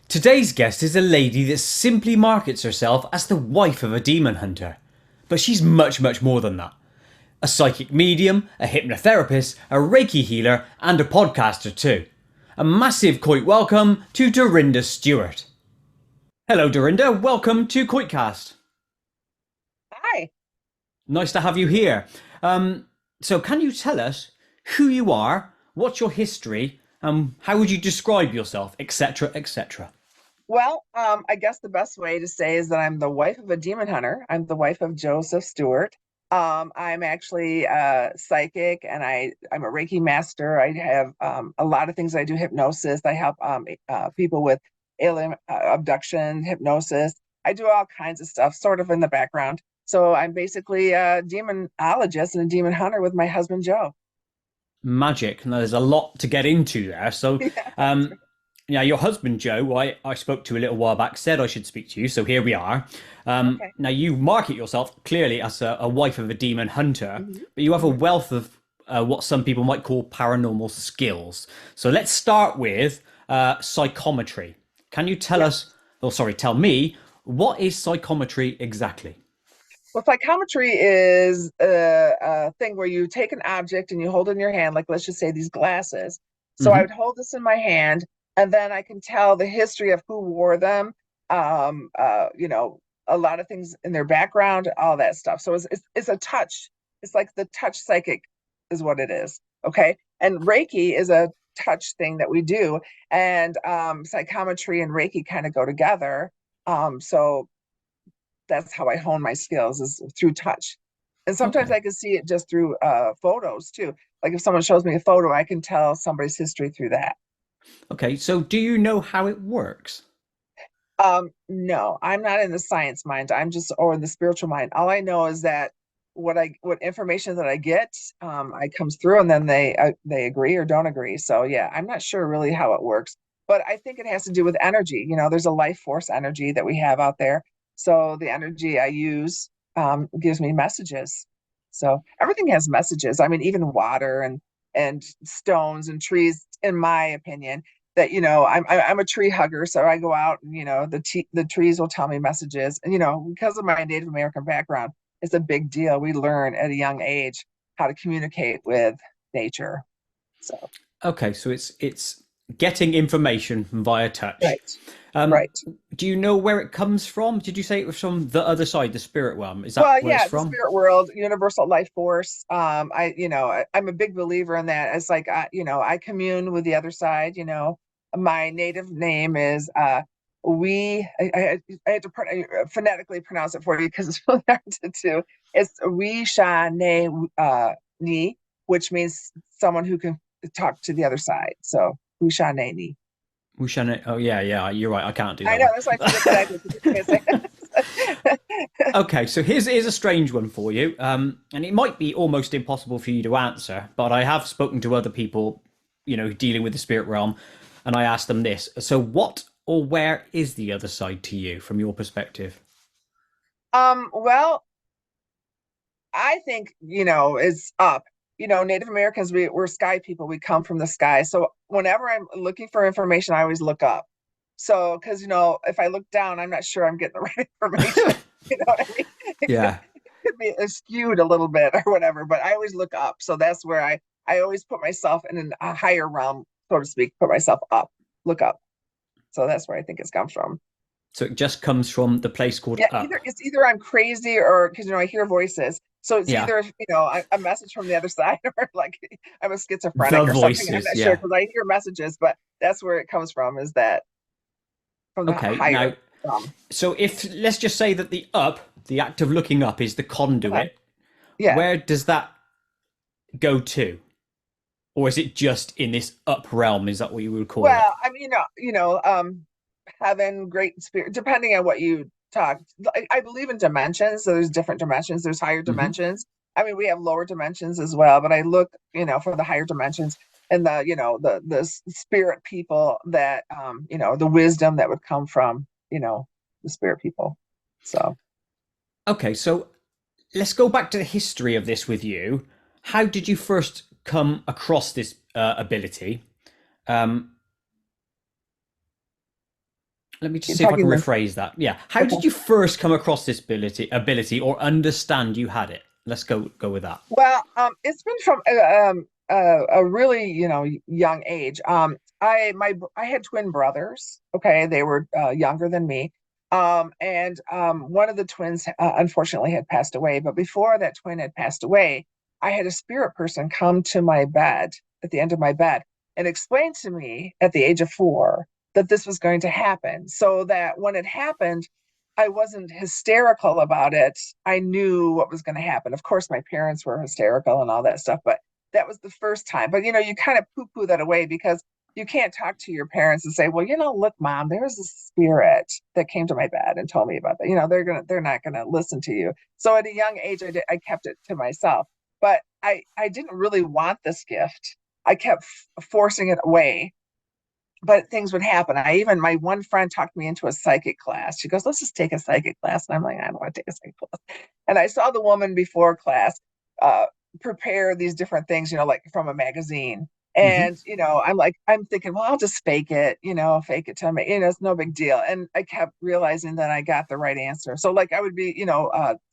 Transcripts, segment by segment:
Today's guest is a lady that simply markets herself as the wife of a demon hunter. But she's much, much more than that. A psychic medium, a hypnotherapist, a Reiki healer, and a podcaster too. A massive Koit welcome to Durinda Stewart. Hello Durinda, welcome to KoitCast. Hi. Nice to have you here. So can you tell us who you are, what's your history, how would you describe yourself, etc., etc.? Well, I guess the best way to say is that I'm the wife of a demon hunter. I'm the wife of Joseph Stewart. I'm actually psychic, and I'm a Reiki master. I have a lot of things. I do hypnosis. I help people with alien abduction, hypnosis. I do all kinds of stuff, sort of in the background. So I'm basically a demonologist and a demon hunter with my husband, Joe. Magic. Now, there's a lot to get into there. So, Yeah. yeah, your husband, Joe, I spoke to a little while back, said I should speak to you. So here we are. Okay. Now, you market yourself clearly as a wife of a demon hunter, Mhm. but you have a wealth of what some people might call paranormal skills. So let's start with psychometry. Can you tell us, or sorry, tell me, what is psychometry exactly? Well, psychometry is a thing where you take an object and you hold it in your hand, like let's just say these glasses. So I Hmm. would hold this in my hand, and then I can tell the history of who wore them, a lot of things in their background, all that stuff. So it's a touch. It's like the touch psychic is what it is. Okay. And Reiki is a touch thing that we do, and psychometry and Reiki kind of go together. So that's how I hone my skills is through touch. And sometimes Okay. I can see it just through photos too. Like if someone shows me a photo, I can tell somebody's history through that. Okay. So do you know how it works? No, I'm not in the science mind. I'm just or in the spiritual mind. All I know is that what information that I get, I comes through, and then they agree or don't agree. So yeah, I'm not sure really how it works, but I think it has to do with energy. There's a life force energy that we have out there. So the energy I use gives me messages. So everything has messages. I mean, even water and stones and trees, in my opinion that I'm a tree hugger, so I go out and the trees will tell me messages, and because of my Native American background, it's a big deal. We learn at a young age how to communicate with nature. So Okay, so it's getting information via touch. right, Um, right. do you know where it comes from? Did you say it was from the other side, the spirit realm? Is that Well, where it's yeah, the from? spirit world, universal life force. I'm a big believer in that. It's like I commune with the other side. My native name is we. I had to phonetically pronounce it for you because it's really hard to do. It's we sha ne ni, which means someone who can talk to the other side. So we sha ne ni. Wushane. Oh yeah, yeah. You're right. I can't do I that know one. that's why I forget exactly. I can't say it. Okay, so here's a strange one for you, and it might be almost impossible for you to answer, but I have spoken to other people, dealing with the spirit realm, and I asked them this. So, what or where is the other side to you from your perspective? Well, I think, is up. Native Americans, we're sky people. We come from the sky. So whenever I'm looking for information, I always look up. So, because, if I look down, I'm not sure I'm getting the right information. You know what I mean? It could, Yeah. it could be skewed a little bit or whatever, but I always look up. So that's where I always put myself in a higher realm, so to speak, put myself up, look up. So that's where I think it's come from. So it just comes from the place called Yeah, up. it's either I'm crazy or because I hear voices. So it's Yeah. either a message from the other side or like I'm a The schizophrenic or something. I'm voices. not sure Yeah. because I hear messages, but that's where it comes from. Is that from the Okay. higher? Now, so if let's just say that the act of looking up is the Uh, conduit, yeah. where does that go to? Or is it just in this up realm? Is that what you would call it? Well, I mean, having great spirit, depending on what you talk. I believe in dimensions. So there's different dimensions. There's higher Hmm. dimensions. I mean, we have lower dimensions as well, but I look, for the higher dimensions and the spirit people that, the wisdom that would come from, the spirit people. So, Okay, so let's go back to the history of this with you. How did you first come across this ability? Um, Let me just You're see if I can talking like, rephrase that. Yeah. How okay. did you first come across this ability or understand you had it? Let's go with that. Well, it's been from a really, young age. I had twin brothers. Okay, they were younger than me. And one of the twins unfortunately had passed away. But before that twin had passed away, I had a spirit person come to my bed at the end of my bed and explain to me at the age of 4 that this was going to happen. So that when it happened, I wasn't hysterical about it. I knew what was going to happen. Of course, my parents were hysterical and all that stuff, but that was the first time. But you kind of poo-poo that away because you can't talk to your parents and say, "Well, look, mom, there was a spirit that came to my bed and told me about that." They're not gonna listen to you. So at a young age, I kept it to myself. But I didn't really want this gift. I kept forcing it away, but things would happen. My one friend talked me into a psychic class. She goes, "Let's just take a psychic class." And I'm like, "I don't want to take a psychic class." And I saw the woman before class uh, prepare these different things, like from a magazine. Hmm. And, I'm thinking, well, I'll just fake it, fake it till me, it's no big deal. And I kept realizing that I got the right answer. So like I would be,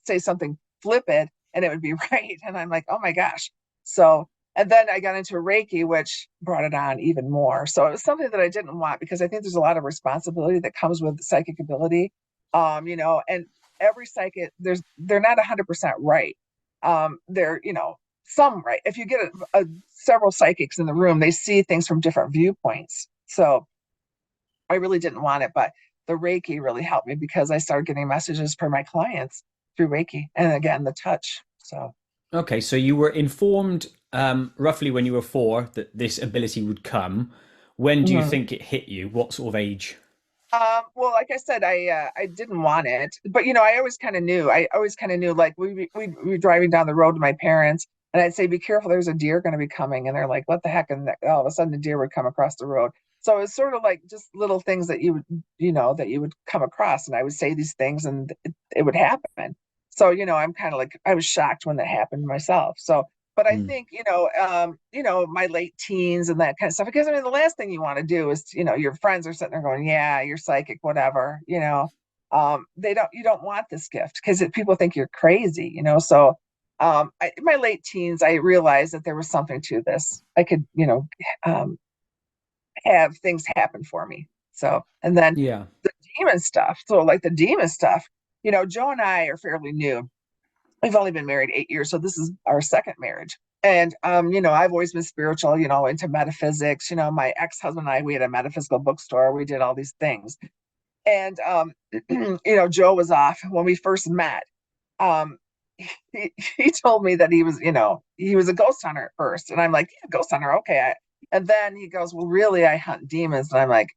say something, flip it, and it would be right. And I'm like, oh my gosh. So and then I got into Reiki, which brought it on even more. So it was something that I didn't want because I think there's a lot of responsibility that comes with psychic ability. And every psychic, they're not 100% right. They're, some right. If you get several psychics in the room, they see things from different viewpoints. So I really didn't want it, but the Reiki really helped me because I started getting messages for my clients through Reiki, and again, the touch. So. Okay, so you were informed roughly when you were 4 that this ability would come. When do you Mhm. think it hit you? What sort of age? Well, like I said, I didn't want it, but I always kind of knew. I always kind of knew. Like we'd be driving down the road to my parents, and I'd say, "Be careful, there's a deer going to be coming," and they're like, "What the heck?" And all of a sudden, a deer would come across the road. So it was sort of like just little things that you would come across, and I would say these things, and it would happen. So I'm kind of like I was shocked when that happened myself. So but I Mm. think, my late teens and that kind of stuff. Because I mean, the last thing you want to do is, your friends are sitting there going, "Yeah, you're psychic, whatever." You don't want this gift because people think you're crazy, So, in my late teens, I realized that there was something to this. I could, um, have things happen for me. So, and then Yeah. the demon stuff. So, like the demon stuff, Joe and I are fairly new. We've only been married 8 years, so this is our second marriage. And I've always been spiritual, into metaphysics. My ex-husband and I, we had a metaphysical bookstore. We did all these things. And Joe was off when we first met. Um, he told me that he was a ghost hunter at first. And I'm like, "Yeah, ghost hunter, okay." And then he goes, "Well, really, I hunt demons." And I'm like,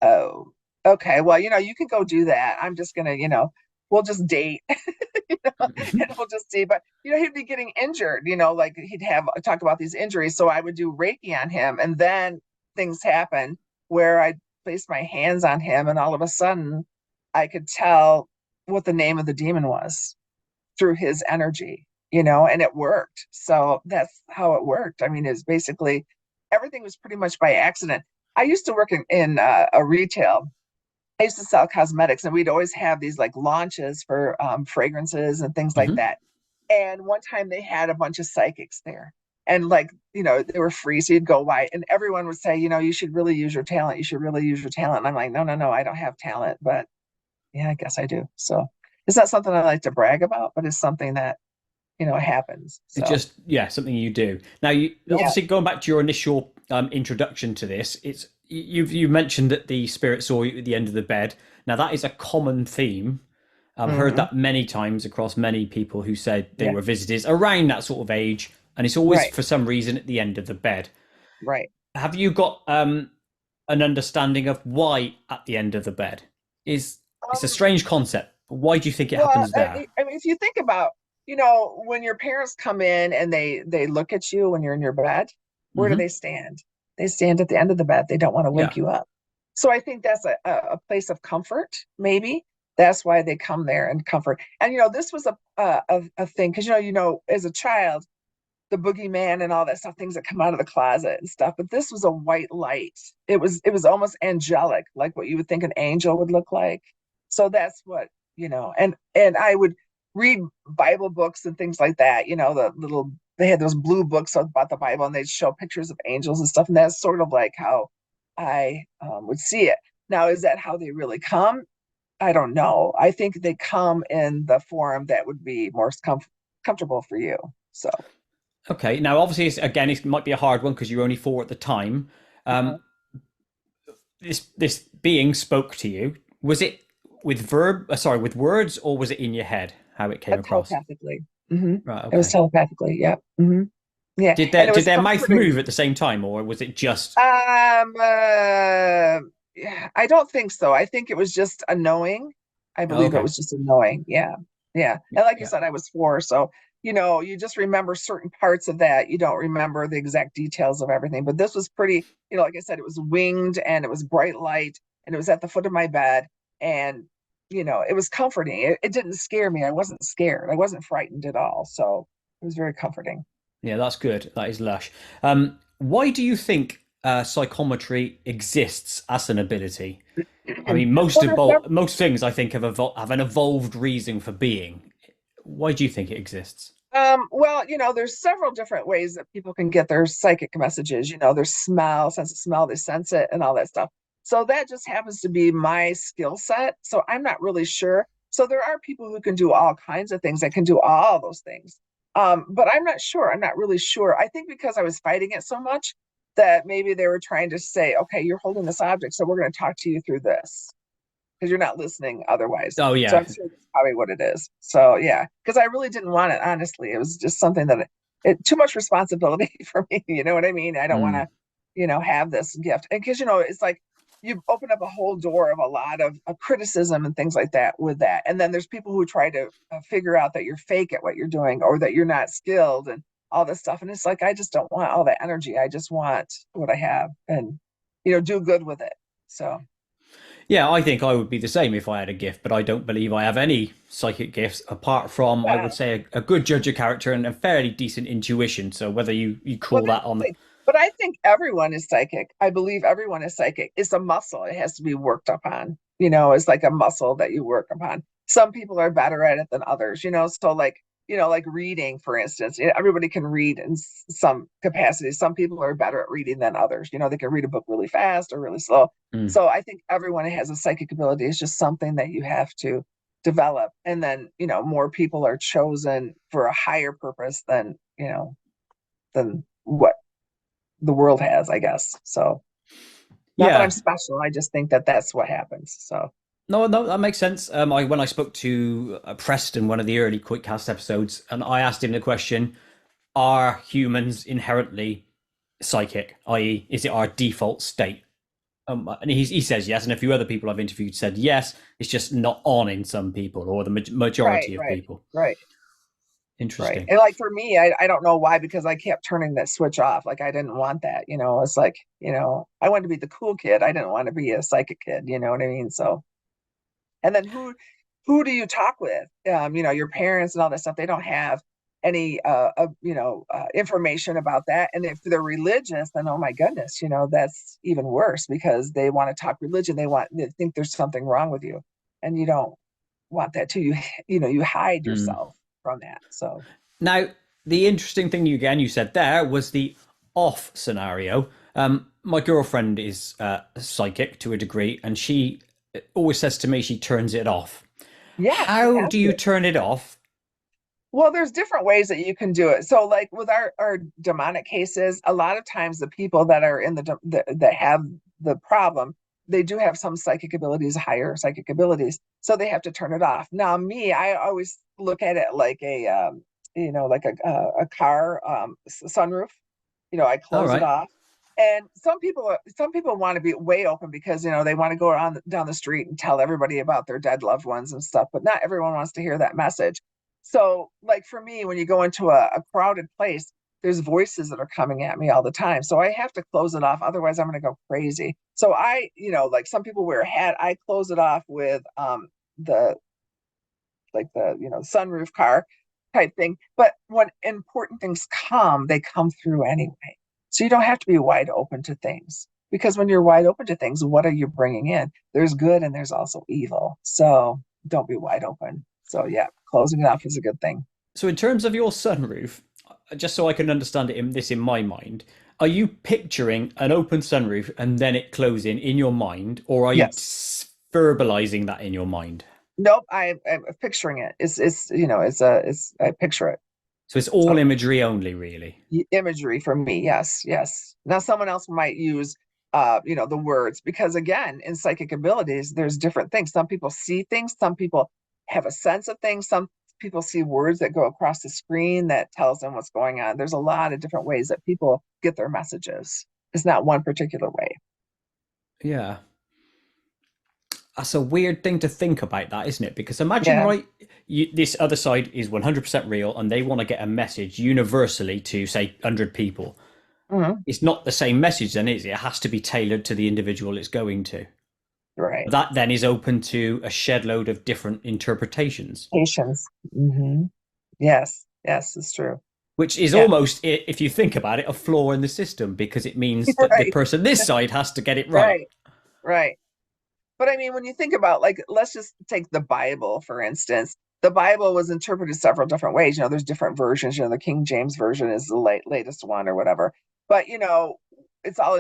"Oh, okay. Well, you can go do that. I'm just gonna, we'll just date." And we'll just see. But he'd be getting injured, like he'd have talk about these injuries. So I would do Reiki on him, and then things happen where I placed my hands on him, and all of a sudden I could tell what the name of the demon was through his energy, and it worked. So that's how it worked. I mean, it's basically everything was pretty much by accident. I used to work in a retail. I used to sell cosmetics, and we'd always have these like launches for fragrances and things like Hmm. that. And one time they had a bunch of psychics there, and like they were free, so you'd go by, and everyone would say, "You should really use your talent. You should really use your talent." And I'm like, "No, no, no, I don't have talent, but yeah, I guess I do." So it's not something I like to brag about, but it's something that happens. It's So just, yeah, something you do. Now, you yeah. obviously going back to your initial introduction to this. You've mentioned that the spirit saw you at the end of the bed. Now, that is a common theme. I've heard Hmm. that many times across many people who said they Yeah. were visitors around that sort of age, and it's always Right. for some reason at the end of the bed. Right. Have you got an understanding of why at the end of the bed? Is It's a Um, strange concept, but why do you think it Well, happens there? I mean, if you think about, when your parents come in and they look at you when you're in your bed, where do Hmm. they stand? They stand at the end of the bed. They don't want to Yeah. wake you up. So I think that's a place of comfort, maybe. That's why they come there and comfort. And this was a thing because as a child, the boogeyman and all that stuff, things that come out of the closet and stuff. But this was a white light. It was almost angelic, like what you would think an angel would look like. So that's what, and I would read Bible books and things like that, the little they had those blue books about the Bible and they'd show pictures of angels and stuff. And that's sort of like how I would see it. Now, is that how they really come? I don't know. I think they come in the form that would be more comfortable for you. So, Okay. Now, obviously, again, it might be a hard one because you're only 4 at the time. uh-huh. Um, this being spoke to you. Was it with words, or was it in your head? How it came across? Telepathically. Hmm. Right. It was Okay. telepathically. Yeah. Hmm. Yeah. And it Did was their mouth comforting. move at the same time, or was it just Yeah, I don't think so. I think it was just a knowing. I oh, believe it okay? was just a knowing. Yeah. Yeah. And like you Yeah. said, I was 4. So, you just remember certain parts of that. You don't remember the exact details of everything. But this was pretty, like I said, it was winged and it was bright light and it was at the foot of my bed. And, it was comforting. It didn't scare me. I wasn't scared. I wasn't frightened at all. So it was very comforting. Yeah, that's good. That is lush. Why do you think psychometry exists as an ability? I mean, Well, there's several. most things I think have an evolved reason for being. Why do you think it exists? Well, there's several different ways that people can get their psychic messages. There's smell, sense of smell, they sense it, and all that stuff. So that just happens to be my skill set. So I'm not really sure. So there are people who can do all kinds of things that can do all those things. But I'm not sure. I'm not really sure. I think because I was fighting it so much that maybe they were trying to say, okay, you're holding this object, so we're going to talk to you through this because you're not listening otherwise. Oh So yeah. I'm sure that's probably what it is. So yeah, because I really didn't want it, honestly. It was just something that too much responsibility for me. You know what I mean? I don't want to, Mm. have this gift. And because, it's like you open up a whole door of a lot of criticism and things like that with that. And then there's people who try to figure out that you're fake at what you're doing or that you're not skilled and all this stuff. And it's like, I just don't want all that energy. I just want what I have and, do good with it. So. Yeah, I think I would be the same if I had a gift, but I don't believe I have any psychic gifts apart from, I would Yeah. say, a good judge of character and a fairly decent intuition. So whether you Well, call that that's on the the thing. But I think everyone is psychic. I believe everyone is psychic. It's a muscle. It has to be worked upon. It's like a muscle that you work upon. Some people are better at it than others, So like reading, for instance, everybody can read in some capacity. Some people are better at reading than others. They can read a book really fast or really slow. Mm. So I think everyone has a psychic ability. It's just something that you have to develop. And then, more people are chosen for a higher purpose than what the world has, I guess. So, not that I'm Yeah. special, I just think that that's what happens. So, No, that makes sense. When I spoke to Preston, one of the early KoitCast episodes, and I asked him the question: are humans inherently psychic? I.e., is it our default state? And he says yes, and a few other people I've interviewed said yes. It's just not on in some people, or the right, majority of right, people. right, right. Interesting. And like for me, I don't know why, because I kept turning that switch off. Like I didn't want that, It's like, I wanted to be the cool kid. I didn't want to be a psychic kid, you know what I mean? So, and then who do you talk with? Your parents and all that stuff. They don't have any information about that. And if they're religious, then oh my goodness, that's even worse because they want to talk religion. They think there's something wrong with you, and you don't want that too. You hide Mm. yourself from that. So Now, the interesting thing you said there was the off scenario. My girlfriend is psychic to a degree, and she always says to me she turns it off. yes, you How have do you to. turn it off? Well, there's different ways that you can do it. So, like with our demonic cases, a lot of times the people that are in that have the problem, they do have some psychic abilities, higher psychic abilities, so they have to turn it off. Now, me, I always look at it like like a car sunroof. I All close it right. off. And some people want to be way open because they want to go on down the street and tell everybody about their dead loved ones and stuff, but not everyone wants to hear that message. So, like for me, when you go into a crowded place, there's voices that are coming at me all the time. So I have to close it off. Otherwise, I'm going to go crazy. So like some people wear a hat. I close it off with the sunroof car type thing. But when important things come, they come through anyway. So you don't have to be wide open to things, because when you're wide open to things, what are you bringing in? There's good and there's also evil. So don't be wide open. So yeah, closing it off is a good thing. So in terms of your sunroof, just so I can understand in my mind, are you picturing an open sunroof and then it closing in your mind, or are you Yes. verbalizing that in your mind? Nope. I'm picturing it. It's I picture it. So it's So all imagery only, really. imagery for me. Yes. Yes. Now someone else might use, the words, because again, in psychic abilities, there's different things. Some people see things. Some people have a sense of things. Some people see words that go across the screen that tells them what's going on. There's a lot of different ways that people get their messages. It's not one particular way. Yeah. That's a weird thing to think about, that, isn't it? Because imagine, Yeah. right, this other side is 100% real and they want to get a message universally to, say, 100 people. Hmm. It's not the same message then, is it? It has to be tailored to the individual it's going to. Right. That then is open to a shed load of different interpretations, Patience. Hmm. Yes. Yes, it's true. which is Yeah. almost, if you think about it, a flaw in the system, because it means that the Right. person this side has to get it right. Right. Right. But I mean, when you think about, like, let's just take the Bible, for instance. The Bible was interpreted several different ways. There's different versions. The King James version is the latest one or whatever. But it's all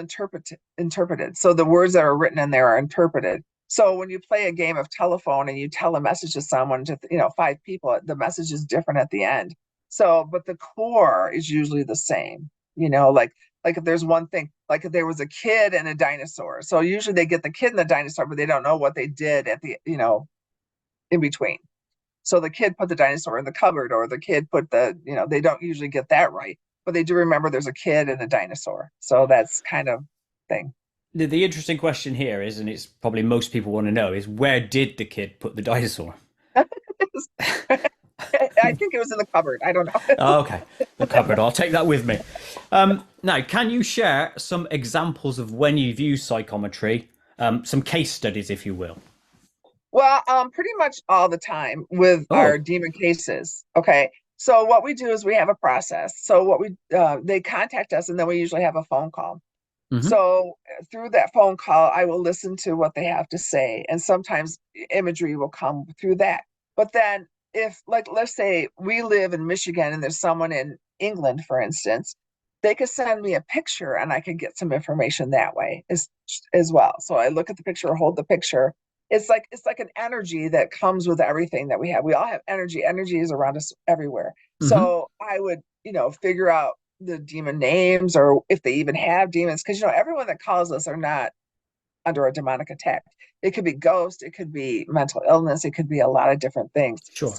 interpreted. So the words that are written in there are interpreted. So when you play a game of telephone and you tell a message to someone, to five people, the message is different at the end. So, but the core is usually the same. Like if there's one thing, like if there was a kid and a dinosaur. So usually they get the kid and the dinosaur, but they don't know what they did at the, in between. So the kid put the dinosaur in the cupboard, or the kid put they don't usually get that right, but they do remember there's a kid and a dinosaur. So that's kind of thing. The interesting question here is, and it's probably most people want to know, is where did the kid put the dinosaur? I think it was in the cupboard. I don't know. Oh, okay, the cupboard. I'll take that with me. Now, can you share some examples of when you've used psychometry, some case studies, if you will? Well, pretty much all the time with our Oh, demon cases. Okay. So what we do is we have a process. So they contact us, and then we usually have a phone call. hmm, So through that phone call, I will listen to what they have to say, and sometimes imagery will come through that. But then, if, like, let's say we live in Michigan and there's someone in England, for instance, they could send me a picture and I could get some information that way as well. So I look at the picture, hold the picture. It's like an energy that comes with everything that we have. We all have energy. Energy is around us everywhere. hmm, So I would, figure out the demon names, or if they even have demons, because everyone that calls us are not under a demonic attack. It could be ghost, it could be mental illness, it could be a lot of different things. sure.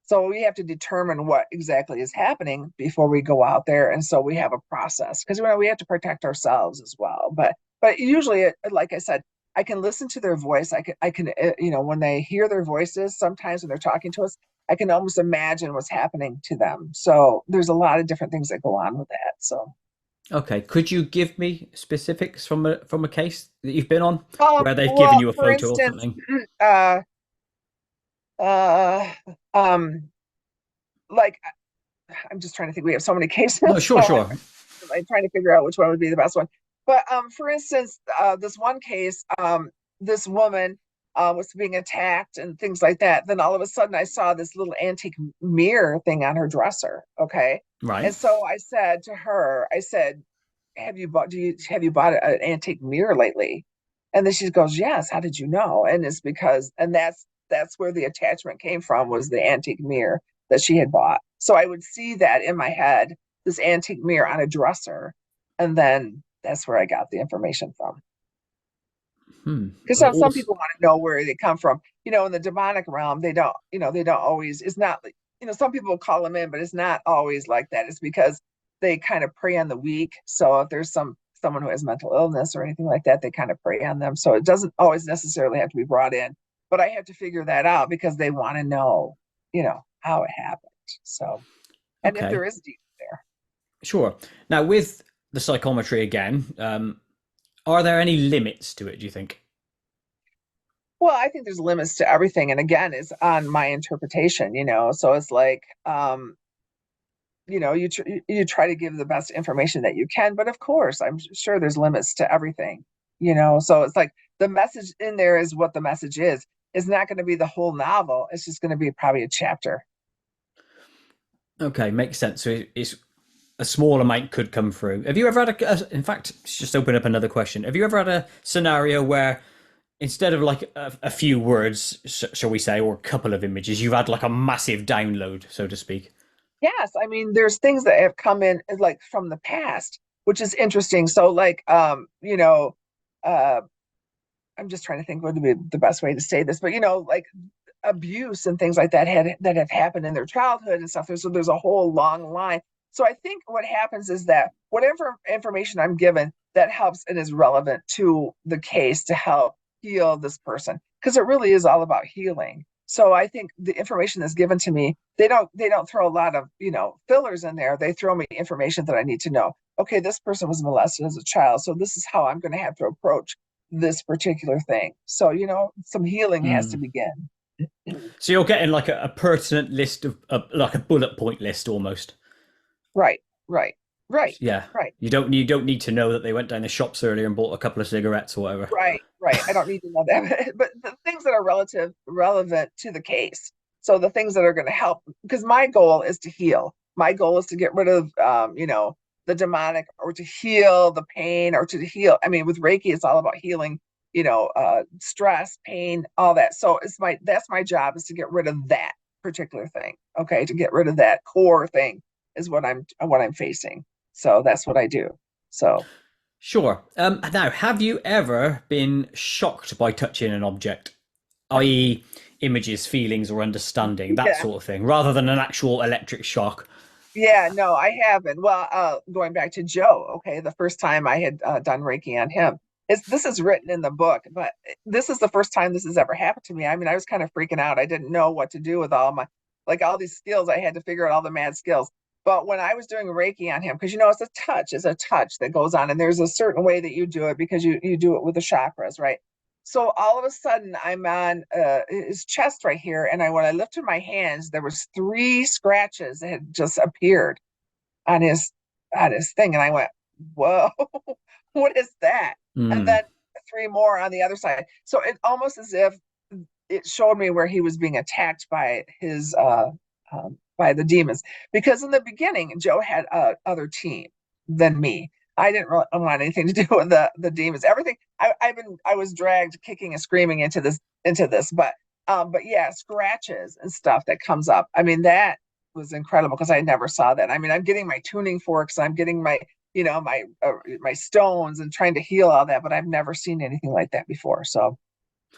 So we have to determine what exactly is happening before we go out there, and so we have a process, because we have to protect ourselves as well. But usually, like I said, I can listen to their voice. I can when they hear their voices, sometimes when they're talking to us, I can almost imagine what's happening to them. So there's a lot of different things that go on with that. So Okay, could you give me specifics from a case that you've been on where they've given well, you a for photo or instance, something? uh uh um like, I'm just trying to think. We have so many cases, No, so sure, sure. I'm trying to figure out which one would be the best one. But for instance, this one case, this woman was being attacked and things like that. Then all of a sudden, I saw this little antique mirror thing on her dresser. Okay, Right. and so I said to her, I said, have you bought an antique mirror lately? And then she goes, yes. How did you know? And it's because, and that's where the attachment came from, was the antique mirror that she had bought. So I would see that in my head, this antique mirror on a dresser, and then that's where I got the information from. Hmm. Because But some also, people want to know where they come from. In the demonic realm, they don't always. It's not like, some people call them in, but it's not always like that. It's because they kind of prey on the weak. So if there's someone who has mental illness or anything like that, they kind of prey on them. So it doesn't always necessarily have to be brought in, but I have to figure that out because they want to know, how it happened. So, and if okay, there is deep there. sure. Now, with the psychometry again, are there any limits to it, do you think? Well, I think there's limits to everything, and again, it's on my interpretation, so it's like, you try to give the best information that you can, but of course, I'm sure there's limits to everything, so it's like the message in there is what the message is. It's not going to be the whole novel. It's just going to be probably a chapter. Okay, makes sense. So it's a small amount could come through. Have you ever had in fact, just open up another question. Have you ever had a scenario where instead of like a few words, shall we say, or a couple of images, you've had like a massive download, so to speak? Yes, I mean, there's things that have come in like from the past, which is interesting. So like, uh, I'm just trying to think what would be the best way to say this, but like abuse and things like that have happened in their childhood and stuff. So there's a whole long line. So I think what happens is that whatever information I'm given that helps and is relevant to the case to help heal this person, because it really is all about healing. So I think the information that's given to me, they don't throw a lot of fillers in there. They throw me information that I need to know. Okay, this person was molested as a child, so this is how I'm going to have to approach this particular thing. So some healing has to Mm. begin. So you're getting like a pertinent list of like a bullet point list almost. Right, right, right, Yeah. right, You don't need to know that they went down the shops earlier and bought a couple of cigarettes or whatever. right. I don't need to know that, but the things that are relevant to the case. So the things that are going to help, because my goal is to heal. My goal is to get rid of, the demonic, or to heal the pain, or to heal. I mean, with Reiki, it's all about healing, stress, pain, all that. So that's my job, is to get rid of that particular thing. Okay, to get rid of that core thing is what I'm facing. So that's what I do. So Sure. Now, have you ever been shocked by touching an object, i.e., images, feelings, or understanding, that yeah, sort of thing, rather than an actual electric shock? yeah, no, I haven't. Well, going back to Joe, okay, the first time I had done Reiki on him, this is written in the book, but this is the first time this has ever happened to me. I mean, I was kind of freaking out. I didn't know what to do with all these skills. I had to figure out all the mad skills. But when I was doing Reiki on him, because it's a touch that goes on, and there's a certain way that you do it because you do it with the chakras, right? So all of a sudden, I'm on his chest right here, and when I lifted my hands, there was three scratches that had just appeared on his thing, and I went, "Whoa, what is that?" And Hmm. then three more on the other side. So it almost as if it showed me where he was being attacked by his by the demons. Because in the beginning, Joe had a other team than me. I didn't really want anything to do with the demons. Everything I was dragged kicking and screaming into this, but yeah, scratches and stuff that comes up. I mean, that was incredible because I never saw that. I mean, I'm getting my tuning forks, I'm getting my stones and trying to heal all that, but I've never seen anything like that before. So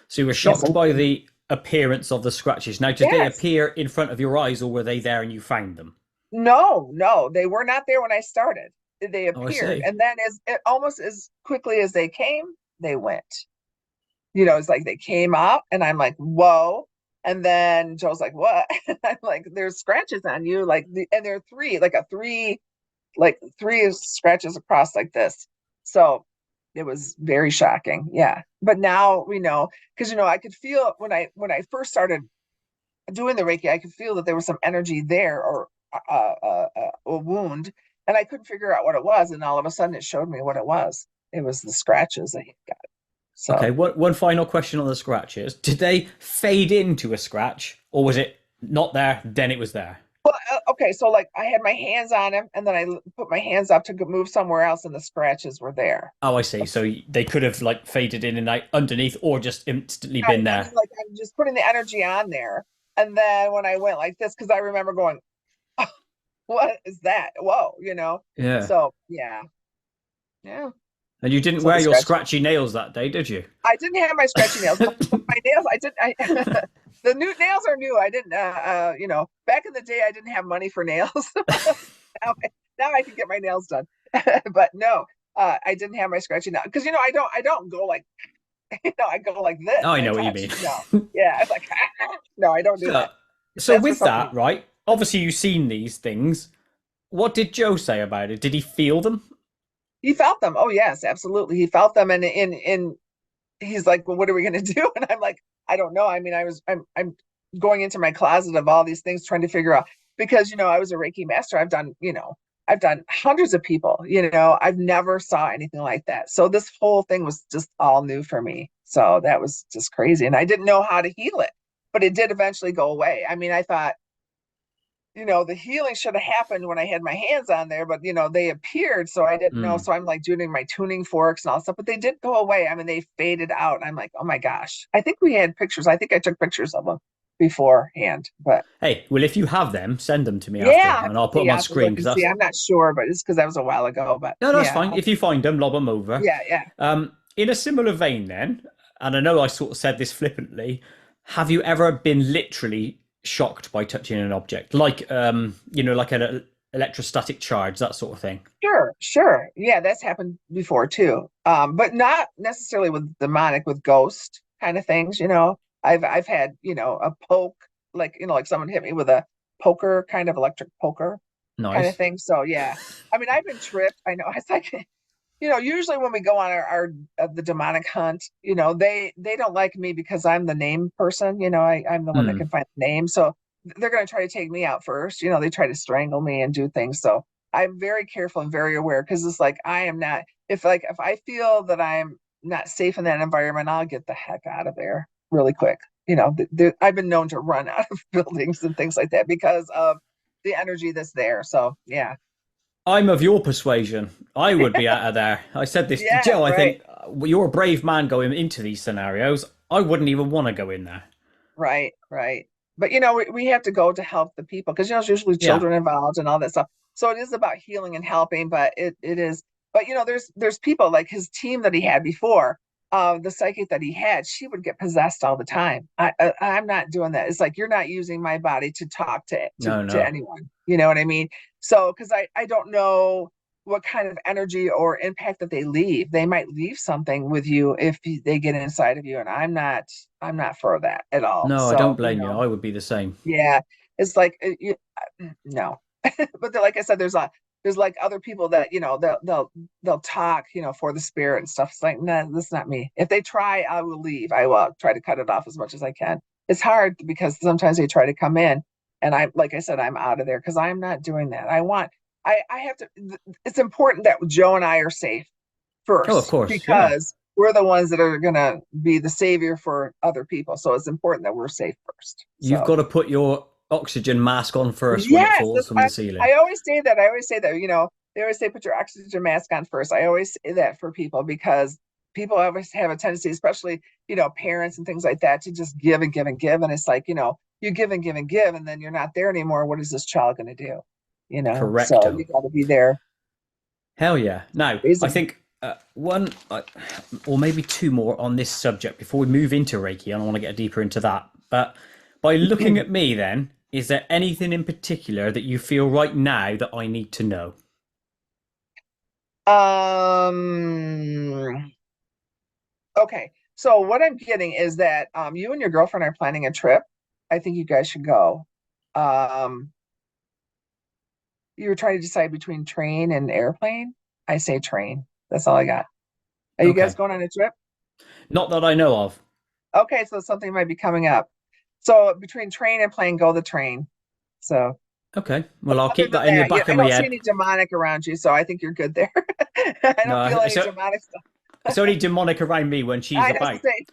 So you were yes, shocked by the appearance of the scratches. Now, did they yes. appear in front of your eyes, or were they there and you found them? No, no, they were not there when I started. They Oh, I appeared, see. and then almost as quickly as they came, they went. It's like they came up, and I'm like, whoa. And then Joe's like, what? I'm like, there's scratches on you, and there are three, like three scratches across like this. So it was very shocking. Yeah. But now we know, because I could feel when I first started doing the Reiki, I could feel that there was some energy there, or a wound, and I couldn't figure out what it was. And all of a sudden, it showed me what it was. It was the scratches that he got. Okay, So, one final question on the scratches. Did they fade into a scratch, or was it not there, then it was there? well, okay, so like I had my hands on him, and then I put my hands up to move somewhere else, and the scratches were there. Oh, I see. So they could have like faded in and out underneath, or just instantly Right. been I mean, there. like I'm just putting the energy on there, and then when I went like this, because I remember going, oh, "What is that? Whoa!" Yeah. So yeah, yeah. And you didn't So wear the your scratch. scratchy nails that day, did you? I didn't have my scratchy nails. My nails, I didn't. The new nails are new. I didn't. Back in the day, I didn't have money for nails. now, now I can get my nails done. But no, I didn't have my scratchy nails because I don't go like I go like this. Oh, I I know what you mean. touch. No, yeah, it's like no, I don't do So, that. so That's for with somebody. that, right? Obviously, you've seen these things. What did Joe say about it? Did he feel them? He felt them. Oh yes, absolutely. He felt them, and he's like, well, what are we gonna do? And I'm like, I don't know. I mean, I'm going into my closet of all these things trying to figure out because, I was a Reiki master. I've done hundreds of people, I've never saw anything like that. So this whole thing was just all new for me. So that was just crazy. And I didn't know how to heal it, but it did eventually go away. I mean, I thought, the healing should have happened when I had my hands on there, but they appeared, so I didn't know. Mm. So I'm like doing my tuning forks and all that stuff, but they did go away. I mean, they faded out. I'm like, oh my gosh. I think we had pictures. I think I took pictures of them beforehand, but Hey, well, if you have them, send them to me yeah, after, I have and to I'll put see. them I on have to screen look because and see. that's I'm not sure, but it's because that was a while ago. But no, that's yeah, fine. If you find them, lob them over. yeah, yeah. In a similar vein, then, and I know I sort of said this flippantly, have you ever been literally shocked by touching an object, like like an electrostatic charge, that sort of thing? Sure, sure. Yeah, that's happened before too. But not necessarily with demonic, with ghost kind of things, I've had, a poke, like, like someone hit me with a poker, kind of electric poker kind of Nice. thing. So yeah. I mean, I've been tripped. I know. It's like, usually when we go on our the demonic hunt, they don't like me because I'm the name person, I'm the one that Hmm. can find the name. So they're going to try to take me out first. They try to strangle me and do things. So I'm very careful and very aware because it's like I am not if I feel that I'm not safe in that environment, I'll get the heck out of there really quick. I've been known to run out of buildings and things like that because of the energy that's there. So yeah. I'm of your persuasion. I would be out of there. I said this to Yeah, Joe. I right. think you're a brave man going into these scenarios. I wouldn't even want to go in there. Right, right. But we have to go to help the people because there's usually Yeah. children involved and all that stuff. So it is about healing and helping, but it is. But there's people like his team that he had before. The psychic that he had, she would get possessed all the time. I'm not doing that. It's like you're not using my body to talk No, to no. anyone. You know what I mean? So because I don't know what kind of energy or impact that they leave. They might leave something with you if they get inside of you, and I'm not for that at all. No, I don't So, blame you. I would be the same. yeah, it's like no. But like I said, there's like other people that they'll talk for the spirit and stuff. It's like no, that's not me. If they try, I will leave. I will try to cut it off as much as I can. It's hard because sometimes they try to come in, and I like I said, I'm out of there because I'm not doing that. I have to. It's important that Joe and I are safe Oh, of first course. Yeah. because we're the ones that are gonna be the savior for other people. So it's important that we're safe first. You've So got to put your oxygen mask on first when it yes, falls that's, from the ceiling. I always say that. I always say that. They always say put your oxygen mask on first. I always say that for people because people always have a tendency, especially parents and things like that, to just give and give and give, and it's like you give and give and give, and then you're not there anymore. What is this child going to do? So Correcto. you got to be there. Hell yeah. Now, I Raising. think one or maybe two more on this subject before we move into Reiki. I don't want to get deeper into that. But by looking at me, then, is there anything in particular that you feel right now that I need to know? Um, okay. So what I'm getting is that you and your girlfriend are planning a trip. I think you guys should go. Um, you were trying to decide between train and airplane. I say train. That's all I got. Are you guys Okay. going on a trip? Not that I know of. Okay, so something might be coming up. So between train and plane, go the train. So Okay. Well, I'll other keep than that in the that, back I of my don't see head. any demonic around you, so I think you're good there. I don't No, feel any demonic stuff. it's only demonic around me when she's I don't about. say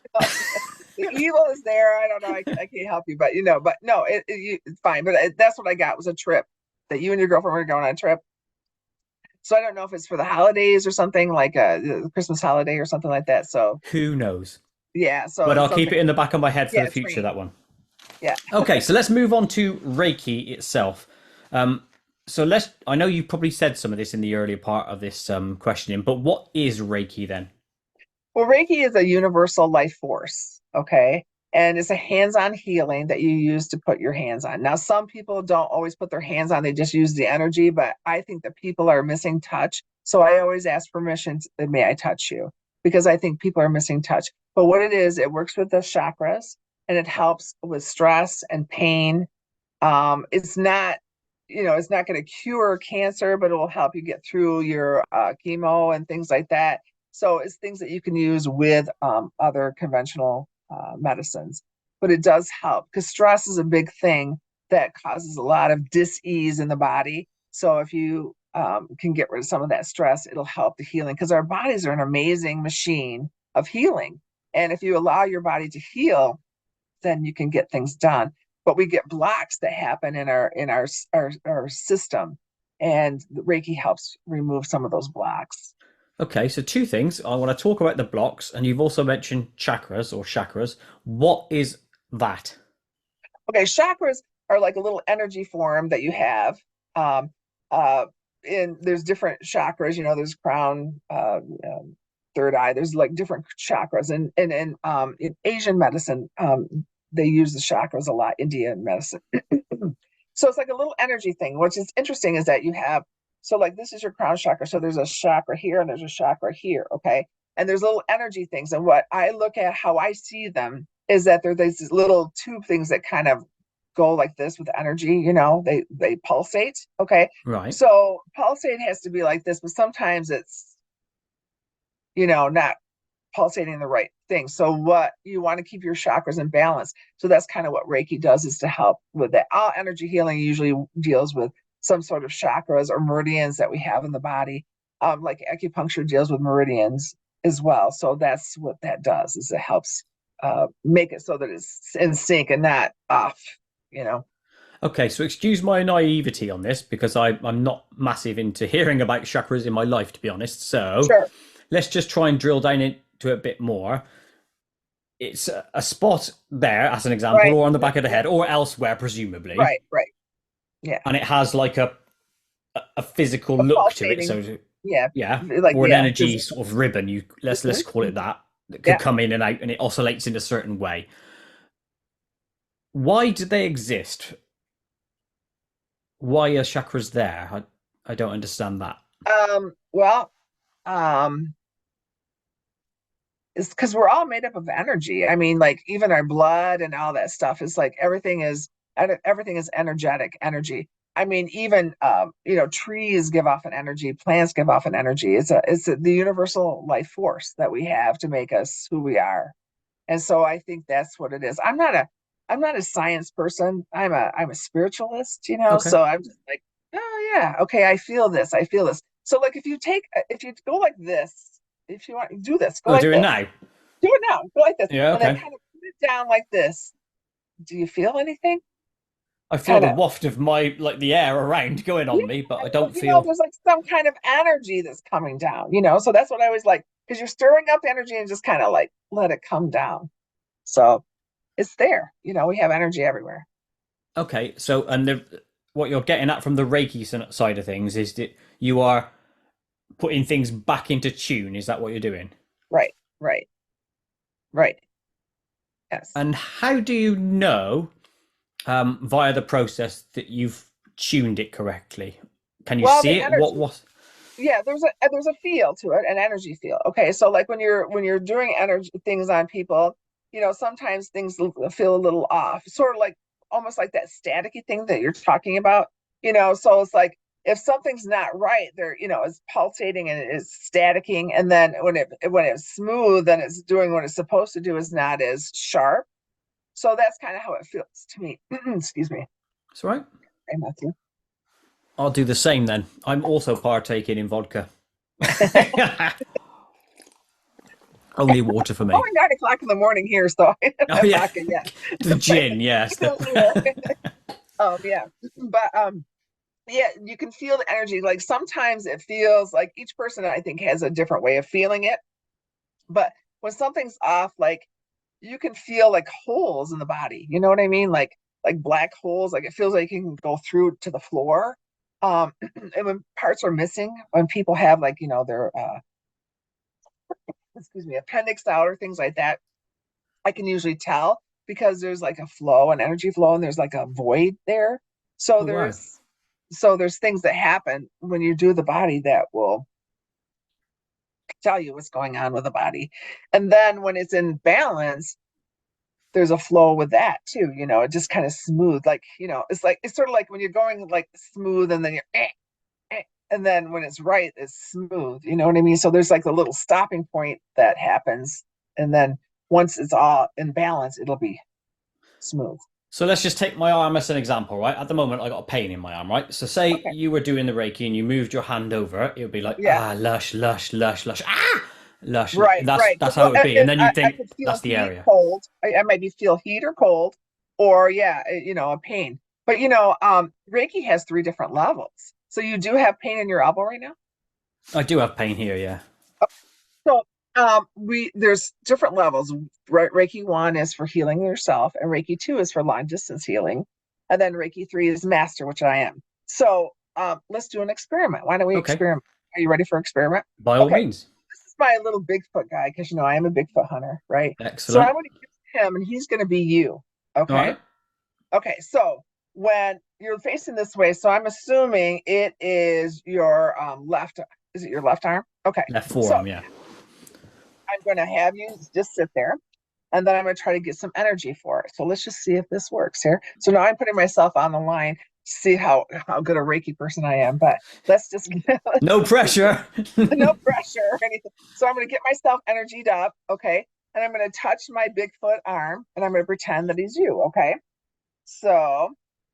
the evil is there. I don't know. I can't help you, but no, it's fine. But that's what I got was a trip that you and your girlfriend were going on a trip. So I don't know if it's for the holidays or something like the Christmas holiday or something like that. So Who knows? yeah, so But it's I'll keep something. it in the back of my head for Yeah, the future, train. that one. Yeah. Okay, so let's move on to Reiki itself. Um, so I know you probably said some of this in the earlier part of this questioning, but what is Reiki then? Well, Reiki is a universal life force, okay? And it's a hands-on healing that you use to put your hands on. Now, some people don't always put their hands on, they just use the energy, but I think that people are missing touch. So I always ask permission, may I touch you? Because I think people are missing touch. But what it is, it works with the chakras and it helps with stress and pain. It's not going to cure cancer, but it will help you get through your chemo and things like that. So it's things that you can use with other conventional medicines, but it does help because stress is a big thing that causes a lot of dis-ease in the body. So if you can get rid of some of that stress, it'll help the healing because our bodies are an amazing machine of healing. And if you allow your body to heal, then you can get things done. But we get blocks that happen in our system, and Reiki helps remove some of those blocks. Okay, so two things. I want to talk about the blocks, and you've also mentioned chakras or chakras. What is that? Okay, chakras are like a little energy form that you have. Um, uh, and there's different chakras. There's crown, third eye. There's like different chakras, and in Asian medicine, they use the chakras a lot. Indian medicine. So it's like a little energy thing. Which is interesting is that you have, so like this is your crown chakra. So there's a chakra here and there's a chakra here. Okay. And there's little energy things. And what I look at, how I see them is that they're these little tube things that kind of go like this with energy, they pulsate. Okay. Right. So pulsate has to be like this, but sometimes it's, not pulsating the right thing. So what you want to keep your chakras in balance. So that's kind of what Reiki does, is to help with that. All energy healing usually deals with some sort of chakras or meridians that we have in the body. Like acupuncture deals with meridians as well. So that's what that does, is it helps make it so that it's in sync and not off, you know. Okay, so excuse my naivety on this because I'm not massive into hearing about chakras in my life, to be honest. So Sure. let's just try and drill down into it a bit more. It's a spot there, as an example, Right. or on the back of the head, or elsewhere, presumably, Right. Yeah. and it has like a physical A look to it. pulsating. So Yeah. yeah, Like, or an yeah. energy sort of ribbon. Let's Mhm. call it that. That could Yeah. come in and out, and it oscillates in a certain way. Why do they exist? Why are chakras there? I don't understand that. Well, um, it's because we're all made up of energy. I mean, like even our blood and all that stuff is like everything is energetic energy. I mean, even trees give off an energy, plants give off an energy. The universal life force that we have to make us who we are. And so I think that's what it is. I'm not a science person. I'm a spiritualist, Okay, so I'm just like, oh yeah, okay, I feel this. I feel this. So like if you go like this, if you want do this, go we'll like do it this. now. Do it now. Go like this. Yeah, And then okay. kind of put it down like this. Do you feel anything? I feel Kind the of, waft of my like the air around going yeah, on me, but I don't feel. there's like some kind of energy that's coming down, so that's what I always like, because you're stirring up energy and just kind of like let it come down. So it's there. We have energy everywhere. Okay, so what you're getting at from the Reiki side of things is that you are putting things back into tune. Is that what you're doing? Right, right, right. Yes. And how do you know via the process that you've tuned it correctly? Can you Well, the see it? What energy, was? yeah, there's a feel to it, an energy feel. Okay, so like when you're doing energy things on people, sometimes things feel a little off, sort of like almost like that staticky thing that you're talking about. So it's like if something's not right, there, it's pulsating and it's staticking, and then when it's smooth and it's doing what it's supposed to do, is not as sharp. So that's kind of how it feels to me. Excuse me. That's right. Hey, Matthew. I'll do the same then. I'm also partaking in vodka. Only water for me. Only 9 o'clock in the morning here, so I don't Oh have yeah, vodka yet. the gin. Yes. Yeah, but yeah, you can feel the energy. Like sometimes it feels like each person I think has a different way of feeling it. But when something's off, like you can feel like holes in the body. You know what I mean? Like black holes. Like it feels like you can go through to the floor. And when parts are missing, when people have like their excuse me, appendix out or things like that, I can usually tell because there's like a flow, an energy flow, and there's like a void there. So Oh wow. there's things that happen when you do the body that will tell you what's going on with the body. And then when it's in balance, there's a flow with that too. It just kind of smooth, like, it's sort of like when you're going like smooth and then you're and then when it's right, it's smooth. You know what I mean? So there's like a little stopping point that happens, and then once it's all in balance, it'll be smooth. So let's just take my arm as an example, right? At the moment, I got a pain in my arm, right? So say Okay. you were doing the Reiki and you moved your hand over it, it would be like, Yeah. ah, lush, lush, lush, lush, ah, lush. Right. That's Right. that's how Well, it would be, and then you'd I think could feel that's the heat, area. cold. I maybe feel heat or cold, or yeah, a pain. But Reiki has three different levels. So you do have pain in your elbow right now? I do have pain here, yeah. So we there's different levels. Right, Reiki 1 is for healing yourself, and Reiki 2 is for long distance healing, and then Reiki 3 is master, which I am. So let's do an experiment. Why don't we Okay, experiment? Are you ready for experiment? by all Okay, means. this is my little Bigfoot guy because I am a Bigfoot hunter, right? So I'm Excellent. going to give him, and he's going to be you. All Okay. right. Okay. So when you're facing this way, so I'm assuming it is your left. Is it your left arm? Okay. Left So forearm, yeah. I'm going to have you just sit there, and then I'm going to try to get some energy for it. So let's just see if this works here. So now I'm putting myself on the line to see how good a Reiki person I am. But let's No just see. pressure. No pressure or anything. So I'm going to get myself energied up, okay? And I'm going to touch my Bigfoot arm, and I'm going to pretend that he's you, okay? So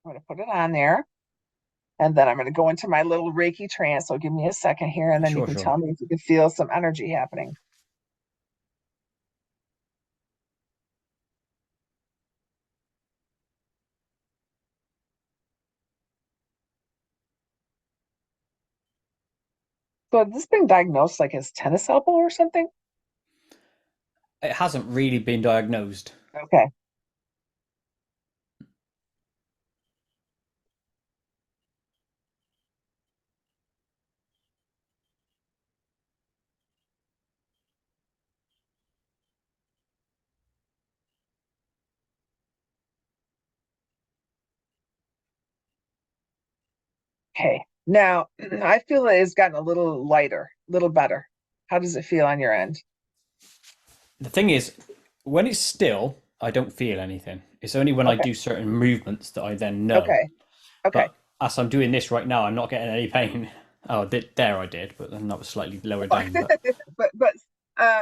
I'm going to put it on there, and then I'm going to go into my little Reiki trance. So give me a second here, and then you Sure, can sure. tell me if you can feel some energy happening. So has this been diagnosed like as tennis elbow or something? It hasn't really been diagnosed. Okay. Okay. Now I feel that it's gotten a little lighter, a little better. How does it feel on your end? The thing is, when it's still, I don't feel anything. It's only when I Okay. do certain movements that I then know. Okay. Okay. But as I'm doing this right now, I'm not getting any pain. Oh, there I did, but then that was slightly lower down. But But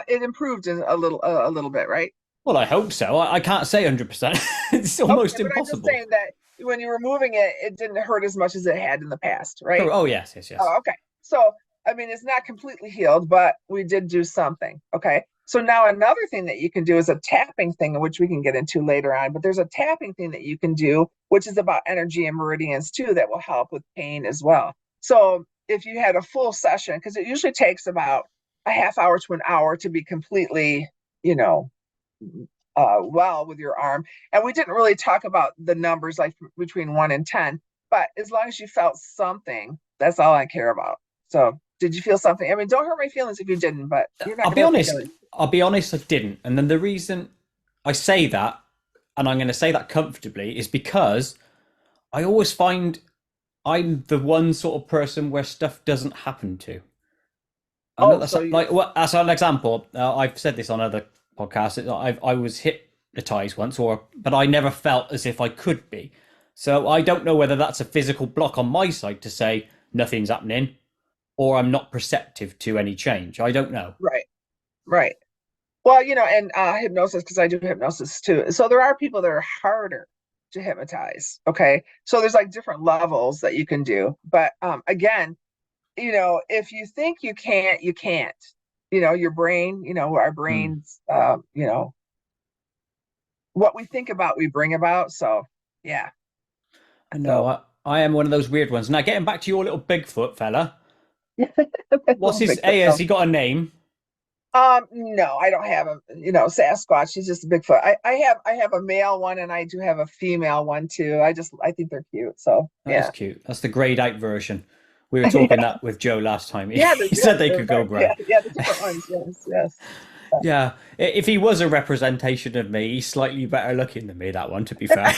it improved a little bit, right? well, I hope so. I can't say 100%. It's Okay, almost but I'm just impossible. saying that when you were moving it, it didn't hurt as much as it had in the past, right? Oh, yes, yes, yes. Oh, okay. So, I mean, it's not completely healed, but we did do something. Okay. So now another thing that you can do is a tapping thing, which we can get into later on, but there's a tapping thing that you can do, which is about energy and meridians too, that will help with pain as well. So if you had a full session, because it usually takes about a half hour to an hour to be completely, you know, well with your arm. And we didn't really talk about the numbers like between 1 and 10, but as long as you felt something, that's all I care about. So did you feel something? I mean, don't hurt my feelings if you didn't, but you're not I'll going be to hurt my honest. feelings. I'll be honest, I didn't. And then the reason I say that, and I'm going to say that comfortably, is because I always find I'm the one sort of person where stuff doesn't happen to. I know Oh, that's so you, like what as an example. I've said this on other podcasts. I was hypnotized once, but I never felt as if I could be. So I don't know whether that's a physical block on my side to say nothing's happening, or I'm not perceptive to any change. I don't know. right, right. Well, and hypnosis, because I do hypnosis too. So there are people that are harder to hypnotize. Okay. So there's like different levels that you can do. But again, if you think you can't, you can't. Your brain, our Hmm. brains, what we think about, we bring about. So, yeah. I know. So, I am one of those weird ones. Now, getting back to your little Bigfoot fella, what's little his? Bigfoot. A? Has No. he got a name? No, I don't have a, Sasquatch. He's just a Bigfoot. I have a male one, and I do have a female one too. I think they're cute. So, That is yeah. cute. That's the grayed out version. We were talking that with Joe last time. Yeah, He said they they're could go very, yeah, grey. yeah, the different ones. Yes, yes. Yeah, if he was a representation of me, he's slightly better looking than me. That one, to be fair.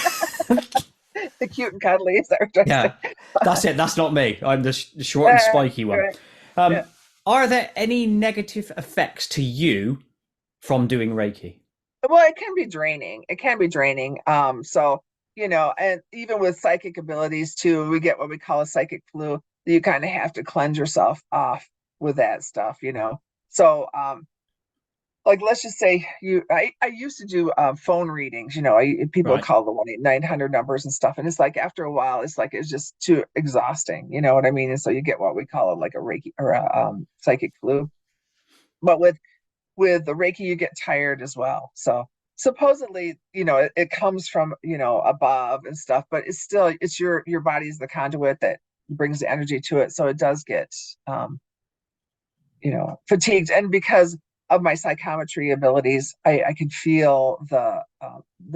The cute and cuddly, is that what you're trying Yeah, to say? that's it. That's not me. I'm the short and spiky one. Right. Yeah. Um, are there any negative effects to you from doing Reiki? Well, it can be draining. It can be draining. So, and even with psychic abilities too, we get what we call a psychic flu. You kind of have to cleanse yourself off with that stuff. So, like let's just say I used to do phone readings, people would Right. call the 1-800 numbers and stuff, and it's like after a while it's like it's just too exhausting, you know what I mean? And so you get what we call it like a Reiki or a psychic flu. But with the Reiki you get tired as well. So supposedly, it comes from, above and stuff, but it's still, it's your body's the conduit that brings the energy to it, so it does get um fatigued. And because of my psychometry abilities, I can feel the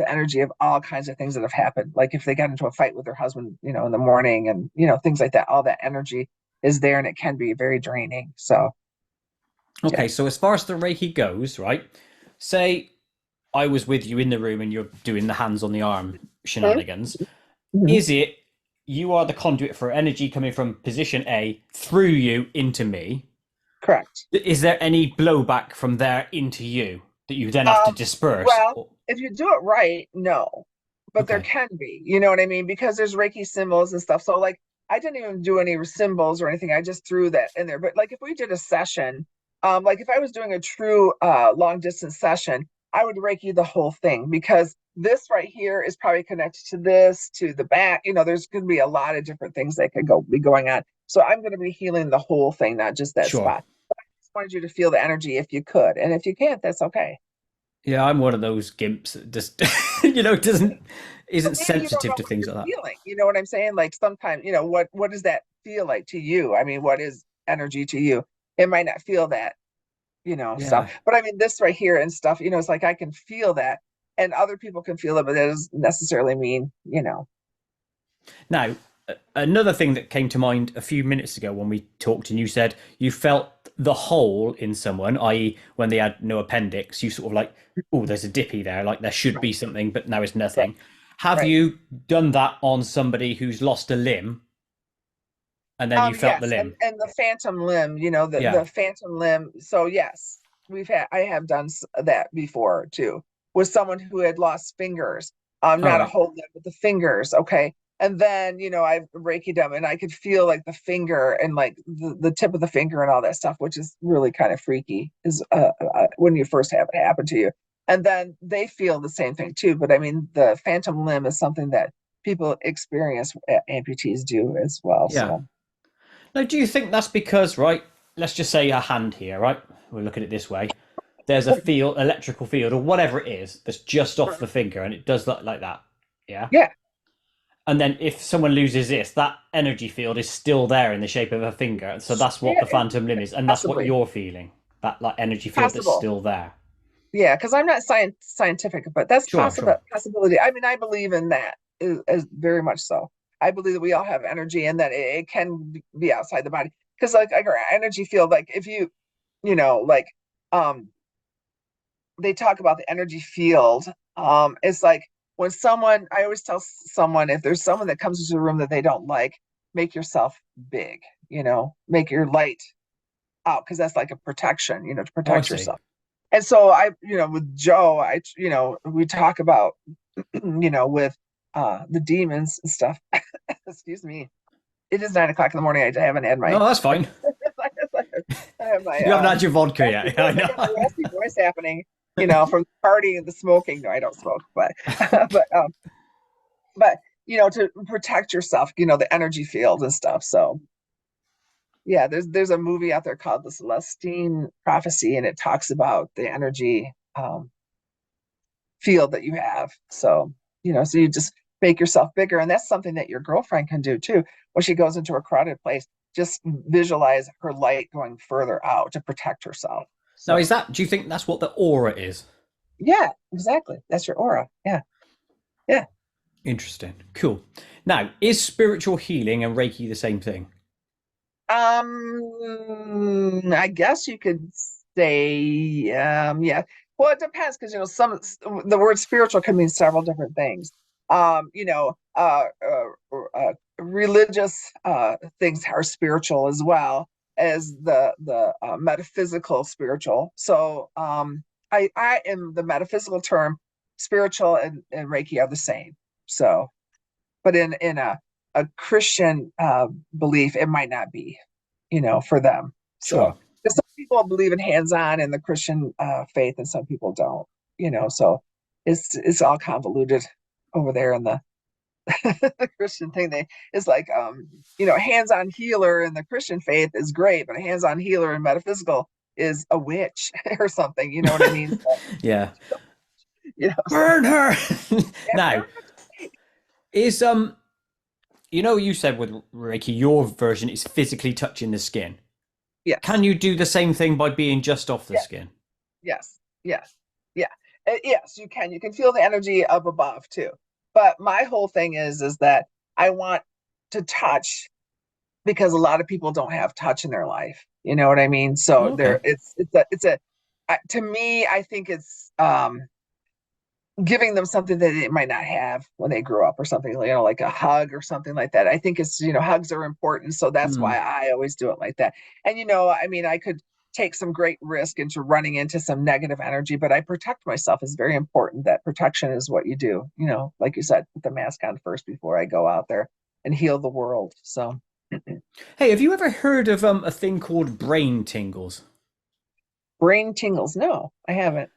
energy of all kinds of things that have happened. Like if they got into a fight with their husband, in the morning, and things like that. All that energy is there, and it can be very draining. So yeah. Okay, so as far as the Reiki goes, right? Say I was with you in the room and you're doing the hands on the arm shenanigans. Mhm. Is it you are the conduit for energy coming from position A through you into me? Correct. Is there any blowback from there into you that you then have to Um, disperse? well, if you do it right, no, but there Okay, can be, you know what I mean? Because there's Reiki symbols and stuff. So like, I didn't even do any symbols or anything. I just threw that in there. But like, if we did a session, like if I was doing a true long distance session, I would Reiki the whole thing, because this right here is probably connected to this, to the back. There's going to be a lot of different things that could be going on. So I'm going to be healing the whole thing, not just that sure. spot. Just wanted you to feel the energy if you could, and if you can't, that's okay. Yeah, I'm one of those gimps that just doesn't But isn't maybe you don't sensitive know to what things you're like that. feeling. You know what I'm saying? Like sometimes, what does that feel like to you? I mean, what is energy to you? It might not feel that, stuff. Yeah. But I mean, this right here and stuff, it's like I can feel that, and other people can feel it, but that doesn't necessarily mean, Now, another thing that came to mind a few minutes ago when we talked, and you said you felt the hole in someone, i.e., when they had no appendix, you sort of like, oh, there's a dippy there, like there should right, be something, but now it's right, nothing. Have right. you done that on somebody who's lost a limb and then you felt the Yes, and limb? the phantom limb, the Yeah. phantom limb. So yes, I have done that before too, with someone who had lost fingers. All Not a right. whole limb, but the fingers. Okay, and then I Reiki them, and I could feel like the finger and like the tip of the finger and all that stuff, which is really kind of freaky. Is when you first have it happen to you, and then they feel the same thing too. But I mean, the phantom limb is something that people experience, amputees do as well. Yeah. So. Now, do you think that's because, right? Let's just say a hand here, right? We'll look at it this way. There's a field, electrical field, or whatever it is, that's just off the finger, and it does look like that. Yeah. Yeah, And then if someone loses this, that energy field is still there in the shape of a finger. So that's what yeah, the phantom limb is, and that's what possibly you're feeling. That like energy field that's possible. still there. Yeah, because I'm not scientific, but that's Sure, possible sure. possibility. I mean, I believe in that is very much so. I believe that we all have energy, and that it can be outside the body. Because like our energy field, like if like um they talk about the energy field. It's like when someone, I always tell someone, if there's someone that comes into the room that they don't like, make yourself big, make your light out, because that's like a protection, to Oh, I protect see. yourself. And so with Joe, we talk about, with the demons and stuff. Excuse me. It is 9 o'clock in the morning. I haven't had No, my, that's fine. I have my You haven't had your vodka raspy yet. I voice. I got my know. raspy voice happening, from the party and the smoking. No, I don't smoke, but but to protect yourself, the energy field and stuff. So yeah, there's a movie out there called The Celestine Prophecy, and it talks about the energy field that you have. So, so you just make yourself bigger. And that's something that your girlfriend can do too. When she goes into a crowded place, just visualize her light going further out to protect herself. Now, is So, that? Do you think that's what the aura is? yeah, exactly. That's your aura. Yeah. Yeah. Interesting. Cool. Now, is spiritual healing and Reiki the same thing? I guess you could say, yeah. Well, it depends, because the word spiritual can mean several different things. Religious things are spiritual as well as the metaphysical spiritual. So, I in the metaphysical term, spiritual and Reiki are the same. So, but in a Christian belief, it might not be, for them. So Sure. Some people believe in hands-on in the Christian faith, and some people don't. So it's all convoluted over there in the, the Christian thing. It's like hands-on healer in the Christian faith is great, but a hands-on healer in metaphysical is a witch or something. You know what I mean? So, Yeah. so Burn her. yeah, Now, burn at the stake. is you said with Reiki, your version is physically touching the skin. Yes, Can you do the same thing by being just off the yes, skin? yes, yes, yeah. Yes, you can. You can feel the energy up above too. But my whole thing is that I want to touch because a lot of people don't have touch in their life. You know what I mean? So Okay. it's a to me, I think it's giving them something that they might not have when they grew up or something, like a hug or something like that. I think it's, hugs are important. So that's Hmm. why I always do it like that. And, I mean, I could take some great risk into running into some negative energy, but I protect myself. Is very important. That protection is what you do, like you said, put the mask on first before I go out there and heal the world. So Hey, have you ever heard of a thing called brain tingles? brain tingles. No, I haven't.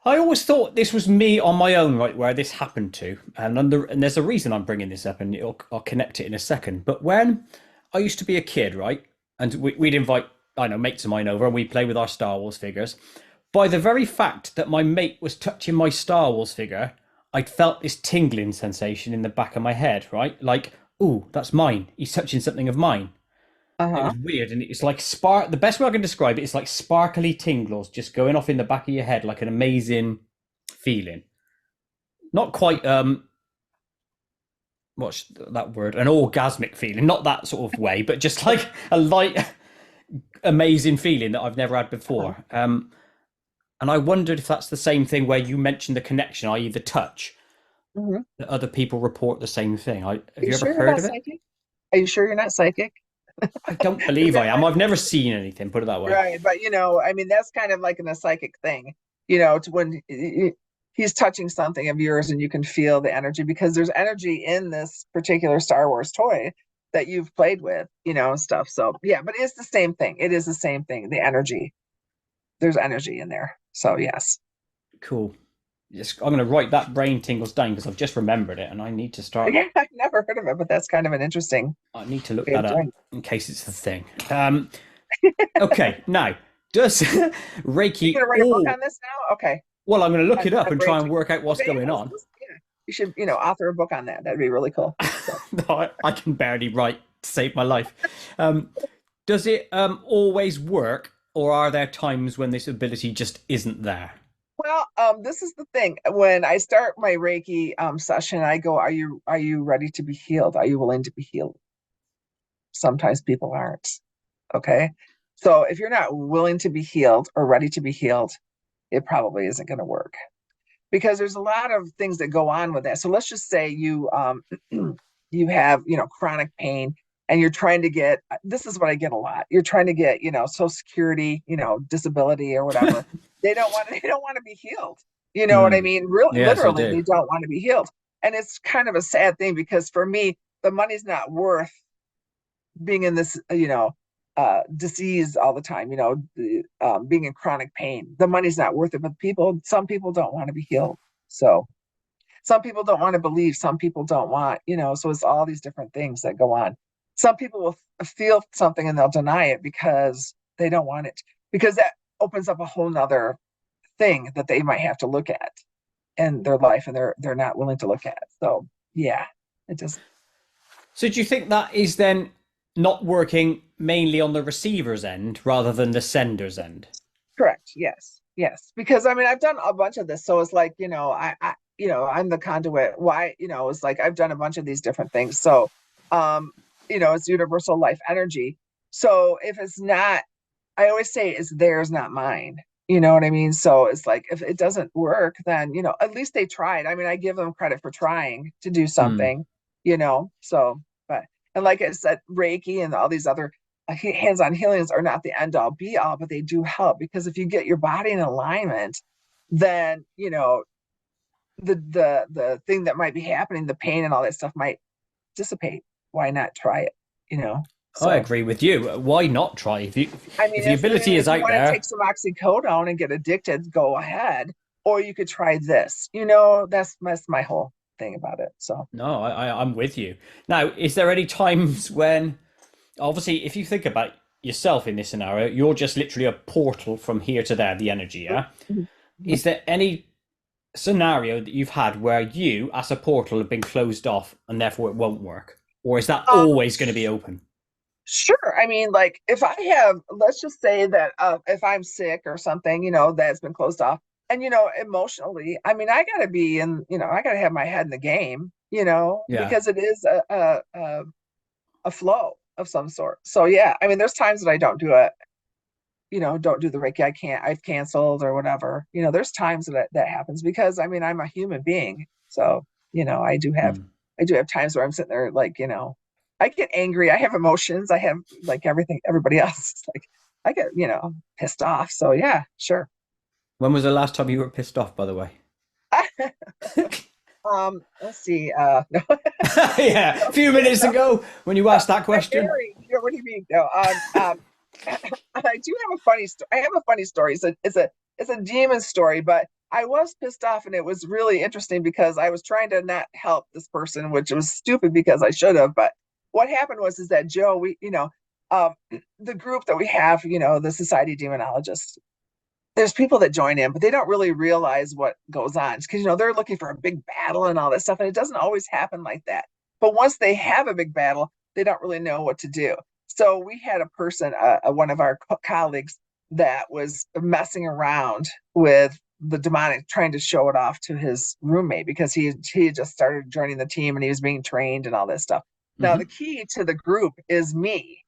I always thought this was me on my own, right, where this happened to, and there's a reason I'm bringing this up, and I'll connect it in a second. But when I used to be a kid, right, and we'd invite, I know, mates of mine over, and we'd play with our Star Wars figures. By the very fact that my mate was touching my Star Wars figure, I'd felt this tingling sensation in the back of my head, right, like, ooh, that's mine. He's touching something of mine. It Uh-huh. was weird, and it's like spark. The best way I can describe it is like sparkly tingles just going off in the back of your head, like an amazing feeling. Not quite what's that word? An orgasmic feeling, not that sort of way, but just like a light, amazing feeling that I've never had Uh-huh. before. And I wondered if that's the same thing where you mentioned the connection, i.e., the touch, Mhm. that other people report the same thing. Are Have you you ever sure you're heard not of it? psychic? Are you sure you're not psychic? I don't 'Cause believe I that am. might I've be never seen anything. Put it that way. right. But I mean, that's kind of like in a psychic thing, to when he's touching something of yours and you can feel the energy because there's energy in this particular Star Wars toy that you've played with, and stuff. So yeah, but it's the same thing. It is the same thing. The energy. There's energy in there. So yes. Cool. Yes, I'm going to write that brain tingles down because I've just remembered it, and I need to start. Yeah, I've never heard of it, but that's kind of an interesting I need to look way that of up doing in case it's the thing. Okay, now does it. You Reiki gonna write a book all? on this now? Okay. Well, I'm going to look it up On and brain try and tingles. work out what's Okay, yeah, going on. yeah. You should, author a book on that. That'd be really cool. So. I can barely write to save my life. Um, does it always work, or are there times when this ability just isn't there? Well, this is the thing. When I start my Reiki session, I go, "Are you ready to be healed? Are you willing to be healed?" Sometimes people aren't. Okay, so if you're not willing to be healed or ready to be healed, it probably isn't going to work because there's a lot of things that go on with that. So let's just say you you have chronic pain and you're trying to get this is what I get a lot. You're trying to get Social Security, disability or whatever. They don't want to be healed. You know what I Hmm. mean? Real Yes, I literally, do. they don't want to be healed. And it's kind of a sad thing because for me, the money's not worth being in this, disease all the time, being in chronic pain. The money's not worth it, but some people don't want to be healed. So some people don't want to believe, some people don't want, so it's all these different things that go on. Some people will feel something and they'll deny it because they don't want it, because that opens up a whole nother thing that they might have to look at in their life and they're not willing to look at. So yeah, it just So do you think that is then not working mainly on the receiver's end rather than the sender's end? correct. Yes. Yes. Because I mean, I've done a bunch of this. So it's like, I'm the conduit. Why, it's like I've done a bunch of these different things. So, it's universal life energy. So if it's not, I always say it's theirs, not mine. You know what I mean? So it's like if it doesn't work, then, at least they tried. I mean, I give them credit for trying to do Hmm. something, so, but, and like I said, Reiki and all these other hands-on healings are not the end all be all, but they do help because if you get your body in alignment, then the thing that might be happening, the pain and all that stuff might dissipate. Why not try it? You know? I So, agree with you. Why not try? I mean, If the ability is if you out want to take there, some oxycodone and get addicted, go ahead. Or you could try this. That's my whole thing about it. So, no, I'm with you. Now, is there any times when, obviously, if you think about yourself in this scenario, you're just literally a portal from here to there, the energy, yeah? Mhm. Is there any scenario that you've had where you, as a portal, have been closed off and therefore it won't work? Or is that um, always going to be open? sure. I mean, like if I have, let's just say that if I'm sick or something, that's been closed off, and emotionally, I mean, I gotta be in, I gotta have my head in the game, Yeah. because it is a flow of some sort. So yeah, I mean, there's times that I don't do it, don't do the Reiki. I've canceled or whatever. There's times that happens because I mean, I'm a human being. So, Hmm. I do have times where I'm sitting there like, I get angry. I have emotions. I have like everything, everybody else. It's like I get, pissed off. So yeah, sure. When was the last time you were pissed off, by the way? Let's see. No, Yeah, a few minutes no, ago when you no, asked that I'm question. married. What do you mean? No, I do have a funny story. I have a funny story. It's a demon story, but I was pissed off, and it was really interesting because I was trying to not help this person, which was stupid because I should have. But what happened was is that Joe, um, the group that we have, the Society of Demonologists, there's people that join in, but they don't really realize what goes on because they're looking for a big battle and all that stuff, and it doesn't always happen like that. But once they have a big battle, they don't really know what to do. So we had a person, one of our colleagues, that was messing around with the demonic, trying to show it off to his roommate because he had just started joining the team and he was being trained and all this stuff. Now the Hmm. key to the group is me,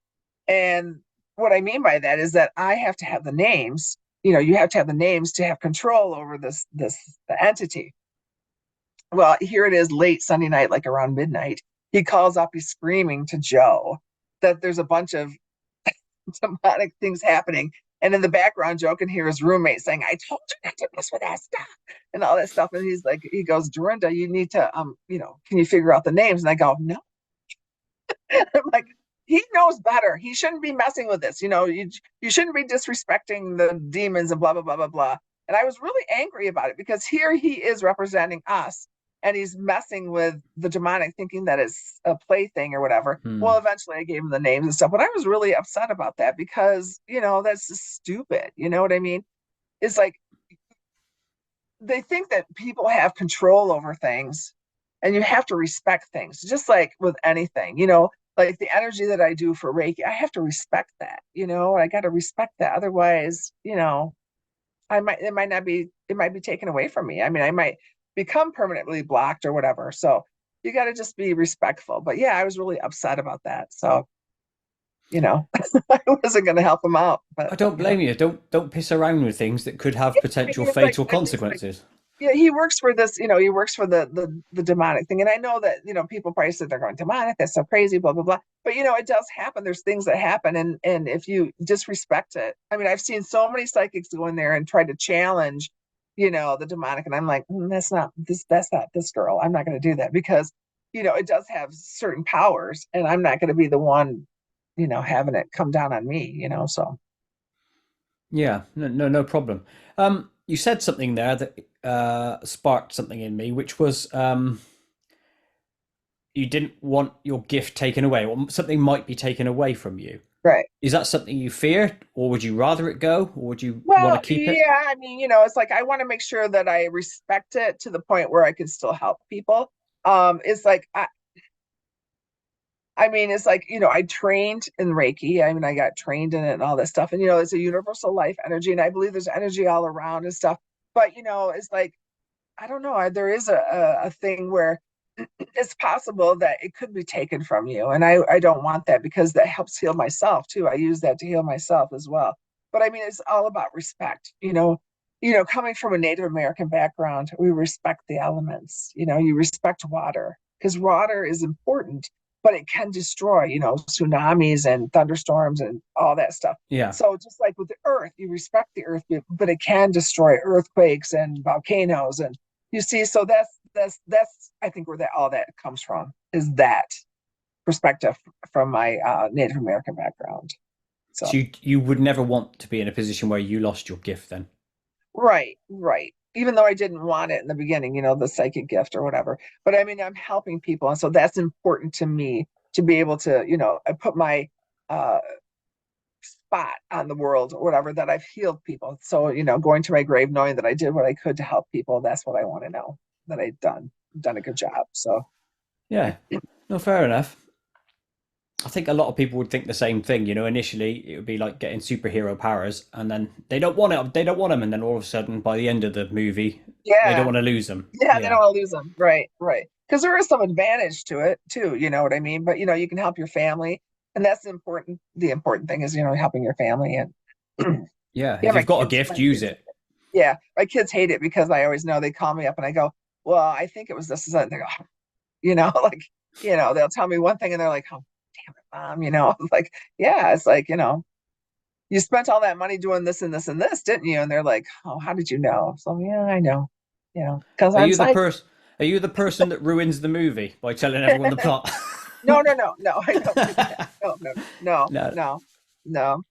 and what I mean by that is that I have to have the names. You have to have the names to have control over this entity. Well, here it is late Sunday night, like around midnight. He calls up, he's screaming to Joe that there's a bunch of demonic things happening. And in the background, Joe can hear his roommate saying, I told you not to mess with that stuff and all that stuff. And he goes, Dorinda, you need to, can you figure out the names? And I go, no. I'm like, he knows better. He shouldn't be messing with this. You shouldn't be disrespecting the demons and blah, blah, blah, blah, blah. And I was really angry about it because here he is representing us and he's messing with the demonic, thinking that it's a plaything or whatever. Hmm. Well, eventually I gave him the names and stuff, but I was really upset about that because, that's just stupid. You know what I mean? It's like they think that people have control over things and you have to respect things, just like with anything, like the energy that I do for Reiki, I have to respect that, I got to respect that. Otherwise, it might be taken away from me. I mean, I might become permanently blocked or whatever. So you got to just be respectful. But yeah, I was really upset about that. So, I wasn't going to help him out, but I don't blame you. Don't piss around with things that could have yeah, I potential mean, fatal it's like consequences. yeah, he works for this, he works for the demonic thing. And I know that, people probably said they're going demonic, that's so crazy, blah, blah, blah. But it does happen. There's things that happen. And if you disrespect it, I mean, I've seen so many psychics go in there and try to challenge, the demonic. And I'm like, that's not this girl. I'm not going to do that because, it does have certain powers and I'm not going to be the one, having it come down on me, so. Yeah, no problem. You said something there that sparked something in me, which was you didn't want your gift taken away, or something might be taken away from you. Right. Is that something you fear, or would you rather it go, or would you want to Well, keep it? yeah, I mean, it's like I want to make sure that I respect it to the point where I can still help people. It's like I mean, it's like, I trained in Reiki. I mean, I got trained in it and all that stuff. And it's a universal life energy, and I believe there's energy all around and stuff. But it's like I don't know. There is a thing where it's possible that it could be taken from you. And I don't want that because that helps heal myself too. I use that to heal myself as well. But I mean, it's all about respect, coming from a Native American background, we respect the elements, you respect water because water is important, but it can destroy, tsunamis and thunderstorms and all that stuff. Yeah, So just like with the earth, you respect the earth, but it can destroy earthquakes and volcanoes and you see, so that's I think where that all that comes from is that. perspective from my Native American background. So So you would never want to be in a position where you lost your gift then. right, right. Even though I didn't want it in the beginning, the psychic gift or whatever. But I mean, I'm helping people, and so that's important to me to be able to, I put my uh spot on the world or whatever, that I've healed people. So, going to my grave knowing that I did what I could to help people, that's what I want to know, that I've done a good job. So Yeah. No, fair enough. I think a lot of people would think the same thing. Initially it would be like getting superhero powers, and then they don't want it. They don't want them, and then all of a sudden, by the end of the movie, they don't yeah, want to lose them. yeah, they don't Yeah. want to lose them. Right, right. Because there is some advantage to it too, you know what I mean? But you can help your family. And that's the important thing is, helping your family. And Yeah. yeah, If my you've got a kids, gift, my use kids it. yeah, my kids hate it because I always know, they call me up and I go, well, I think it was this and that. They go, like, they'll tell me one thing and they're like, oh, damn it, mom, It's like, yeah, it's like, you spent all that money doing this and this and this, didn't you? And they're like, oh, how did you know? So yeah, I know, because Are I'm you the psychic. person? Are you the person that ruins the movie by telling everyone the plot? No, no, no, no, I don't do that. No, no, no, No. no, no.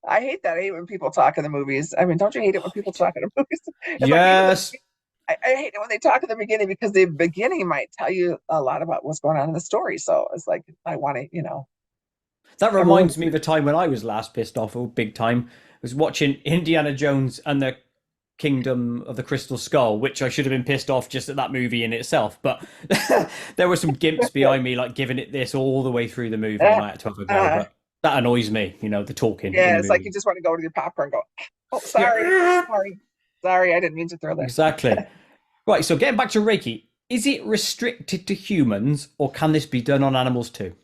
I hate that. I hate when people talk in the movies. I mean, don't you hate it when people talk in the movies? It's like even Yes. I hate it when they talk in the beginning, because the beginning might tell you a lot about what's going on in the story. So it's like I want to, That I'm a little. reminds me of a time when I was last pissed off, oh, big time. I was watching Indiana Jones and the Kingdom of the Crystal Skull, which I should have been pissed off just at that movie in itself. But there were some gimps behind me, like giving it this all the way through the movie, and Uh, I had to have a go. uh, But that annoys me, the talking in yeah, the it's like you movie. just want to go to your popcorn and go, oh, sorry, Yeah, sorry, sorry, I didn't mean to throw that. exactly. Right, so getting back to Reiki, is it restricted to humans, or can this be done on animals too?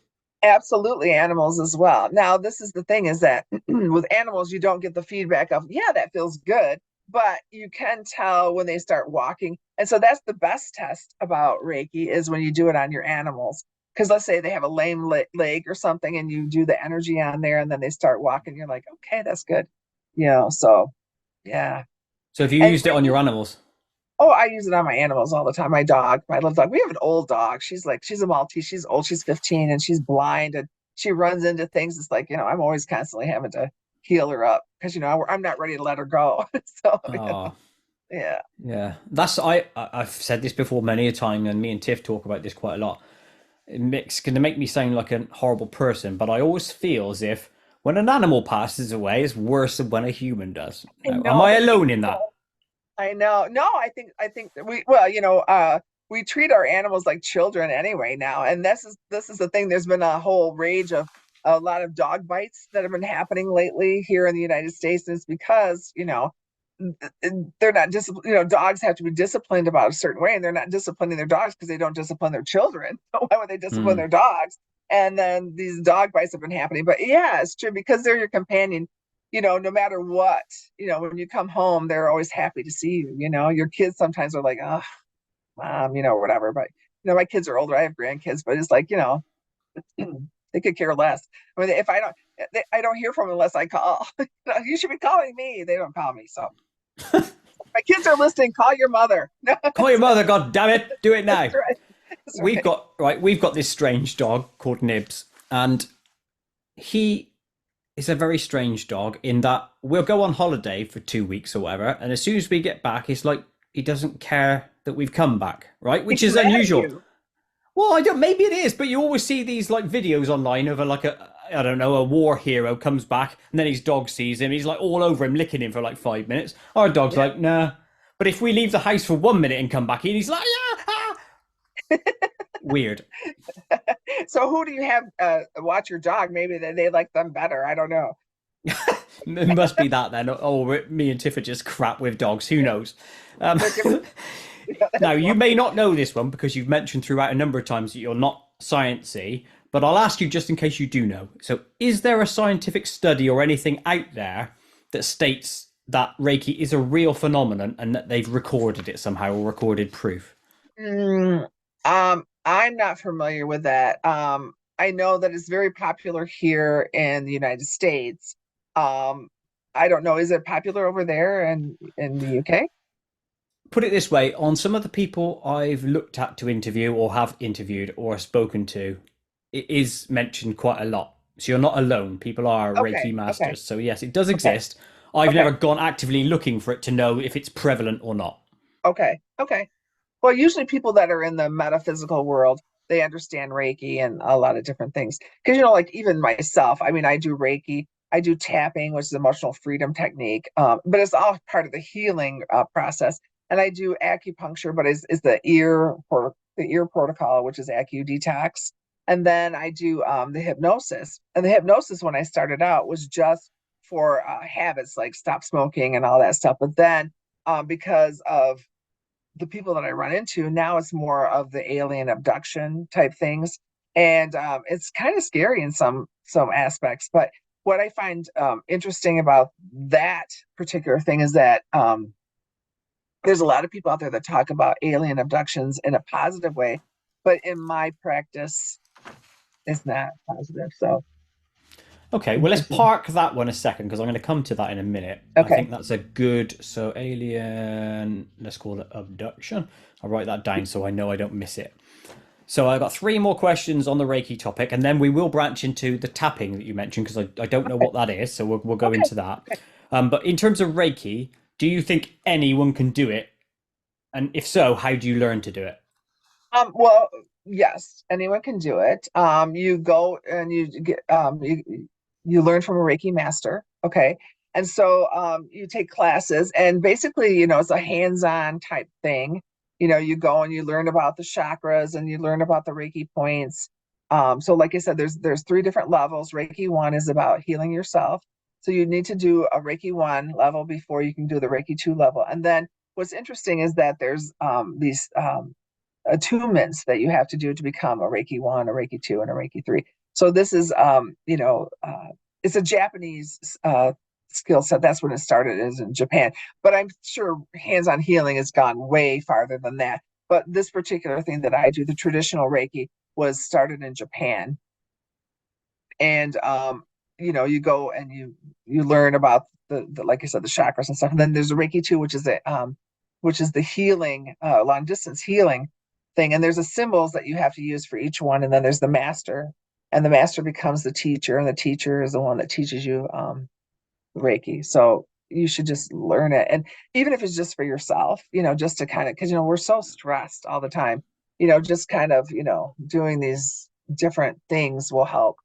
Absolutely, animals as well. Now, this is the thing, is that with animals, you don't get the feedback of, yeah, that feels good, but you can tell when they start walking. And so that's the best test about Reiki, is when you do it on your animals. Because let's say they have a lame leg or something, and you do the energy on there, and then they start walking, you're like, okay, that's good. So yeah. So have you And used it on your animals? oh, I use it on my animals all the time. My dog, my little dog. We have an old dog. She's a Maltese. She's old. She's 15 and she's blind, and she runs into things. It's like, I'm always constantly having to heal her up because, I'm not ready to let her go. So, Oh, yeah. yeah. I've said this before many a time, and me and Tiff talk about this quite a lot. It's going to make me sound like a horrible person, but I always feel as if when an animal passes away, it's worse than when a human does. I Am know, I but alone in that? I know. No, I think that we treat our animals like children anyway now. And this is the thing. There's been a whole rage of a lot of dog bites that have been happening lately here in the United States. And it's because, they're not disciplined. Dogs have to be disciplined about a certain way, and they're not disciplining their dogs because they don't discipline their children. Why would they discipline Hmm. their dogs? And then these dog bites have been happening. But yeah, it's true, because they're your companion. No matter what, when you come home, they're always happy to see you. Your kids sometimes are like, oh, mom, whatever. But my kids are older. I have grandkids, but it's like, they could care less. I mean, if I don't hear from them unless I call. You should be calling me. They don't call me. So my kids are listening. Call your mother. No, Call your mother, god damn it! Do it that's now. right. That's We've right. got right. We've got this strange dog called Nibs, and he is a very strange dog in that we'll go on holiday for 2 weeks or whatever, and as soon as we get back, it's like he doesn't care that we've come back, right? Which He's is mad at unusual. you. Well, I don't. Maybe it is, but you always see these like videos online of like a I don't know, a war hero comes back and then his dog sees him. He's like all over him, licking him for like 5 minutes. Our dog's Yeah. like, nah. But if we leave the house for 1 minute and come back in, he's like, yeah, ah. Weird. So who do you have watch your dog? Maybe they like them better. I don't know. It must be that then. Oh, me and Tiff are just crap with dogs. Who knows? Um, They're different. now, That's you why. may not know this one because you've mentioned throughout a number of times that you're not sciencey, but I'll ask you just in case you do know. So, is there a scientific study or anything out there that states that Reiki is a real phenomenon and that they've recorded it somehow or recorded proof? Mm, I'm not familiar with that. I know that it's very popular here in the United States. Um, I don't know. Is it popular over there in the UK? Put it this way, on some of the people I've looked at to interview or have interviewed or spoken to, it is mentioned quite a lot. So you're not alone. People are Reiki Okay, okay, masters. So yes, it does okay, exist. I've okay, never gone actively looking for it to know if it's prevalent or not. okay, okay. Well, usually people that are in the metaphysical world, they understand Reiki and a lot of different things. Because, like even myself, I mean, I do Reiki, I do tapping, which is emotional freedom technique, but it's all part of the healing process. And I do acupuncture, but is the ear protocol, which is acu detox. And then I do the hypnosis. And the hypnosis, when I started out, was just for habits like stop smoking and all that stuff. But then because of the people that I run into now, it's more of the alien abduction type things, and it's kind of scary in some aspects. But what I find interesting about that particular thing is that there's a lot of people out there that talk about alien abductions in a positive way, but in my practice, it's not positive. So Okay, well, let's interesting. park that one a second because I'm going to come to that in a minute. I Okay. think that's a good. So, alien, let's call it abduction. I'll write that down so I know I don't miss it. So, I've got three more questions on the Reiki topic, and then we will branch into the tapping that you mentioned because I don't know Okay. what that is. So, we'll go Okay. into that. Okay. But in terms of Reiki, do you think anyone can do it? And if so, how do you learn to do it? Well, yes, anyone can do it. You go and you learn from a Reiki master, okay? And so you take classes, and basically, it's a hands-on type thing. You go and you learn about the chakras and you learn about the Reiki points. So like I said, there's three different levels. Reiki 1 is about healing yourself. So you need to do a Reiki 1 level before you can do the Reiki 2 level. And then what's interesting is that there's these attunements that you have to do to become a Reiki 1, a Reiki 2, and a Reiki 3. So this is, it's a Japanese skill set. That's when it started, is in Japan. But I'm sure hands-on healing has gone way farther than that. But this particular thing that I do, the traditional Reiki, was started in Japan. And you go and you learn about the like I said, the chakras and stuff. And then there's a Reiki 2, which is the healing, long distance healing thing. And there's the symbols that you have to use for each one. And then there's the master, and the master becomes the teacher, and the teacher is the one that teaches you Reiki. So you should just learn it. And even if it's just for yourself, just to kind of, because we're so stressed all the time, just kind of, doing these different things will help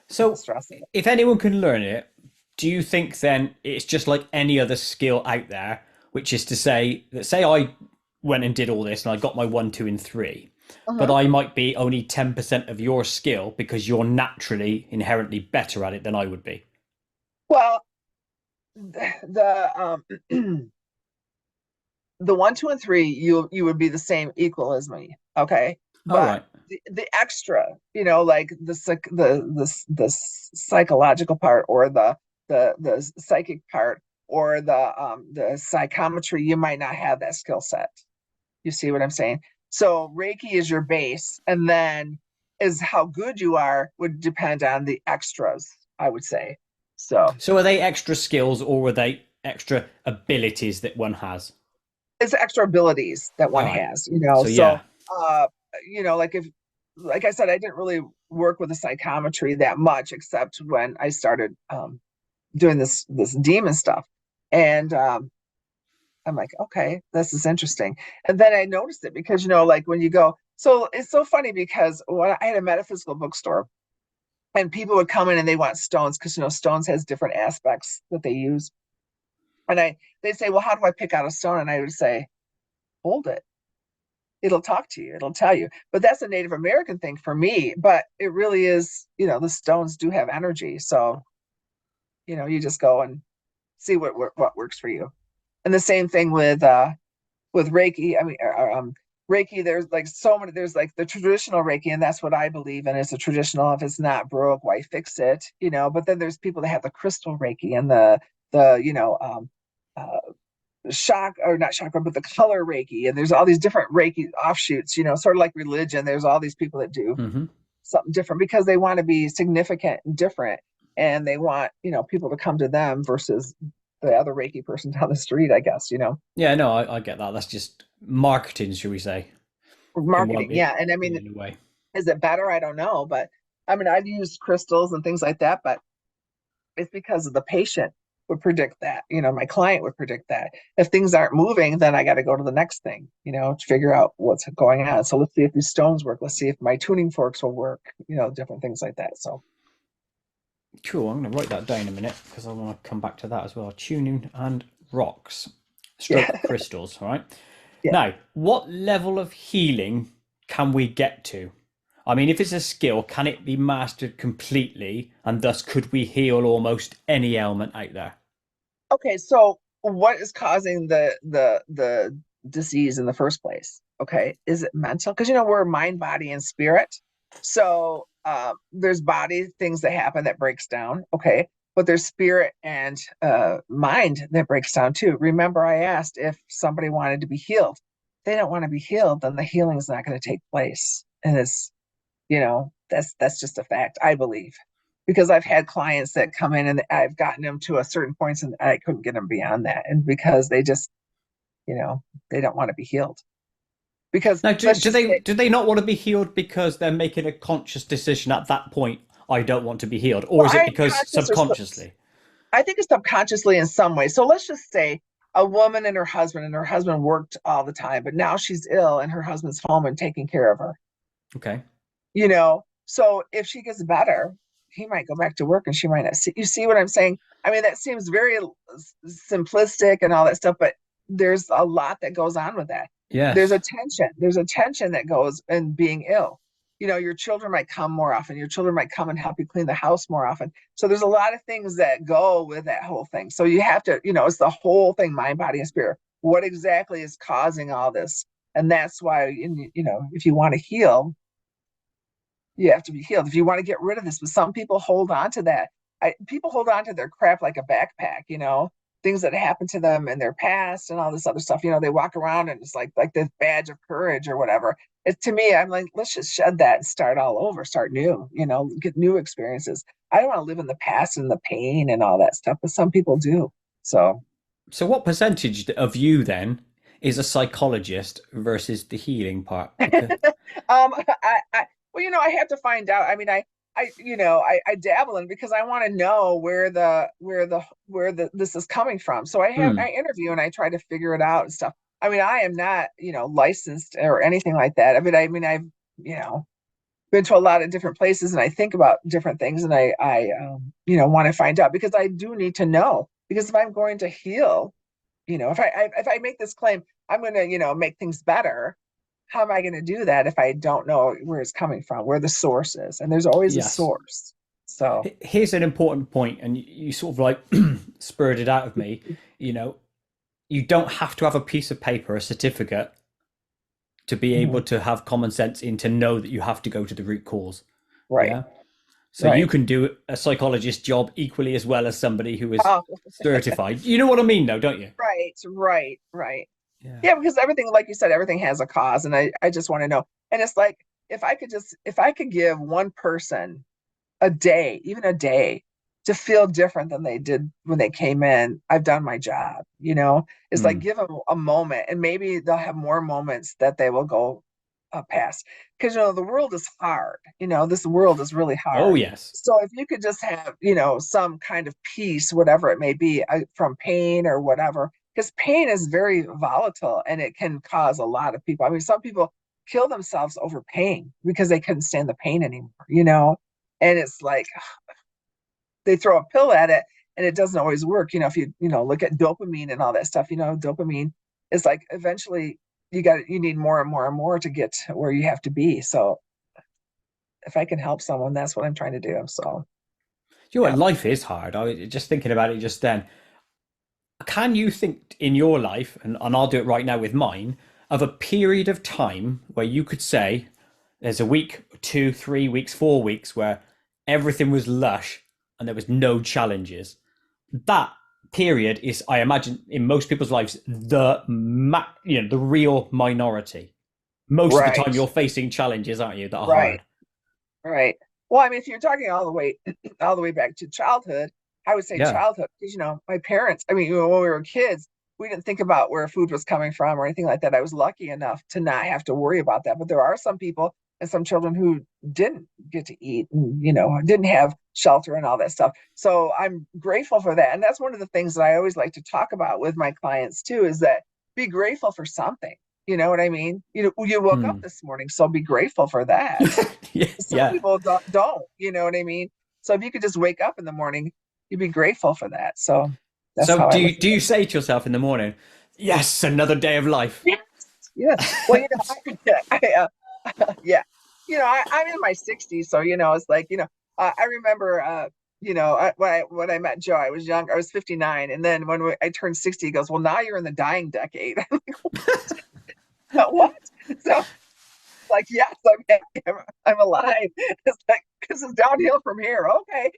with the So, stress of it. if anyone can learn it, do you think then it's just like any other skill out there, which is to say that, say I went and did all this and I got my one, two, and three, but Uh-huh. I might be only 10% of your skill because you're naturally inherently better at it than I would be? Well, the the 1, 2, and 3, you would be the same equal as me, okay? All But right. the extra, like the psychological part, or the psychic part, or the psychometry, you might not have that skill set. You see what I'm saying? So Reiki is your base, and then is how good you are would depend on the extras, I would say. So So, are they extra skills or were they extra abilities that one has? it's extra abilities that All one right. has, So, so yeah. uh like if like I said, I didn't really work with the psychometry that much, except when I started doing this demon stuff. And I'm like, okay, this is interesting. And then I noticed it because, like when you go, so it's so funny because when I had a metaphysical bookstore, and people would come in and they want stones, because stones has different aspects that they use. And they'd say, well, how do I pick out a stone? And I would say, hold it. It'll talk to you. It'll tell you. But that's a Native American thing for me. But it really is, the stones do have energy. So, you just go and see what works for you. And the same thing with Reiki. I mean, Reiki, there's like so many, there's like the traditional Reiki, and that's what I believe in. It's a traditional. If it's not broke, why fix it? But then there's people that have the crystal Reiki and the uh shock, or not chakra, but the color Reiki. And there's all these different Reiki offshoots, sort of like religion. There's all these people that do Hmm. something different because they want to be significant and different. And they want, people to come to them versus the other Reiki person down the street, I guess. Yeah, no, I get that. That's just marketing, should we say, in one, Marketing. Yeah. And I mean, in a way. Is it better? I don't know. But I mean, I've used crystals and things like that, but it's because of the patient would predict that. My client would predict that. If things aren't moving, then I got to go to the next thing, to figure out what's going on. So let's see if these stones work. Let's see if my tuning forks will work, different things like that. So, Cool. I'm going to write that down in a minute because I want to come back to that as well. Tuning and rocks, yeah. stroke crystals. All right. Yeah. Now, what level of healing can we get to? I mean, if it's a skill, can it be mastered completely? And thus, could we heal almost any ailment out there? Okay. So what is causing the disease in the first place? Okay. Is it mental? Because, we're mind, body, and spirit. So there's body things that happen that breaks down. Okay. But there's spirit and mind that breaks down too. Remember, I asked if somebody wanted to be healed. If they don't want to be healed, then the healing is not going to take place. And that's just a fact, I believe. Because I've had clients that come in and I've gotten them to a certain point and I couldn't get them beyond that. And because they just, you know, they don't want to be healed. Because Now, do, let's do just they say, do they not want to be healed because they're making a conscious decision at that point? I don't want to be healed, or well, is it I because conscious or subconsciously? I think it's subconsciously in some way. So let's just say a woman and her husband worked all the time, but now she's ill and her husband's home and taking care of her. Okay. So if she gets better, he might go back to work and she might not see. You see what I'm saying? I mean, that seems very simplistic and all that stuff, but there's a lot that goes on with that. There's Yes. a tension. There's a tension that goes in being ill. Your children might come more often. Your children might come and help you clean the house more often. So there's a lot of things that go with that whole thing. So you have to, it's the whole thing, mind, body, and spirit. What exactly is causing all this? And that's why, if you want to heal, you have to be healed. If you want to get rid of this, but some people hold on to that. People hold on to their crap like a backpack, things that happened to them in their past and all this other stuff. They walk around and it's like this badge of courage or whatever. To me, I'm like, let's just shed that and start all over, start new, get new experiences. I don't want to live in the past and the pain and all that stuff, but some people do. So So, what percentage of you then is a psychologist versus the healing part? Because well, I have to find out. I mean, I dabble in because I want to know where the this is coming from. So I hmm, interview and I try to figure it out and stuff. I mean, I am not, licensed or anything like that. I mean, I've, you know, been to a lot of different places and I think about different things and I want to find out because I do need to know because if I'm going to heal, if I make this claim, I'm going to, make things better. How am I going to do that if I don't know where it's coming from, where the source is? And there's always a yes. source. So, Here's an important point, and you sort of like spurred it out of me. You know, you don't have to have a piece of paper, a certificate, to be able mhm, to have common sense in to know that you have to go to the root cause. right, Yeah. So you right. can do a psychologist job equally as well as somebody who is Oh, certified. You know what I mean, though, don't you? right. Yeah. Yeah, because everything, like you said, everything has a cause. And I just want to know. And it's like, if I could give one person a day, even a day, to feel different than they did when they came in, I've done my job. It's like Hmm. give them a moment, and maybe they'll have more moments that they will go past. Because the world is hard. This world is really Oh hard. yes. So if you could just have, some kind of peace, whatever it may be, from pain or whatever, because pain is very volatile and it can cause a lot of people. I mean, some people kill themselves over pain because they couldn't stand the pain anymore. And it's like they throw a pill at it and it doesn't always work. If you look at dopamine and all that stuff, dopamine is like eventually you need more and more and more to get where you have to be. So if I can help someone, that's what I'm trying to do. So You know what? yeah. Life is hard. I was just thinking about it just then. Can you think in your life, and I'll do it right now with mine, of a period of time where you could say there's a week, 2, 3 weeks, 4 weeks where everything was lush and there was no challenges? That period is, I imagine, in most people's lives, the real minority. Most of the time, Right, you're facing challenges, aren't you, that are right, hard? right. Well, I mean, if you're talking all the way all the way back to childhood, I would say Yeah. childhood because my parents, I mean, when we were kids, we didn't think about where food was coming from or anything like that. I was lucky enough to not have to worry about that. But there are some people, and some children who didn't get to eat and, didn't have shelter and all that stuff. So I'm grateful for that. And that's one of the things that I always like to talk about with my clients too, is that be grateful for something. You know what I mean? You woke up Hmm. this morning, so be grateful for that. Yeah, Some yeah. people don't, you know what I mean? So if you could just wake up in the morning, you'd be grateful for that. So that's So how I do look you at do you it. say to yourself in the morning, "Yes, another day of life"? Yes, yes. Well, yeah. I'm in my 60s, so it's like, I remember, when I met Joe, I was young, I was 59, and then I turned 60, he goes, "Well, now you're in the dying decade." I'm like, what? So, like, yes, I'm happy, I'm alive. It's like, because it's downhill from here. Okay,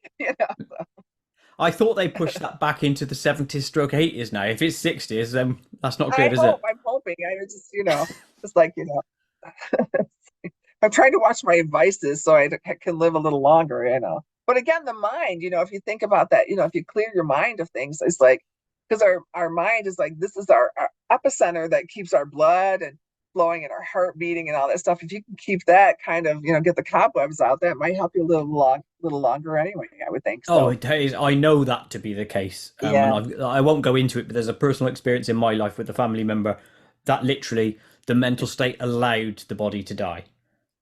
I thought they pushed that back into the 70s stroke 80s now. If it's 60s, then that's not good, is it? I'm hoping. I was just, it's like, I'm trying to watch my vices so I can live a little longer. But again, the mind, if you think about that, if you clear your mind of things, it's like, because our mind is like, this is our epicenter that keeps our blood and flowing and our heart beating and all that stuff. If you can keep that kind of, get the cobwebs out, that might help you a little longer anyway, I would think. Oh, So, it is. I know that to be the case, and yeah. I won't go into it. But there's a personal experience in my life with a family member that literally the mental state allowed the body to die.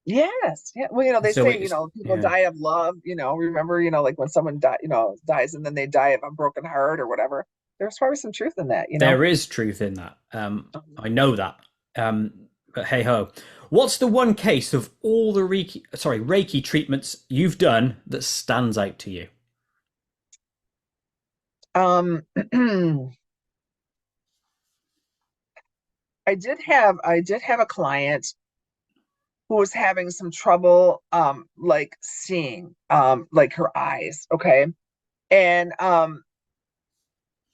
Yes. Yeah. Well, they So say, it's people yeah, die of love, remember, like when someone dies and then they die of a broken heart or whatever. There's probably some truth in that. there is truth in that. I know that. But hey ho, what's the one case of all the Reiki treatments you've done that stands out to you? Um, I did have a client who was having some trouble, like seeing, like her eyes. Okay. And,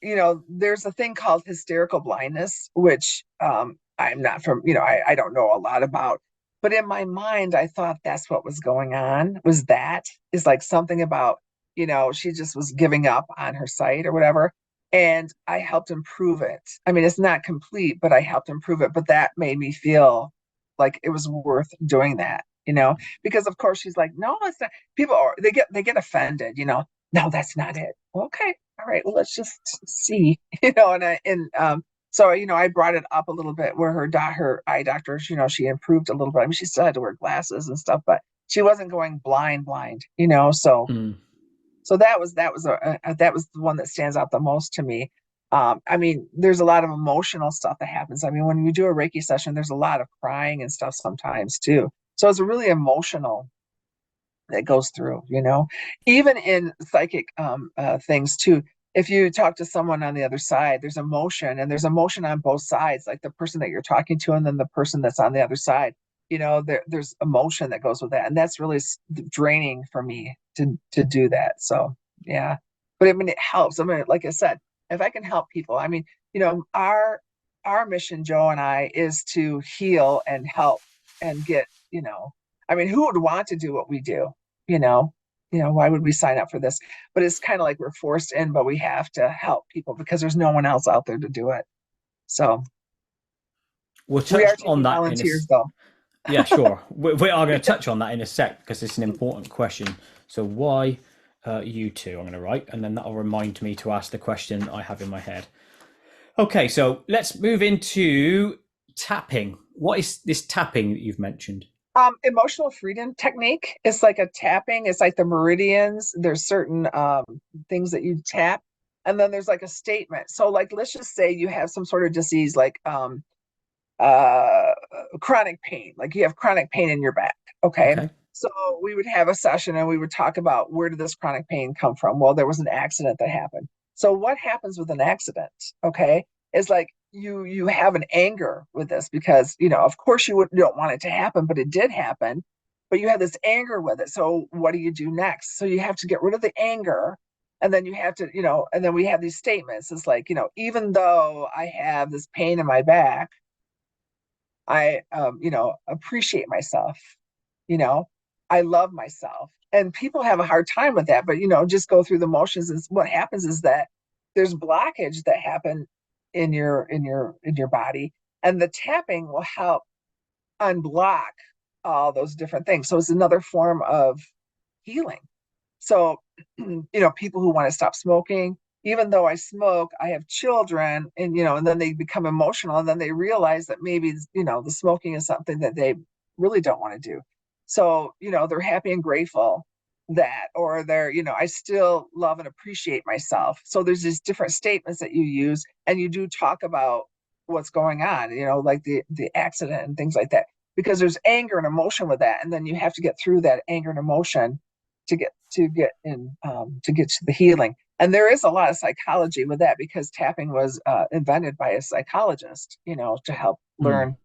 there's a thing called hysterical blindness, which I'm not from, I don't know a lot about. But in my mind, I thought that's what was going on, was that is like something about, she just was giving up on her sight or whatever. And I helped improve it. I mean, it's not complete, but I helped improve it. But that made me feel like it was worth doing that, because of course she's like, no, it's not. People are, they get offended. No, that's not it. Okay, all right, well, let's just see, so I brought it up a little bit where her eye doctors, she improved a little bit. I mean, she still had to wear glasses and stuff, but she wasn't going blind. Hmm. So that was the one that stands out the most to me. I mean, there's a lot of emotional stuff that happens. I mean, when you do a Reiki session, there's a lot of crying and stuff sometimes too. So it's really emotional that goes through. Even in psychic things too. If you talk to someone on the other side, there's emotion, and there's emotion on both sides, like the person that you're talking to and then the person that's on the other side. There's emotion that goes with that, and that's really draining for me to do that. So yeah, but I mean, it helps. I mean, like I said, if I can help people, I mean, our mission, Joe and I, is to heal and help and get. I mean, who would want to do what we do? you know why would we sign up for this? But it's kind of like we're forced in, but we have to help people because there's no one else out there to do it. So We'll we touch are on taking that in a volunteers though. yeah, sure. We are going to touch on that in a sec because it's an important question. So why you two? I'm going to write, and then that'll remind me to ask the question I have in my head. Okay, so let's move into tapping. What is this tapping that you've mentioned? Emotional freedom technique. It's like a tapping. It's like the meridians. There's certain things that you tap, and then there's like a statement. So, like, let's just say you have some sort of disease, like uh chronic pain, like you have chronic pain in your back. Okay, Okay. so we would have a session and we would talk about, where did this chronic pain come from? Well, there was an accident that happened. So what happens with an accident? Okay, is like you have an anger with this because of course you don't want it to happen, but it did happen. But you have this anger with it, so what do you do next? So you have to get rid of the anger, and then you have to, and then we have these statements. It's like, even though I have this pain in my back, I, appreciate myself. You know, I love myself. And people have a hard time with that, but, just go through the motions. And what happens is that there's blockage that happen in your body, and the tapping will help unblock all those different things. So it's another form of healing. So, people who want to stop smoking, even though I smoke, I have children, and and then they become emotional, and then they realize that maybe the smoking is something that they really don't want to do. So, they're happy and grateful that, or they're, I still love and appreciate myself. So there's these different statements that you use, and you do talk about what's going on, like the accident and things like that, because there's anger and emotion with that, and then you have to get through that anger and emotion to get to the healing. And there is a lot of psychology with that, because tapping was invented by a psychologist, to help Mm. learn,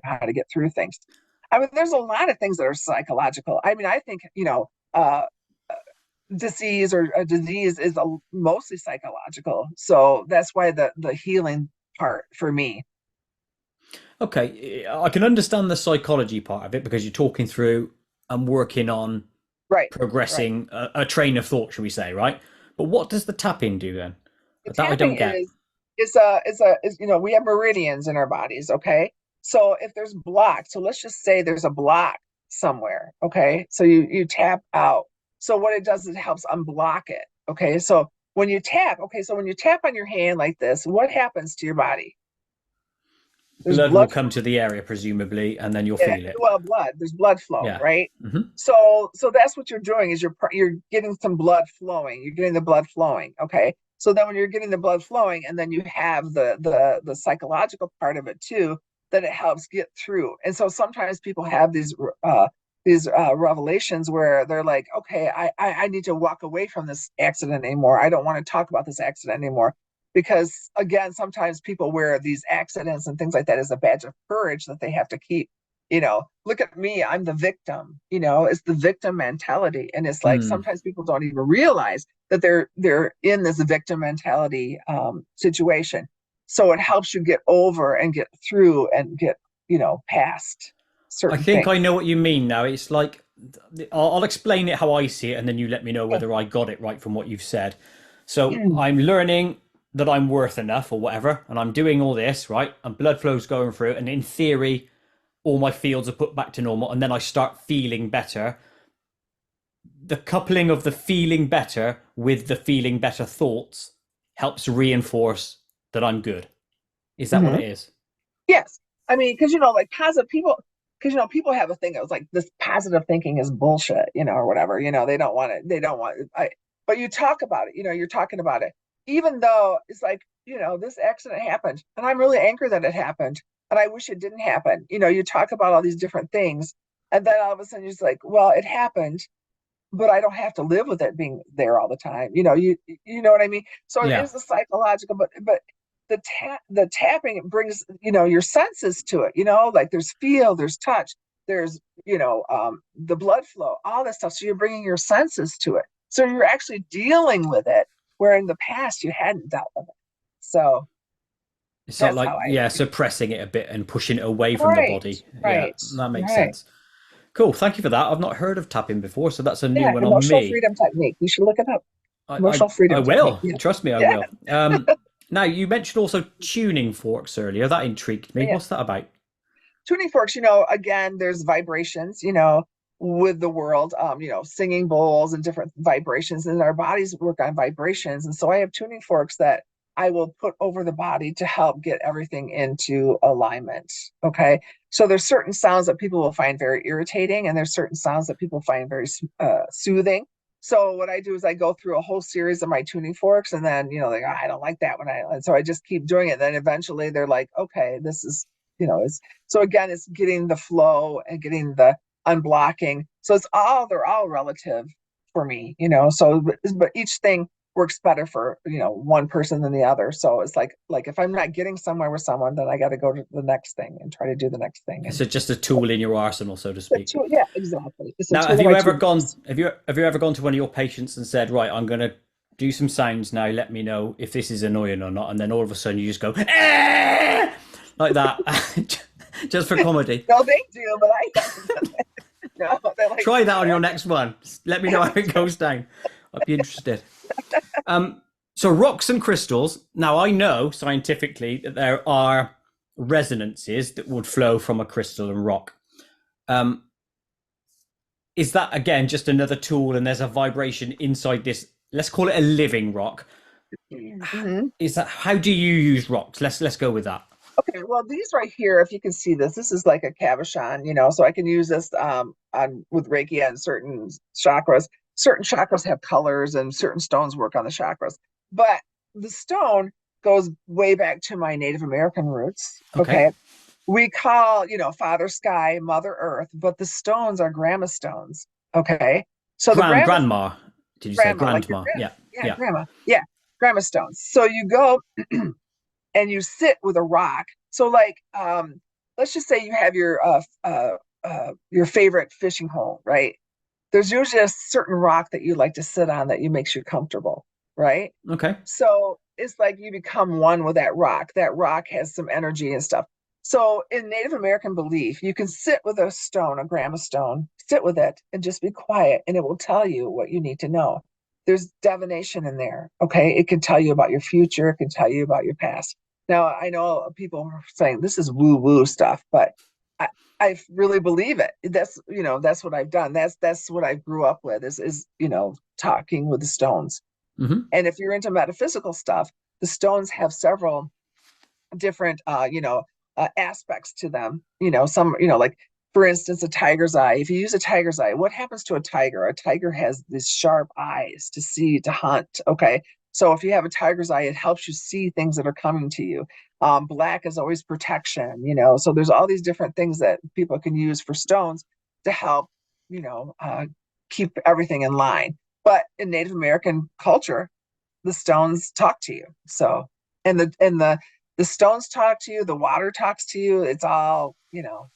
how to get through things. I mean, there's a lot of things that are psychological. I mean, I think, uh, disease or a disease is mostly psychological. So that's why the healing part for me. Okay, I can understand the psychology part of it because you're talking through and working on Right, right. progressing a train of thought, shall we say, right? But what does the tapping do then? The That I don't tapping get. is we have meridians in our bodies, okay? So if there's block, so let's just say there's a block somewhere, okay? So you tap out. So what it does is it helps unblock it, okay? So when you tap, okay, so when you tap on your hand like this, what happens to your body? There's Blood will blood come to the area, presumably, and then you'll yeah, feel it. well, there's blood flow, Yeah. right? Hmm. So that's what you're doing, is you're getting some blood flowing. You're getting the blood flowing, okay? So then when you're getting the blood flowing, and then you have the psychological part of it too, that it helps get through. And so sometimes people have revelations where they're like, okay, I need to walk away from this accident anymore. I don't want to talk about this accident anymore, because again, sometimes people wear these accidents and things like that as a badge of courage that they have to keep. Look at me, I'm the victim. It's the victim mentality, and it's like Mm. sometimes people don't even realize that they're in this victim mentality situation. So it helps you get over and get through and get past I certain think I things. know what you mean now. It's like I'll explain it how I see it, and then you let me know Okay. whether I got it right from what you've said. So I'm learning that I'm worth enough or whatever, and I'm doing all this, right? And blood flow's going through, and in theory, all my fields are put back to normal, and then I start feeling better. The coupling of the feeling better with the feeling better thoughts helps reinforce that I'm good. Is that what Mhm. it is? Yes. I mean, because like positive people, because people have a thing that was like, this positive thinking is bullshit, or whatever. They don't want it. They don't want it. But you talk about it. You're talking about it, even though it's like, this accident happened, and I'm really angry that it happened, and I wish it didn't happen. You talk about all these different things, and then all of a sudden you're just like, well, it happened, but I don't have to live with it being there all the time. You know what I mean? So it Yeah. is a psychological, but the tapping, it brings your senses to it. Like there's feel, there's touch, there's the blood flow, all that stuff. So you're bringing your senses to it. So you're actually dealing with it, where in the past you hadn't dealt with it. So It's not that's like, how I yeah, suppressing it a bit and pushing it away from the right, body. Yeah, right, that makes right. sense. Cool. Thank you for that. I've not heard of tapping before, so that's a new Yeah, one on emotional me. freedom technique. You should look it up. I, I, Emotional I freedom technique. will. Yeah, Trust me, I yeah, will. Now, you mentioned also tuning forks earlier. That intrigued me. yeah. What's that about? Tuning forks, again, there's vibrations, with the world, singing bowls and different vibrations, and our bodies work on vibrations. And so I have tuning forks that I will put over the body to help get everything into alignment. Okay. So there's certain sounds that people will find very irritating, and there's certain sounds that people find very soothing. So what I do is I go through a whole series of my tuning forks, and then, like, "Oh, I don't like that one." And so I just keep doing it. Then eventually they're like, okay, this is, is so again, it's getting the flow and getting the unblocking. So they're all relative for me. So but each thing works better for one person than the other. So it's like if I'm not getting somewhere with someone, then I got to go to the next thing and try to do the next thing. It's And just a tool in your arsenal, so to speak. yeah, exactly. It's a Now, tool have of you my ever toolbox. gone? Have you ever gone to one of your patients and said, "Right, I'm gonna do some sounds now. Let me know if this is annoying or not," and then all of a sudden you just go "Ah!" like that, just for comedy. No, they do, but I haven't done that. No, they're like, Try that on your okay. next one. Let me know how it goes down. I'd be interested. So rocks and crystals. Now I know scientifically that there are resonances that would flow from a crystal and rock. Um, is that again just another tool, and there's a vibration inside this? Let's call it a living rock. Mhm. Is that how do you use rocks? Let's go with that. Okay, well, these right here, if you can see this is like a cabochon, so I can use this on with Reiki on certain chakras. Certain chakras have colors and certain stones work on the chakras. But the stone goes way back to my Native American roots. Okay. Okay. We call, Father Sky, Mother Earth, but the stones are grandma stones. Okay. So the Grandma. Did you say grandma, like your grandma? grandma. Yeah. Yeah, Yeah. grandma. Yeah, grandma stones. So you go and you sit with a rock. So like let's just say you have your favorite fishing hole, right? There's usually a certain rock that you like to sit on that you makes you comfortable, right? Okay. So it's like you become one with that rock. That rock has some energy and stuff. So in Native American belief, you can sit with a stone, a grandma stone, sit with it and just be quiet, and it will tell you what you need to know. There's divination in there. Okay. It can tell you about your future, it can tell you about your past. Now, I know people are saying this is woo woo stuff, but I, I really believe it. That's what I've done. That's what I grew up with is talking with the stones. Hmm. And if you're into metaphysical stuff, the stones have several different, aspects to them. Some, like for instance, a tiger's eye. If you use a tiger's eye, what happens to a tiger? A tiger has these sharp eyes to see, to hunt. Okay. So if you have a tiger's eye, it helps you see things that are coming to you. Black is always protection, So there's all these different things that people can use for stones to help, you know, uh, keep everything in line. But in Native American culture, the stones talk to you. So, and the stones talk to you, the water talks to you. It's all,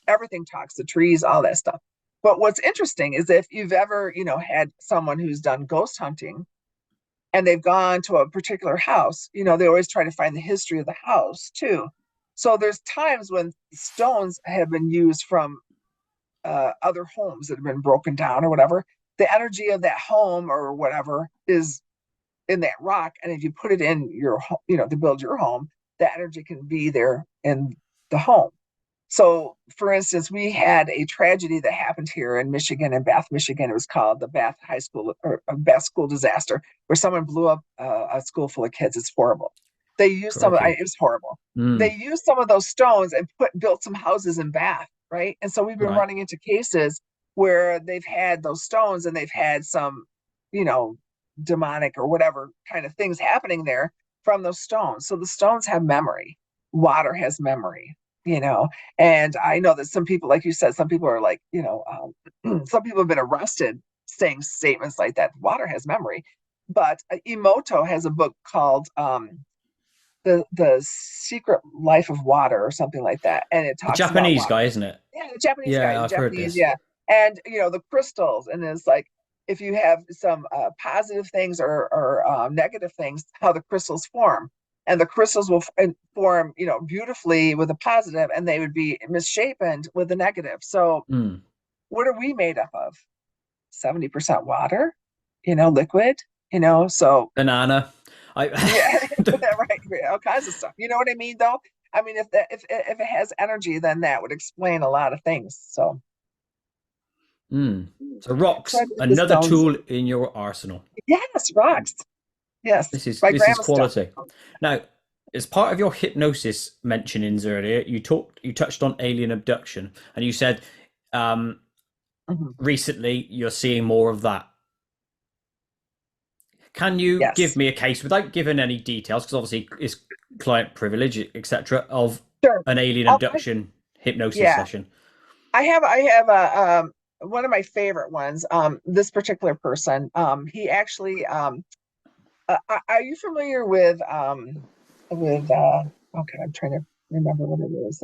everything talks, the trees, all that stuff. But what's interesting is if you've ever, had someone who's done ghost hunting and they've gone to a particular house, they always try to find the history of the house too. So there's times when stones have been used from other homes that have been broken down or whatever. The energy of that home or whatever is in that rock, and if you put it in your to build your home, that energy can be there in the home. So for instance, we had a tragedy that happened here in Michigan, in Bath, Michigan. It was called the Bath High School or Bath School Disaster, where someone blew up a school full of kids. It's horrible. They used Crikey. it was horrible. They Mm. used some of those stones and built some houses in Bath, right? And so we've been Right. running into cases where they've had those stones and they've had some, you know, demonic or whatever kind of things happening there from those stones. So the stones have memory. Water has memory, you know. And I know that some people, like you said, some people are like, some people have been arrested saying statements like that. Water has memory. But Emoto has a book called the Secret Life of Water or something like that, and it The talks about Japanese water. guy, isn't it? Yeah, the Japanese guy, Yeah, the I've heard Japanese, this. yeah. And the crystals, and it's like if you have some positive things or negative things, how the crystals form. And the crystals will form, beautifully with a positive, and they would be misshapen with the negative. So, Mm. what are we made up of? 70% water, liquid, so Banana. I. yeah, right, right, all kinds of stuff. You know what I mean, though? I mean, if it has energy, then that would explain a lot of things. So, Mm. So so I rocks, believe the another stones. tool in your arsenal. Yes, rocks. Yes, my This is grandma stone. quality. Now, as part of your hypnosis mentionings earlier, you touched on alien abduction, and you said um, Mhm. recently you're seeing more of that. Can you give Yes, me a case without giving any details, because obviously it's client privilege, etc., of sure. an alien Oh, abduction hypnosis yeah, session? I have a one of my favorite ones. This particular person, he actually are you familiar with okay, I'm trying to remember what it is.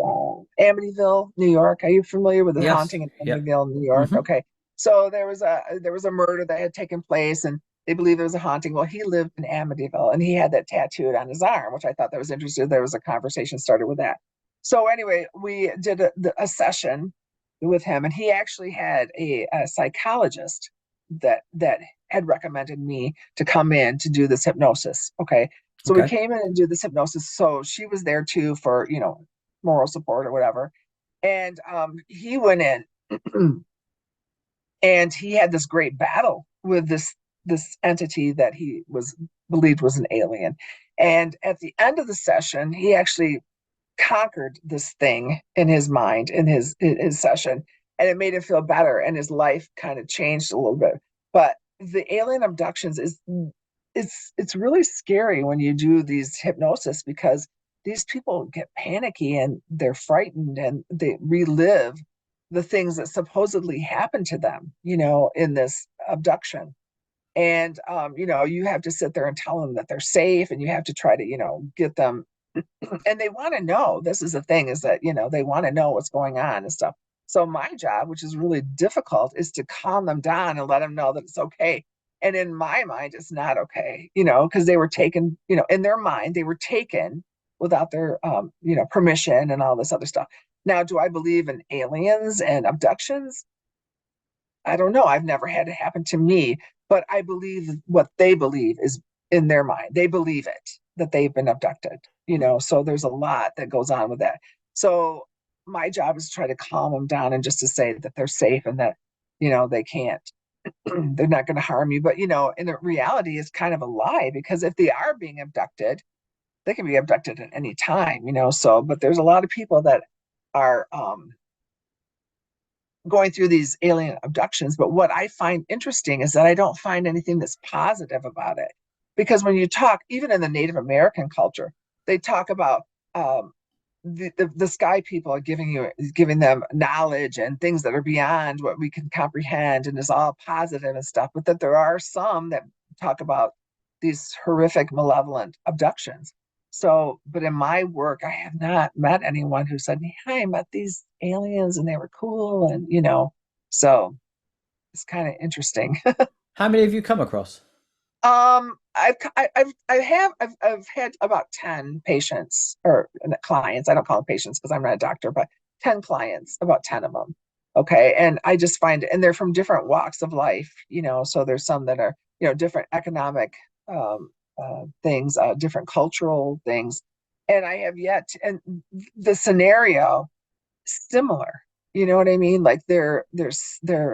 Amityville, New York. Are you familiar with the Yes. haunting in Yep. Amityville, New York? Hmm. Okay. So there was a murder that had taken place and they believe it was a haunting. Well, he lived in Amityville and he had that tattooed on his arm, which I thought that was interesting. There was a conversation started with that. So anyway, we did a session with him, and he actually had a psychologist that had recommended me to come in to do this hypnosis. Okay. So we Okay. came in and do this hypnosis. So she was there too for, moral support or whatever. And he went in. And he had this great battle with this entity that he was believed was an alien. And at the end of the session, he actually conquered this thing in his mind in his session, and it made him feel better, and his life kind of changed a little bit. But the alien abductions is it's really scary when you do these hypnosis, because these people get panicky and they're frightened and they relive the things that supposedly happened to them, in this abduction. And you have to sit there and tell them that they're safe, and you have to try to, get them. And they want to know, this is the thing, is that, they want to know what's going on and stuff. So my job, which is really difficult, is to calm them down and let them know that it's okay. And in my mind, it's not okay, because they were taken, in their mind, they were taken without their, permission and all this other stuff. Now, do I believe in aliens and abductions? I don't know. I've never had it happen to me, but I believe what they believe is in their mind. They believe it, that they've been abducted, so there's a lot that goes on with that. So my job is to try to calm them down and just to say that they're safe and that, they can't, they're not going to harm you. But, in the reality, it's kind of a lie, because if they are being abducted, they can be abducted at any time, so, but there's a lot of people that are, going through these alien abductions. But what I find interesting is that I don't find anything that's positive about it. Because when you talk, even in the Native American culture, they talk about, the sky people are giving them knowledge and things that are beyond what we can comprehend, and is all positive and stuff. But that there are some that talk about these horrific, malevolent abductions. So, but in my work, I have not met anyone who said, "Hey, I met these aliens and they were cool," and so it's kind of interesting. How many have you come across? I've had about 10 patients, or clients. I don't call them patients because I'm not a doctor, but 10 clients, about 10 of them. Okay. And I just find, and they're from different walks of life, so there's some that are, different economic, things, different cultural things. And I have yet, and the scenario similar. You know what I mean? Like their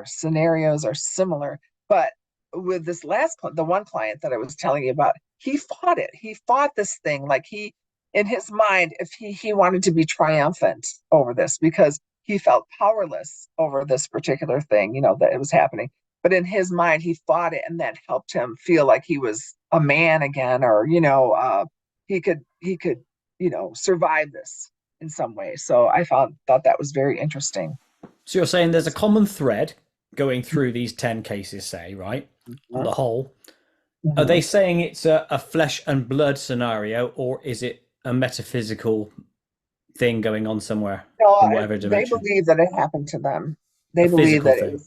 scenarios are similar, but with this the one client that I was telling you about, he fought it. He fought this thing, like in his mind, if he wanted to be triumphant over this, because he felt powerless over this particular thing, that it was happening. But in his mind, he fought it, and that helped him feel like he was a man again, or he could survive this in some way. So I thought that was very interesting. So you're saying there's a common thread going through these 10 cases, say, right? On Mhm. the whole. Are they Mhm. saying it's a flesh and blood scenario, or is it a metaphysical thing going on somewhere No, in whatever they dimension? believe that it happened to them. A They believe physical that thing.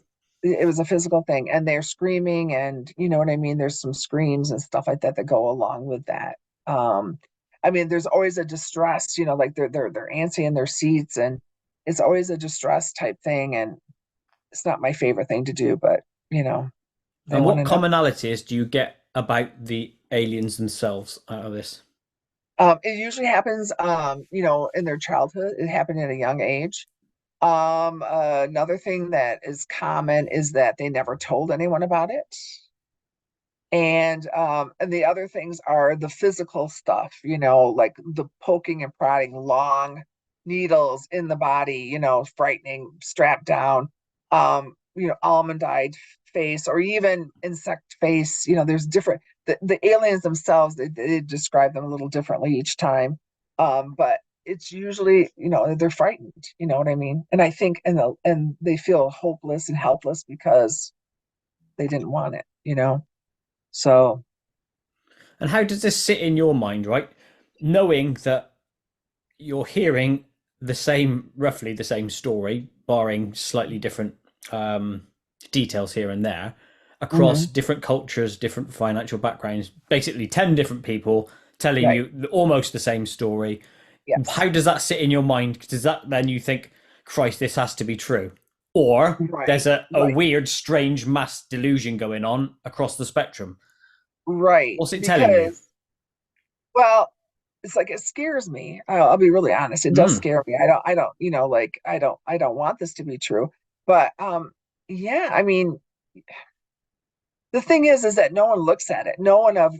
it was a physical thing, and they're screaming, and you know what I mean. There's some screams and stuff like that that go along with that. Um, I mean, there's always a distress, like they're antsy in their seats, and it's always a distress type thing. And it's not my favorite thing to do, but they And want what to know. commonalities do you get about the aliens themselves out of this? It usually happens, in their childhood. It happened at a young age. Another thing that is common is that they never told anyone about it. And the other things are the physical stuff, like the poking and prodding, long needles in the body, frightening, strapped down, almond-eyed face, or even insect face. There's different, the aliens themselves, they describe them a little differently each time. But it's usually, they're frightened, you know what I mean? And I think, and they feel hopeless and helpless because they didn't want it. So, And how does this sit in your mind, right? Knowing that you're hearing the same, roughly the same story, barring slightly different um, details here and there, across mhm, different cultures, different financial backgrounds, basically 10 different people telling right. you almost the same story. Yes. How does that sit in your mind? Does that then you think, Christ, this has to be true? Or Right. there's a Right. weird, strange mass delusion going on across the spectrum? Right. What's it telling you? Because, well, it's like it scares me. I'll be really honest. It does Mm. scare me. I don't, like, I don't want this to be true. But yeah, I mean, the thing is that no one looks at it. No one of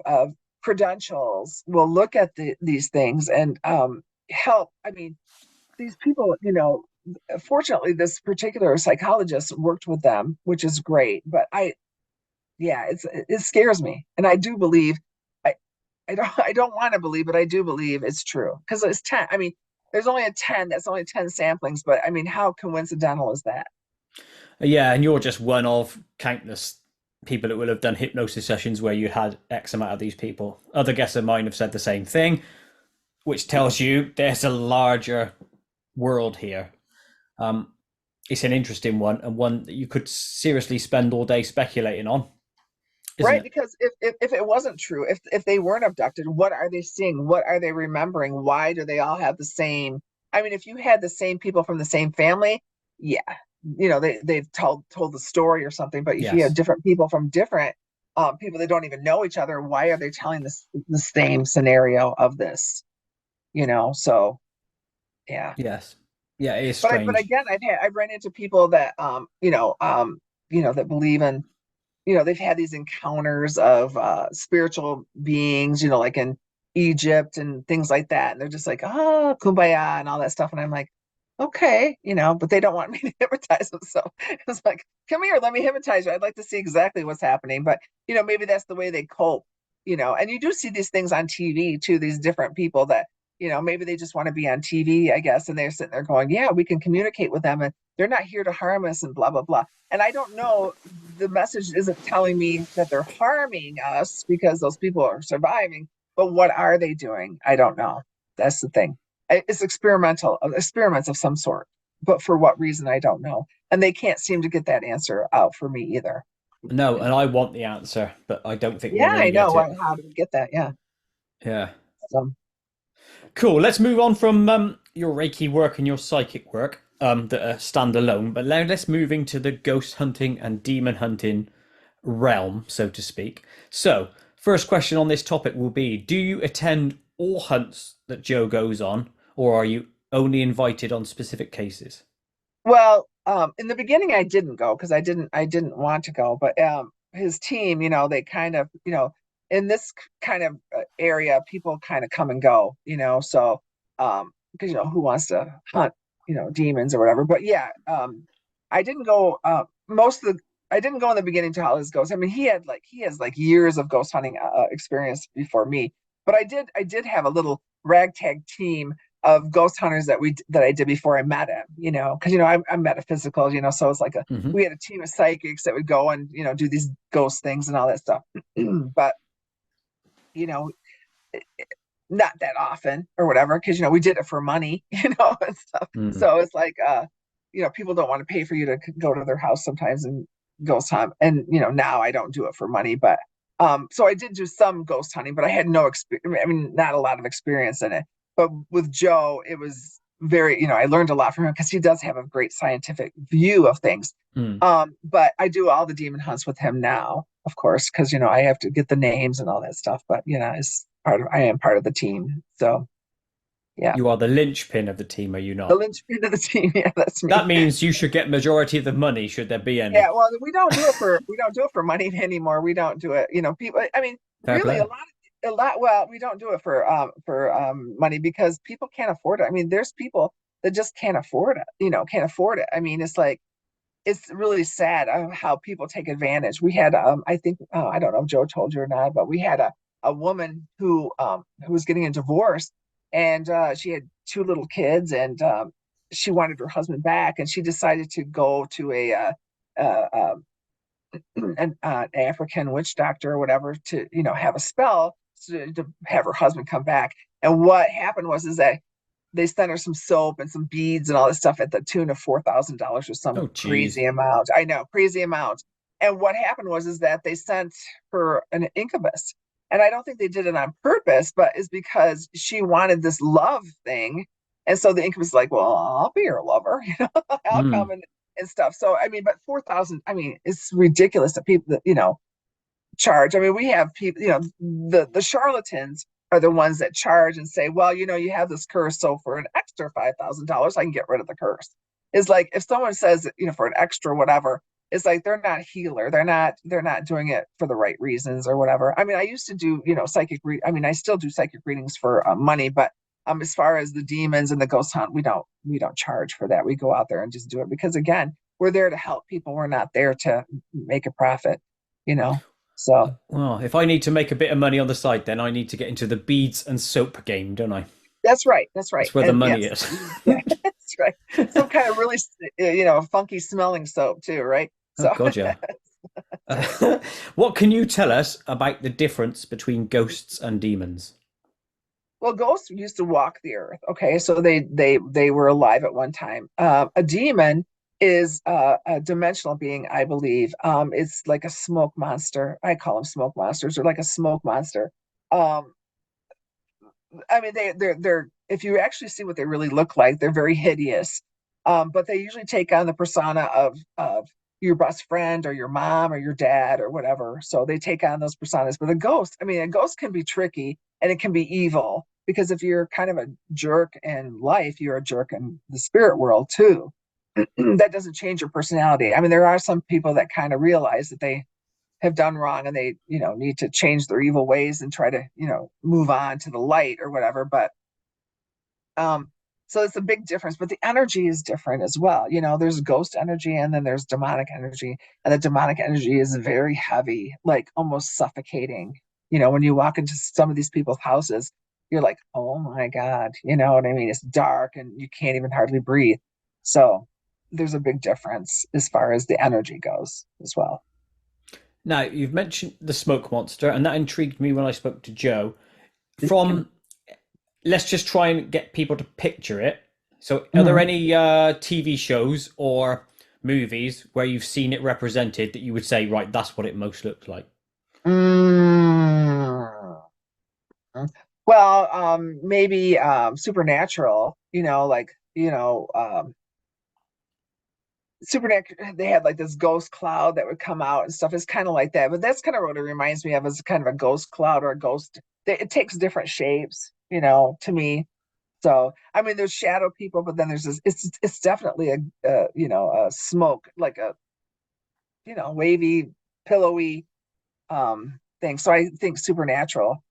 credentials will look at these things and help. I mean, these people, fortunately, this particular psychologist worked with them, which is great. But yeah, it scares me, and I do believe, I, I don't want to believe, but I do believe it's true because it's 10. I mean, there's only a 10. That's only 10 samplings, but I mean, how coincidental is that? Yeah, and you're just one of countless people that will have done hypnosis sessions where you had X amount of these people. Other guests of mine have said the same thing, which tells you there's a larger world here. Um, it's an interesting one and one that you could seriously spend all day speculating on, isn't Right, it? because if it wasn't true, if they weren't abducted, what are they seeing? What are they remembering? Why do they all have the same? I mean, if you had the same people from the same family, yeah, they've told the story or something. But if you have Yes. different people from different people that don't even know each other, why are they telling this the same scenario of this? So yeah. Yes. Yeah, it is But strange. again, I've run into people that that believe in, they've had these encounters of spiritual beings, like in Egypt and things like that. And they're just like, oh, kumbaya and all that stuff. And I'm like, okay, but they don't want me to hypnotize them. So it's like, come here, let me hypnotize you. I'd like to see exactly what's happening. But, maybe that's the way they cope, and you do see these things on TV too, these different people that, maybe they just want to be on TV, I guess. And they're sitting there going, yeah, we can communicate with them and they're not here to harm us and blah, blah, blah. And I don't know, the message isn't telling me that they're harming us because those people are surviving, but what are they doing? I don't know. That's the thing. It's experimental, experiments of some sort, but for what reason, I don't know. And they can't seem to get that answer out for me either. No, and I want the answer, but I don't think we're Yeah, going to I get know. it. How do we get that? Yeah. Yeah. So, Cool. Let's move on from your Reiki work and your psychic work that are standalone, but now let's move into the ghost hunting and demon hunting realm, so to speak. So, first question on this topic will be: do you attend all hunts that Joe goes on, or are you only invited on specific cases? well, in the beginning, I didn't go because I didn't want to go, but his team, they kind of, in this kind of area, people kind of come and go, so because who wants to hunt, demons or whatever. But yeah, I didn't go. Most of the I didn't go in the beginning to all his ghosts. I mean, he has like years of ghost hunting experience before me, but I did have a little ragtag team of ghost hunters that I did before I met him, because I'm metaphysical, so it's like Hmm. we had a team of psychics that would go and do these ghost things and all that stuff. But you know, not that often or whatever, because we did it for money, and stuff. Mm. So it's like people don't want to pay for you to go to their house sometimes and ghost hunt. And now I don't do it for money, but so I did do some ghost hunting, but I had no experience. I mean, not a lot of experience in it. But with Joe, it was very, I learned a lot from him because he does have a great scientific view of things. Mm. But I do all the demon hunts with him now, of course, because I have to get the names and all that stuff. But I am part of the team. So yeah, You are the linchpin of the team, are you the not? linchpin of the team. Yeah, that's That me. means you should get majority of the money, should there be Yeah, any. well, we don't do it for money anymore. We don't do it. People. I mean, Fair really, play. a lot. Well, we don't do it for money because people can't afford it. I mean, there's people that just can't afford it. Can't afford it. I mean, it's really sad how people take advantage. We had I think I don't know if Joe told you or not, but we had a woman who was getting a divorce, and she had two little kids, and she wanted her husband back, and she decided to go to uh, an African witch doctor or whatever to have a spell to have her husband come back. And what happened was is that they sent her some soap and some beads and all this stuff at the tune of $4,000 or some Oh, jeez. crazy amount. I know, crazy amount. And what happened was is that they sent her an incubus. And I don't think they did it on purpose, but it's because she wanted this love thing. And so the incubus is like, well, I'll be your lover, I'll come Mm. and stuff. So I mean, but 4,000, I mean, it's ridiculous that people that, charge. I mean, we have people, the charlatans are the ones that charge and say, well, you have this curse, so for an extra $5,000, I can get rid of the curse. is like if someone says, for an extra whatever, it's like they're not a healer. They're not doing it for the right reasons or whatever. I mean, I used to do, I mean, I still do psychic readings for money, but as far as the demons and the ghost hunt, we don't charge for that. We go out there and just do it because again, we're there to help people. We're not there to make a profit, you know. So Well, if I need to make a bit of money on the side, then I need to get into the beads and soap game, don't I? that's right. That's right. That's where the And money yes, is. yeah, that's right. Some kind of really, funky smelling soap too, right? Oh So God, yeah. that's right. What can you tell us about the difference between ghosts and demons? Well, ghosts used to walk the earth. Okay, so they were alive at one time. A demon is a dimensional being, I believe. It's like a smoke monster. I call them smoke monsters, or like a smoke monster. Um, I mean, they're if you actually see what they really look like, they're very hideous. But they usually take on the persona of your best friend or your mom or your dad or whatever. So they take on those personas. But a ghost can be tricky and it can be evil because if you're kind of a jerk in life, you're a jerk in the spirit world too. That doesn't change your personality. I mean, there are some people that kind of realize that they have done wrong and they need to change their evil ways and try to move on to the light or whatever, but um so it's a big difference, but the energy is different as well. There's ghost energy and then there's demonic energy, and the demonic energy is very heavy, like almost suffocating. When you walk into some of these people's houses, you're like, oh my god, you know what I mean? It's dark and you can't even hardly breathe. So there's a big difference as far as the energy goes as well. Now, you've mentioned the smoke monster, and that intrigued me when I spoke to Joe. From Let's just try and get people to picture it. So, are there Mhm. any TV shows or movies where you've seen it represented that you would say, right, that's what it most looks like? Mm. Well, maybe Supernatural, Supernatural, they had like this ghost cloud that would come out and stuff. It's kind of like that, but that's kind of what it reminds me of, is kind of a ghost cloud or a ghost. It takes different shapes, to me. So, I mean, there's shadow people, but then there's this. It's definitely a smoke, like a wavy, pillowy thing. So I think Supernatural,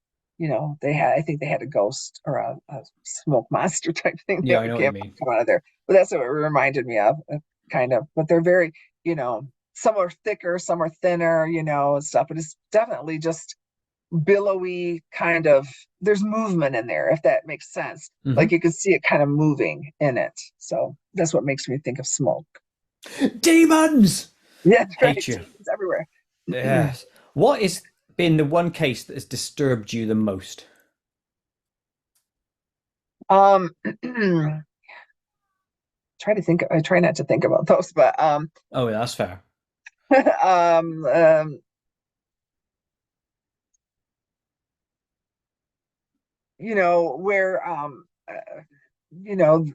I think they had a ghost or a smoke monster type thing Yeah, that I would know what you come mean. out of there. But that's what it reminded me of, kind of. But they're very, some are thicker, some are thinner, and stuff. But it's definitely just billowy kind of. There's movement in there, if that makes sense. Like Hmm. you can see it kind of moving in it. So that's what makes me think of smoke. Demons! Yeah, right. Hate you. It's everywhere. Yes. What has been the one case that has disturbed you the most? um try to think. I try not to think about those, but Oh, yeah, that's fair. um, um, where you know,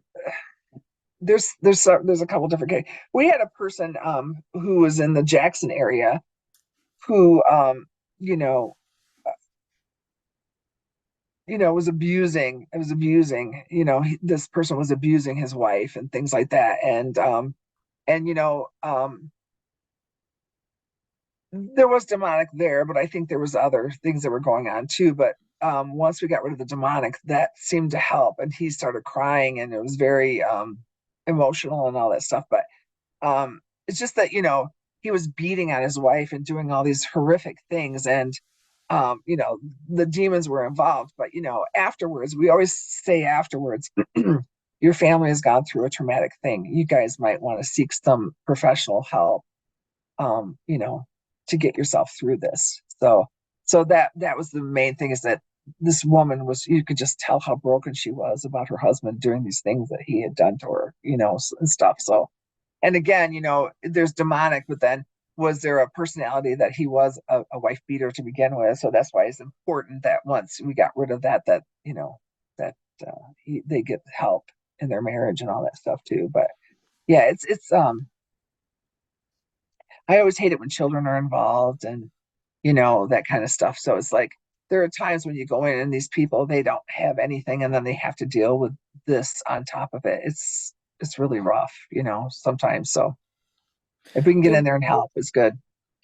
there's a couple different cases. We had a person who was in the Jackson area who you know was abusing. This person was abusing his wife and things like that, and there was demonic there, but I think there was other things that were going on too. But once we got rid of the demonic, that seemed to help, and he started crying, and it was very emotional and all that stuff. But it's just that he was beating on his wife and doing all these horrific things, and the demons were involved. But afterwards, we always say afterwards. Your family has gone through a traumatic thing. You guys might want to seek some professional help, um, you know, to get yourself through this. So that was the main thing, is that this woman was, you could just tell how broken she was about her husband doing these things that he had done to her, and stuff. So, and again, there's demonic, but then was there a personality that he was a wife beater to begin with? So that's why it's important that once we got rid of that, that they get help in their marriage and all that stuff too. But yeah, it's I always hate it when children are involved and that kind of stuff. So it's like there are times when you go in and these people, they don't have anything and then they have to deal with this on top of it. it's really rough, sometimes. So if we can get in So, there and help, it's good.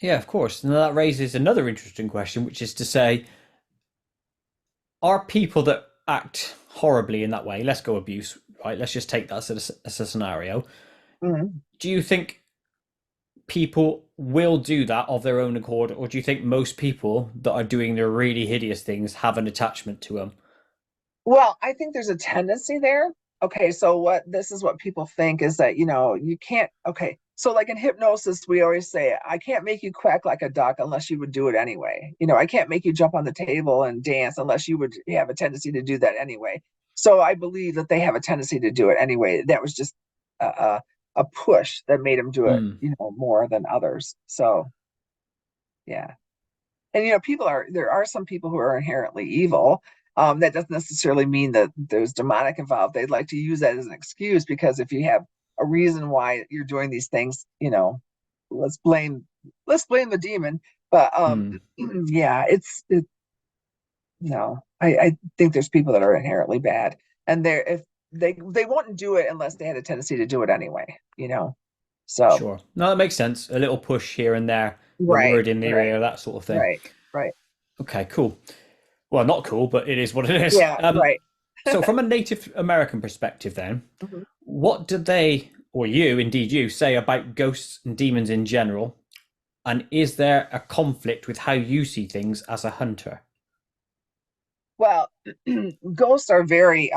yeah, of course. And that raises another interesting question, which is to say, are people that act horribly in that way, let's go abuse, right? Let's just take that as a scenario. Mhm. Do you think people will do that of their own accord, or do you think most people that are doing the really hideous things have an attachment to them? Well, I think there's a tendency there. Okay, so what this is what people think is that, you can't, okay. So like in hypnosis, we always say, I can't make you quack like a duck unless you would do it anyway. I can't make you jump on the table and dance unless you would have a tendency to do that anyway. So I believe that they have a tendency to do it anyway. That was just a, a, a push that made them do it, Hmm. more than others. So yeah. And there are some people who are inherently evil. That doesn't necessarily mean that there's demonic involved. They'd like to use that as an excuse, because if you have a reason why you're doing these things, let's blame let's blame the demon. But Hmm. yeah, it no, I think there's people that are inherently bad, and they're if they wouldn't do it unless they had a tendency to do it anyway. So Sure. No, that makes sense. A little push here and there, the right, word in their right, ear, that sort of thing. right, right. Okay, cool. Well, not cool, but it is what it is. Yeah, right. So, from a Native American perspective, then, Mhm. what do they, or you, indeed you, say about ghosts and demons in general? And is there a conflict with how you see things as a hunter? Well, ghosts are very,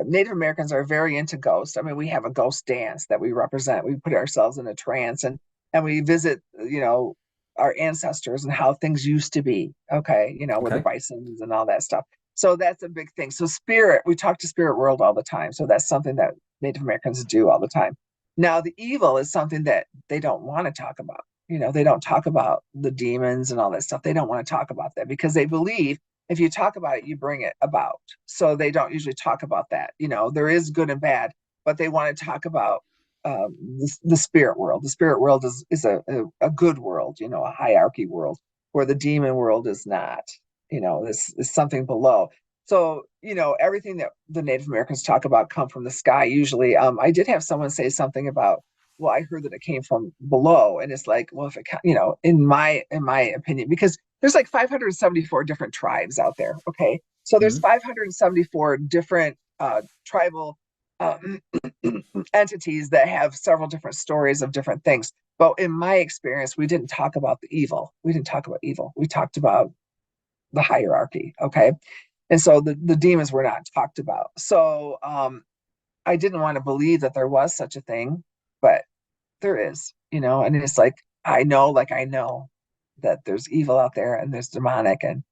Native Americans are very into ghosts. I mean, we have a ghost dance that we represent. We put ourselves in a trance, and we visit, our ancestors and how things used to be. Okay, with the Okay. bisons and all that stuff. So that's a big thing. So spirit, we talk to spirit world all the time. So that's something that Native Americans do all the time. Now, the evil is something that they don't want to talk about. They don't talk about the demons and all that stuff. They don't want to talk about that because they believe if you talk about it, you bring it about. So they don't usually talk about that. There is good and bad, but they want to talk about the spirit world. The spirit world is a good world, a hierarchy world, where the demon world is not. This is something below. So everything that the Native Americans talk about come from the sky. Usually, I did have someone say something about, well, I heard that it came from below, and it's like, well, if it, in my opinion, because there's like 574 different tribes out there. Okay, so there's Mhm. 574 different tribal entities that have several different stories of different things. But in my experience, we didn't talk about the evil. We didn't talk about evil. We talked about the hierarchy. Okay, and so the demons were not talked about. So I didn't want to believe that there was such a thing, but there is, and it's like I know that there's evil out there and there's demonic, and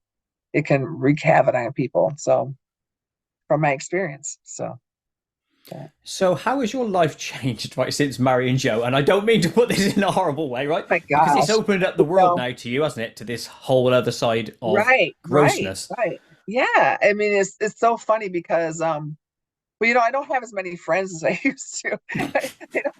it can wreak havoc on people. So from my experience. So yeah. So, how has your life changed, right, since marrying Joe? And I don't mean to put this in a horrible way, right? My Because it's gosh. opened up the You world know, now to you, hasn't it? To this whole other side of right, right, grossness. right. Yeah. I mean, it's so funny because well, I don't have as many friends as I used to. They don't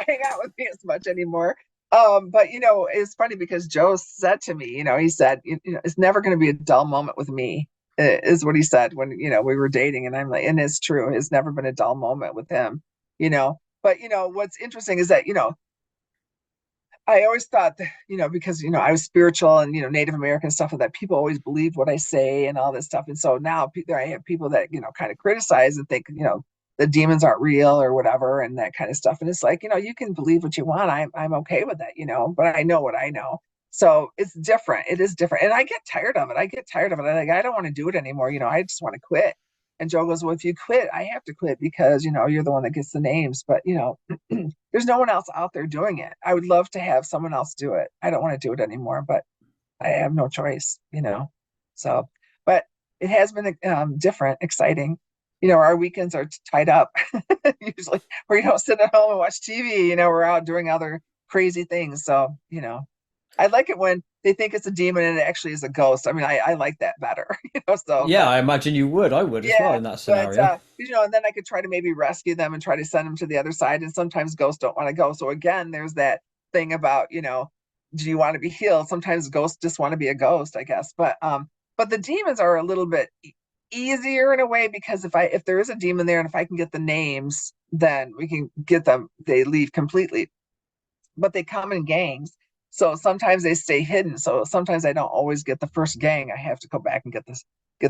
hang out with me as much anymore. But it's funny because Joe said to me, he said, it's never going to be a dull moment with me, is what he said when, we were dating. And I'm like, and it's true. It's never been a dull moment with him, But, what's interesting is that, I always thought that, because, I was spiritual and, Native American stuff and that people always believed what I say and all this stuff. And so now I have people that, kind of criticize and think, the demons aren't real or whatever and that kind of stuff. And it's like, you can believe what you want. I'm okay with that, but I know what I know. So it's different. It is different. And I get tired of it. I don't want to do it anymore. I just want to quit. And Joe goes, well, if you quit, I have to quit because, you're the one that gets the names. But, there's no one else out there doing it. I would love to have someone else do it. I don't want to do it anymore, but I have no choice. So, but it has been different, exciting. Our weekends are tied up usually. We don't sit at home and watch TV. We're out doing other crazy things. So, I like it when they think it's a demon and it actually is a ghost. I mean, I like that better. So, Yeah, but I imagine you would. I would as well yeah, in that but scenario. and then I could try to maybe rescue them and try to send them to the other side. And sometimes ghosts don't want to go. So again, there's that thing about, do you want to be healed? Sometimes ghosts just want to be a ghost, I guess. But the demons are a little bit. easier in a way because if there is a demon there and if I can get the names, then we can get them. They leave completely, but they come in gangs. So sometimes they stay hidden. So sometimes I don't always get the first gang. I have to go back and get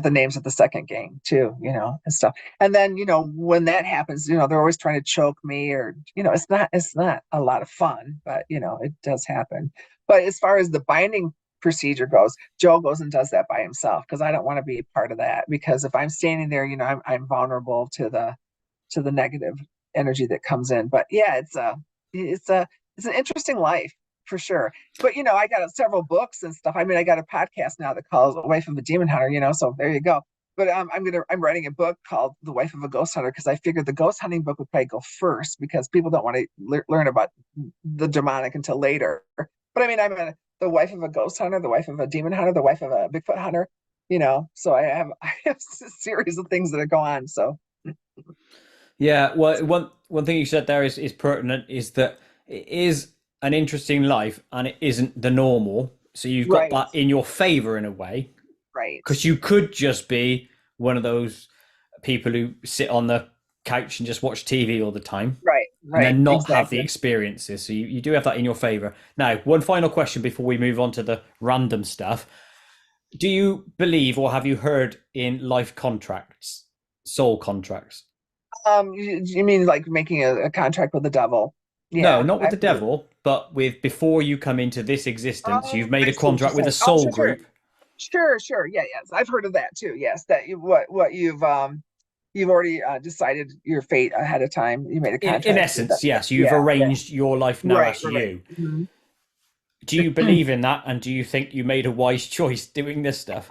the names of the second gang too, and stuff. And then, when that happens, they're always trying to choke me or, it's not a lot of fun, but it does happen. But as far as the binding procedure goes, Joe goes and does that by himself because I don't want to be a part of that because if I'm standing there, I'm vulnerable to the negative energy that comes in. But yeah, it's a it's an interesting life for sure. But I got several books and stuff. I mean, I got a podcast now that calls Wife of a Demon Hunter, so there you go. But I'm writing a book called The Wife of a Ghost Hunter because I figured the ghost hunting book would probably go first because people don't want to learn about the demonic until later. But I mean, the wife of a ghost hunter, the wife of a demon hunter, the wife of a Bigfoot hunter, so I have a series of things that go on. So Yeah, well, one thing you said there is pertinent is that it is an interesting life and it isn't the normal. So you've got right, that in your favor in a way, right, because you could just be one of those people who sit on the couch and just watch TV all the time right, and right, then not have the exactly. experiences. So you do have that in your favor. Now, one final question before we move on to the random stuff. Do you believe or have you heard in life contracts, soul contracts? You mean like making a contract with the devil? No, Yeah, not with I've the heard. devil, but with before you come into this existence, you've made I a see what you're contract with a saying. Oh, soul sure, sure, group. sure. Yeah, yes, I've heard of that too. Yes, that what you've already decided your fate ahead of time. You made a In contract with that. essence, yes, you've Yeah, yeah, arranged your life now right, as right. you. Mhm. Do you believe in that, and do you think you made a wise choice doing this stuff?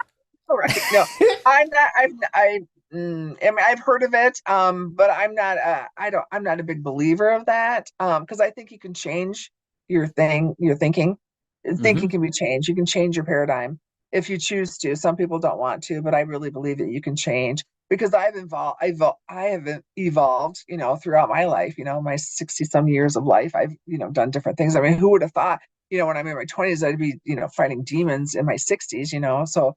All right. No, I'm not. I mean, I've heard of it, but I'm not. I'm not a big believer of that, because I think you can change your thinking. Thinking Hmm. can be changed. You can change your paradigm if you choose to. Some people don't want to, but I really believe that you can change because I have evolved, throughout my life. My 60 some years of life. I've done different things. I mean, who would have thought? When I'm in my 20s, I'd be fighting demons in my 60s. So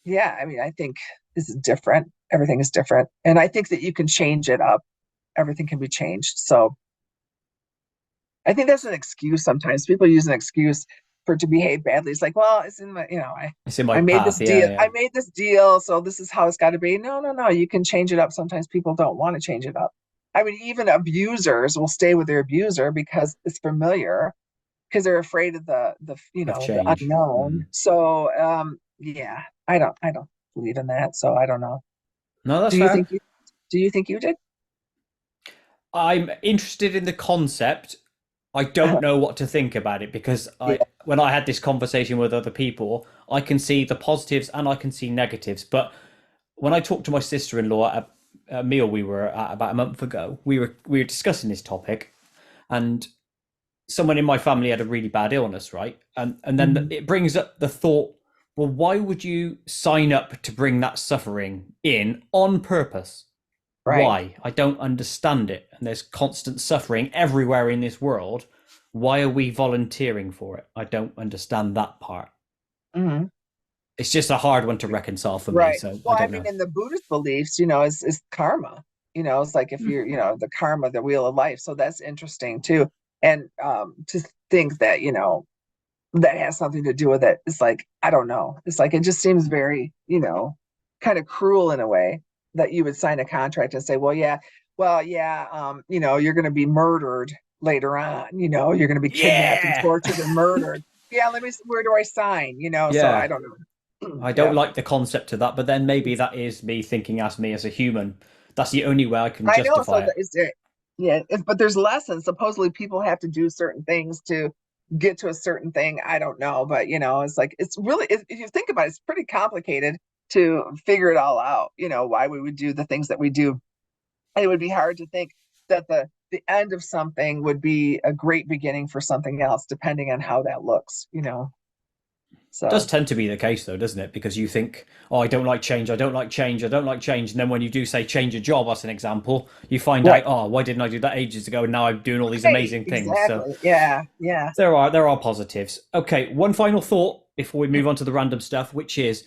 yeah, I mean, I think this is different. Everything is different. And I think that you can change it up. Everything can be changed. So I think that's an excuse sometimes. People use an excuse for to behave badly. It's like, well, it's in my, It's in my I made this path. Yeah, deal. yeah. I made this deal, so this is how it's got to be. No, no, no. You can change it up. Sometimes people don't want to change it up. I mean, even abusers will stay with their abuser because it's familiar, because they're afraid of Of the change. unknown. Mm. So yeah, I don't believe in that. So I don't know. No, that's Do you fair. think you do you think you did? I'm interested in the concept. I don't know what to think about it because Yeah. when I had this conversation with other people, I can see the positives and I can see negatives. But when I talked to my sister-in-law at a meal we were at about a month ago, we were discussing this topic, and someone in my family had a really bad illness, right? And then Mhm. it brings up the thought, well, why would you sign up to bring that suffering in on purpose? Right. Why? I don't understand it. And there's constant suffering everywhere in this world. Why are we volunteering for it? I don't understand that part. Mhm. It's just a hard one to reconcile for me, Right. so I Well, I don't mean, know. in the Buddhist beliefs, is karma. It's like if you're, the karma, the wheel of life. So that's interesting too. And to think that, that has something to do with it. It's like, I don't know. It's like it just seems very, kind of cruel in a way that you would sign a contract and say, well, yeah, you're gonna be murdered later on, you're gonna be kidnapped and Yeah. tortured and murdered. Yeah, where do I sign? So I Yeah. don't know. I don't Yeah. like the concept of that, but then maybe that is me thinking as me as a human. That's the only way I can I know. So justify it. is there, yeah, but there's lessons. Supposedly people have to do certain things to get to a certain thing. I don't know, but it's like it's really if you think about it, it's pretty complicated to figure it all out. Why we would do the things that we do. And it would be hard to think that the end of something would be a great beginning for something else, depending on how that looks. Does So tend to be the case though, doesn't it? Because you think, oh, I don't like change, I don't like change, I don't like change. And then when you do say change a job, as an example, you find out, right, oh, why didn't I do that ages ago? And now I'm doing all these right, amazing things. So exactly. Yeah, yeah. there are positives. Okay, one final thought before we move on to the random stuff, which is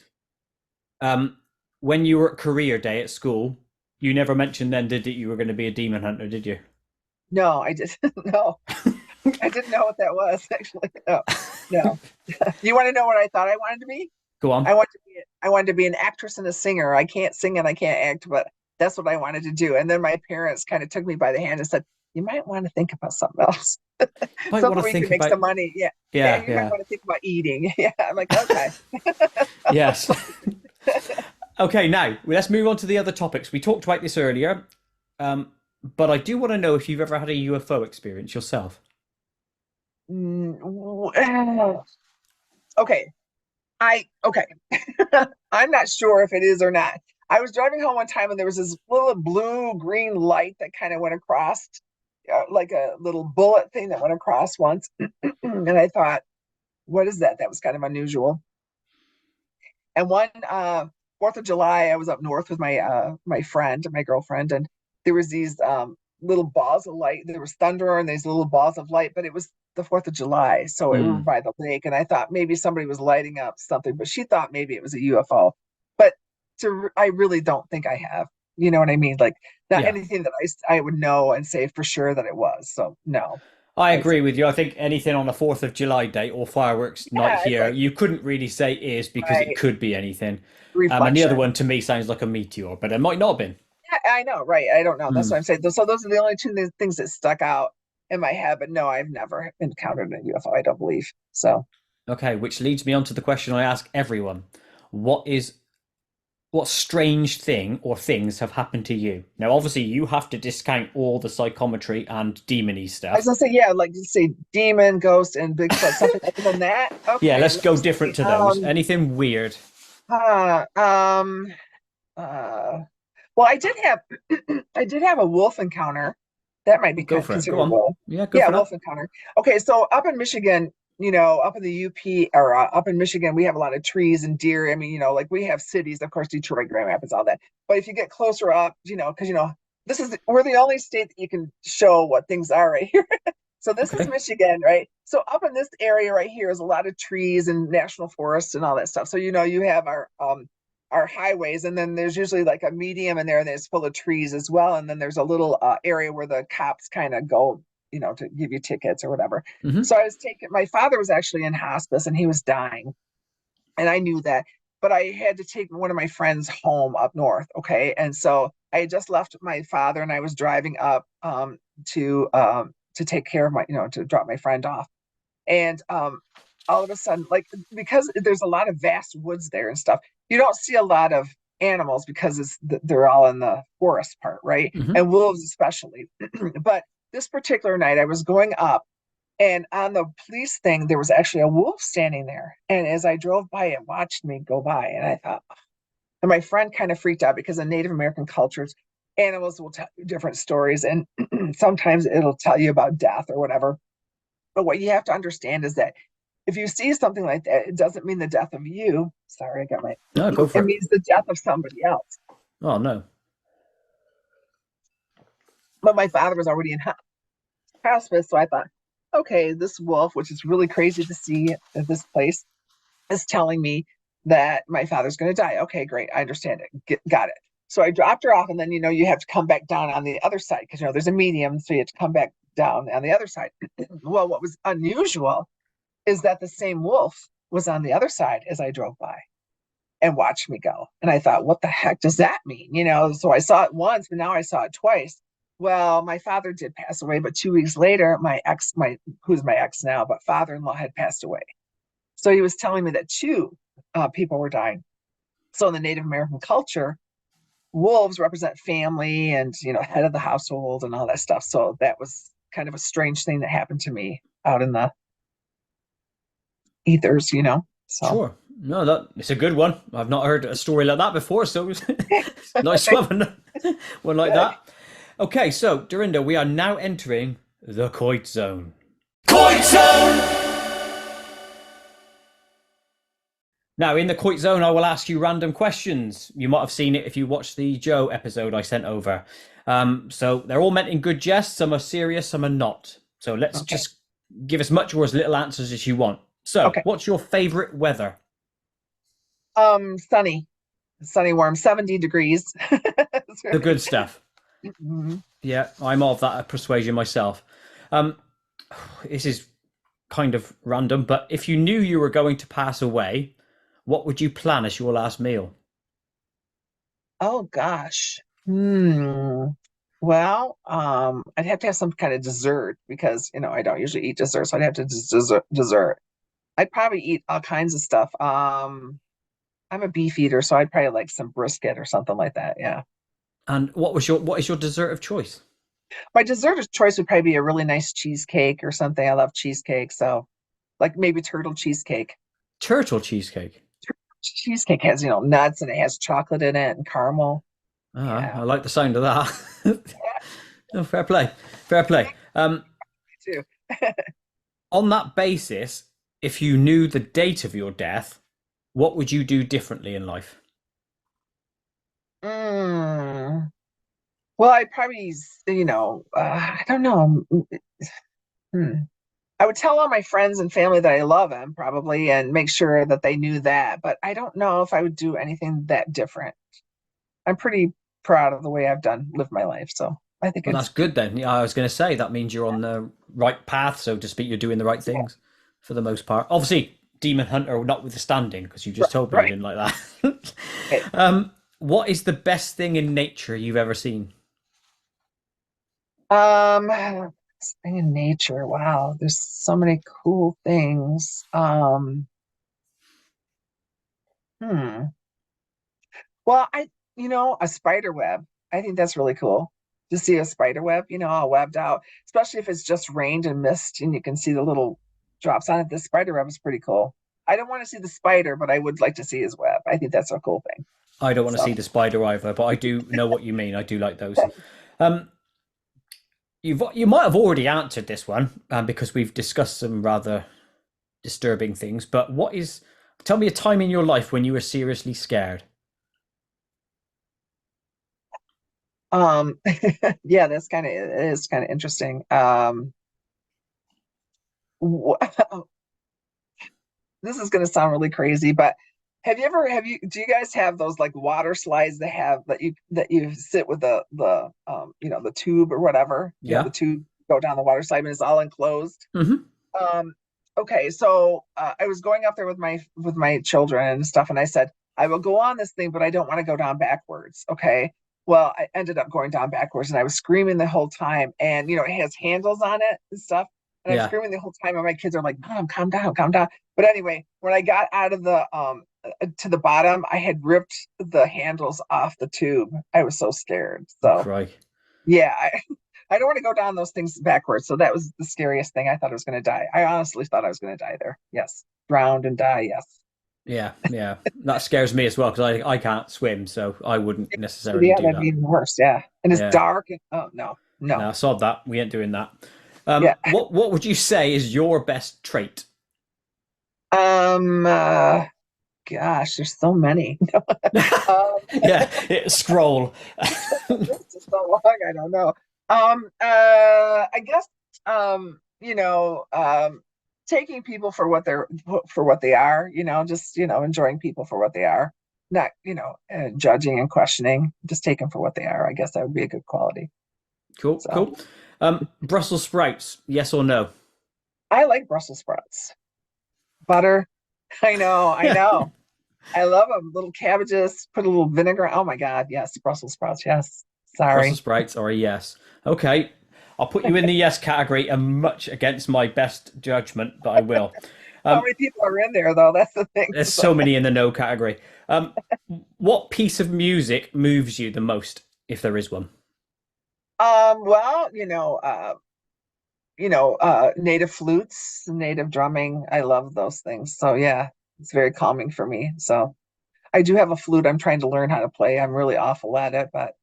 when you were at career day at school, you never mentioned then, did it, you were going to be a demon hunter, did you? No, I didn't. No, I didn't know what that was actually. No, no. You want to know what I thought I wanted to be? Go on. I wanted to be an actress and a singer. I can't sing and I can't act, but that's what I wanted to do. And then my parents kind of took me by the hand and said, "You might want to think about something else, Might want something to where you can think make about. some money." Yeah, yeah. Yeah, You might yeah. want to think about eating. Yeah, I'm like, okay. Yes. Okay, now let's move on to the other topics. We talked about this earlier, but I do want to know if you've ever had a UFO experience yourself. Mm, okay, okay. I'm not sure if it is or not. I was driving home one time and there was this little blue green light that kind of went across, like a little bullet thing that went across once. And I thought, what is that? That was kind of unusual. And one 4th of July, I was up north with my friend, my girlfriend, and there was these little balls of light. There was thunder and these little balls of light, but it was the 4th of July, so we were Hmm. by the lake, and I thought maybe somebody was lighting up something, but she thought maybe it was a UFO. But I really don't think I have. You know what I mean? Like not Yeah, anything that I would know and say for sure that it was. So no, I I'd say agree with you. I think anything on a 4th of July date or fireworks night yeah. It's here, like you couldn't really say is because it right could be anything. And the other reflection. one to me sounds like a meteor, but it might not have been. Yeah, I know, right? I don't know. That's Hmm. what I'm saying. So those are the only two things that stuck out in my head. But no, I've never encountered a UFO. I don't believe so. Okay, which leads me on to the question I ask everyone. What is what strange thing or things have happened to you? Now, obviously, you have to discount all the psychometry and demony I was stuff. gonna say, yeah, like you say, demon, ghost, and Bigfoot, something other than that. Yeah, Okay, let's let me go different see. to those. Anything weird? Uh, um, uh, well, I did have a wolf encounter. That might be Go for it. Go considered on. wolf. Yeah, go Yeah, for wolf that. encounter. Okay, so up in Michigan, up in the UP or up in Michigan, we have a lot of trees and deer. I mean, like we have cities, of course, Detroit, Grand Rapids, all that. But if you get closer up, because we're the only state that you can show what things are right here. So this is Okay. Michigan, right? So up in this area right here is a lot of trees and national forests and all that stuff. So you have our highways, and then there's usually like a medium in there that's full of trees as well. And then there's a little area where the cops kind of go, to give you tickets or whatever. Hmm. So my father was actually in hospice and he was dying, and I knew that, but I had to take one of my friends home up north. Okay. And so I had just left my father and I was driving up to take care of to drop my friend off. And all of a sudden, like, because there's a lot of vast woods there and stuff, you don't see a lot of animals because they're all in the forest part, right? Hmm. And wolves especially. But this particular night, I was going up, and on the police thing, there was actually a wolf standing there. And as I drove by, it watched me go by, and I thought, and my friend kind of freaked out because in Native American cultures, animals will tell you different stories, and sometimes it'll tell you about death or whatever. But what you have to understand is that if you see something like that, it doesn't mean the death of you. Sorry, I got my. No, go for It it. means the death of somebody else. Oh no. But my father was already in hospice, so I thought, okay, this wolf, which is really crazy to see at this place, is telling me that my father's going to die. Okay, great, I understand it. Got it. So I dropped her off, and then you have to come back down on the other side because there's a medium, so you have to come back down on the other side. Well, what was unusual is that the same wolf was on the other side as I drove by and watched me go. And I thought, what the heck does that mean? So I saw it once, but now I saw it twice. Well, my father did pass away, but 2 weeks later, who's my ex now, but father-in-law had passed away. So he was telling me that two people were dying. So in the Native American culture, wolves represent family and, head of the household and all that stuff. So that was kind of a strange thing that happened to me out in the ethers. So Sure. No, that it's a good one. I've not heard a story like that before, so it's nice to have one like good. that. Okay, so Dorinda, we are now entering the Koit zone. Koit Zone! Now, in the Koit zone, I will ask you random questions. You might have seen it if you watched the Joe episode I sent over. So they're all meant in good jest. Some are serious, some are not. So let's Okay. just give as much or as little answers as you want. So, Okay. what's your favorite weather? Sunny. sunny, warm, 70 degrees. The good stuff. Mhm. Yeah, I'm of that persuasion myself. Um, this is kind of random, but if you knew you were going to pass away, what would you plan as your last meal? Oh gosh. Hmm. Well, I'd have to have some kind of dessert because, I don't usually eat dessert, so I'd have to dessert. I'd probably eat all kinds of stuff. I'm a beef eater, so I'd probably like some brisket or something like that. Yeah. And what is your dessert of choice? My dessert of choice would probably be a really nice cheesecake or something. I love cheesecake, so like maybe turtle cheesecake. Turtle cheesecake. Cheesecake has, nuts and it has chocolate in it and caramel. Ah, Yeah. I like the sound of that. Oh, fair play. Fair play. Too. On that basis, if you knew the date of your death, what would you do differently in life? Mm. Well, I'd probably, I don't know. Hmm. I would tell all my friends and family that I love them probably and make sure that they knew that. But I don't know if I would do anything that different. I'm pretty proud of the way I've lived my life. So I think Well, that's it's, good then. Yeah, I was going to say that means you're on the right path, so to speak. You're doing the right yeah, things for the most part. Obviously, Demon Hunter notwithstanding, because you just told me you right. didn't like that. Right. What is the best thing in nature you've ever seen? Um, Thing in nature. Wow, there's so many cool things. Hmm. Well, a spider web. I think that's really cool to see a spider web, all webbed out, especially if it's just rained and mist and you can see the little drops on it. The spider web is pretty cool. I don't want to see the spider, but I would like to see his web. I think that's a cool thing. I don't want to So, see the spider either, but I do know what you mean. I do like those. Um, you might have already answered this one because we've discussed some rather disturbing things. But tell me a time in your life when you were seriously scared. um, yeah, it is kind of interesting. Wh- this is going to sound really crazy, but do you guys have those like water slides that you sit with the tube or whatever, the Yeah. tube go down the water slide and it's all enclosed. Hmm. Um, okay, so I was going up there with my children and stuff, and I said, I will go on this thing, but I don't want to go down backwards. Okay. Well, I ended up going down backwards and I was screaming the whole time. And it has handles on it and stuff. And I'm Yeah. screaming the whole time, and my kids are like, Mom, calm down, calm down. But anyway, when I got out of the to the bottom, I had ripped the handles off the tube. I was so scared. Oh, So cry. yeah, I don't want to go down those things backwards. So that was the scariest thing. I thought I was going to die. I honestly thought I was going to die there. Yes. Drowned and die. Yes. Yeah, yeah. That scares me as well because I can't swim, so I wouldn't necessarily Yeah, do that'd be that. even worse. Yeah. And it's Yeah. dark. Oh, no, no. No, sod that. We ain't doing that. Yeah. What would you say is your best trait? Um, uh, Gosh, there's so many. Um, Yeah, scroll. the list is so long. I don't know. I guess, taking people for what they are, just, enjoying people for what they are, not, judging and questioning, just take them for what they are. I guess that would be a good quality. Cool, So cool. Brussels sprouts, yes or no? I like Brussels sprouts. Butter. I know, I know. I love them. Little cabbages, put a little vinegar. Oh my God. Yes. Brussels sprouts. Yes. Brussels Sorry. sprouts are a yes. Okay, I'll put you in the yes category, and much against my best judgment, but I will. How Um, many people are in there though? That's the thing. there's so many in the no category. Um, what piece of music moves you the most, if there is one? Well, native flutes, native drumming. I love those things. So yeah, it's very calming for me. So I do have a flute I'm trying to learn how to play. I'm really awful at it, but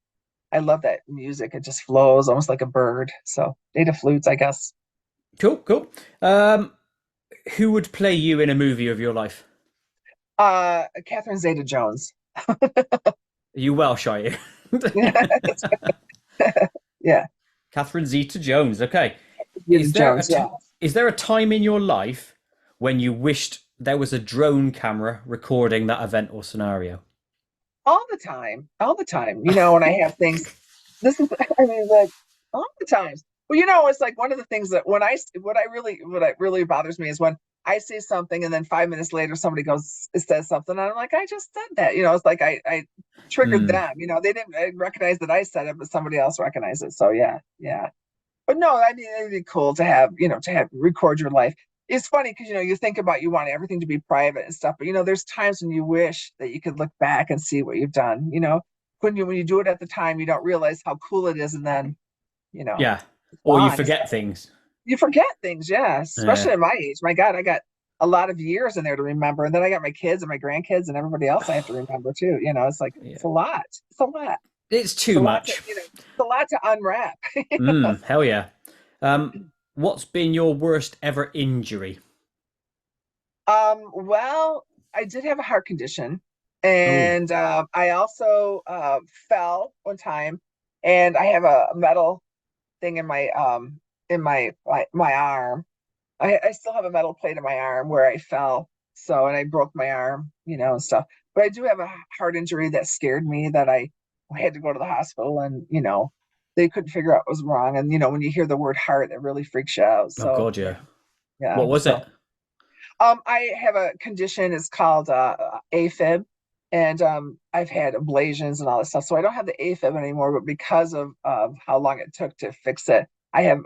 I love that music. It just flows almost like a bird. So native flutes, I guess. Cool, cool. Who would play you in a movie of your life? Catherine Zeta-Jones. Are you Welsh, are you? Yeah, Catherine Zeta-Jones. Okay. Is there a Zeta-Jones. Yeah. is there a time in your life when you wished there was a drone camera recording that event or scenario? all the time. When I have things, this is, I mean, like all the times. Well, it's like one of the things that what I really bothers me is when I say something and then 5 minutes later somebody says something and I'm like, I just said that. It's like I triggered Mm, them. They didn't recognize that I said it, but somebody else recognized it. So yeah, yeah. But no, I mean, it'd be cool to have, record your life. It's funny because, you think about you want everything to be private and stuff, but, there's times when you wish that you could look back and see what you've done, when you do it at the time, you don't realize how cool it is. And then, yeah. it's Or you gone. forget things. You forget things. Yeah. Yeah. Especially at my age. My God, I got a lot of years in there to remember. And then I got my kids and my grandkids and everybody else I have to remember too. It's like, Yeah. it's a lot. It's a lot. It's It's too a lot to, much. it's a lot to unwrap. Hell yeah. What's been your worst ever injury? Well, I did have a heart condition, Oh, and I also fell one time, and I have a metal thing in my arm. I still have a metal plate in my arm where I fell, and I broke my arm, and stuff. But I do have a heart injury that scared me that I had to go to the hospital, and they couldn't figure out what was wrong. And when you hear the word heart, it really freaks you out. oh So God, yeah. yeah, What was so. it? I have a condition. It's called AFib, and I've had ablations and all that stuff. So I don't have the AFib anymore. But because of how long it took to fix it, I have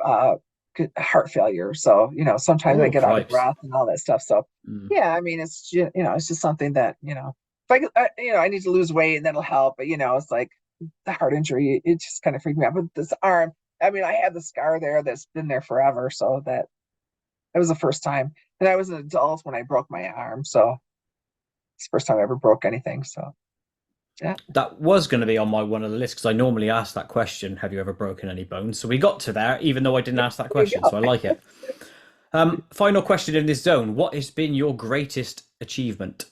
heart failure. So sometimes I Oh, get out of cripes. breath and all that stuff. So Mm. yeah, I mean, it's just something that if I need to lose weight and that'll help. But it's like the heart injury. It just kind of freaked me out. But this arm, I mean, I have the scar there that's been there forever. So that was the first time. And I was an adult when I broke my arm. So it's the first time I ever broke anything. So yeah. That was going to be on my one of the list because I normally ask that question, have you ever broken any bones? So we got to there, even though I didn't ask that There you question. go. So I like it. Final question in this zone. What has been your greatest achievement?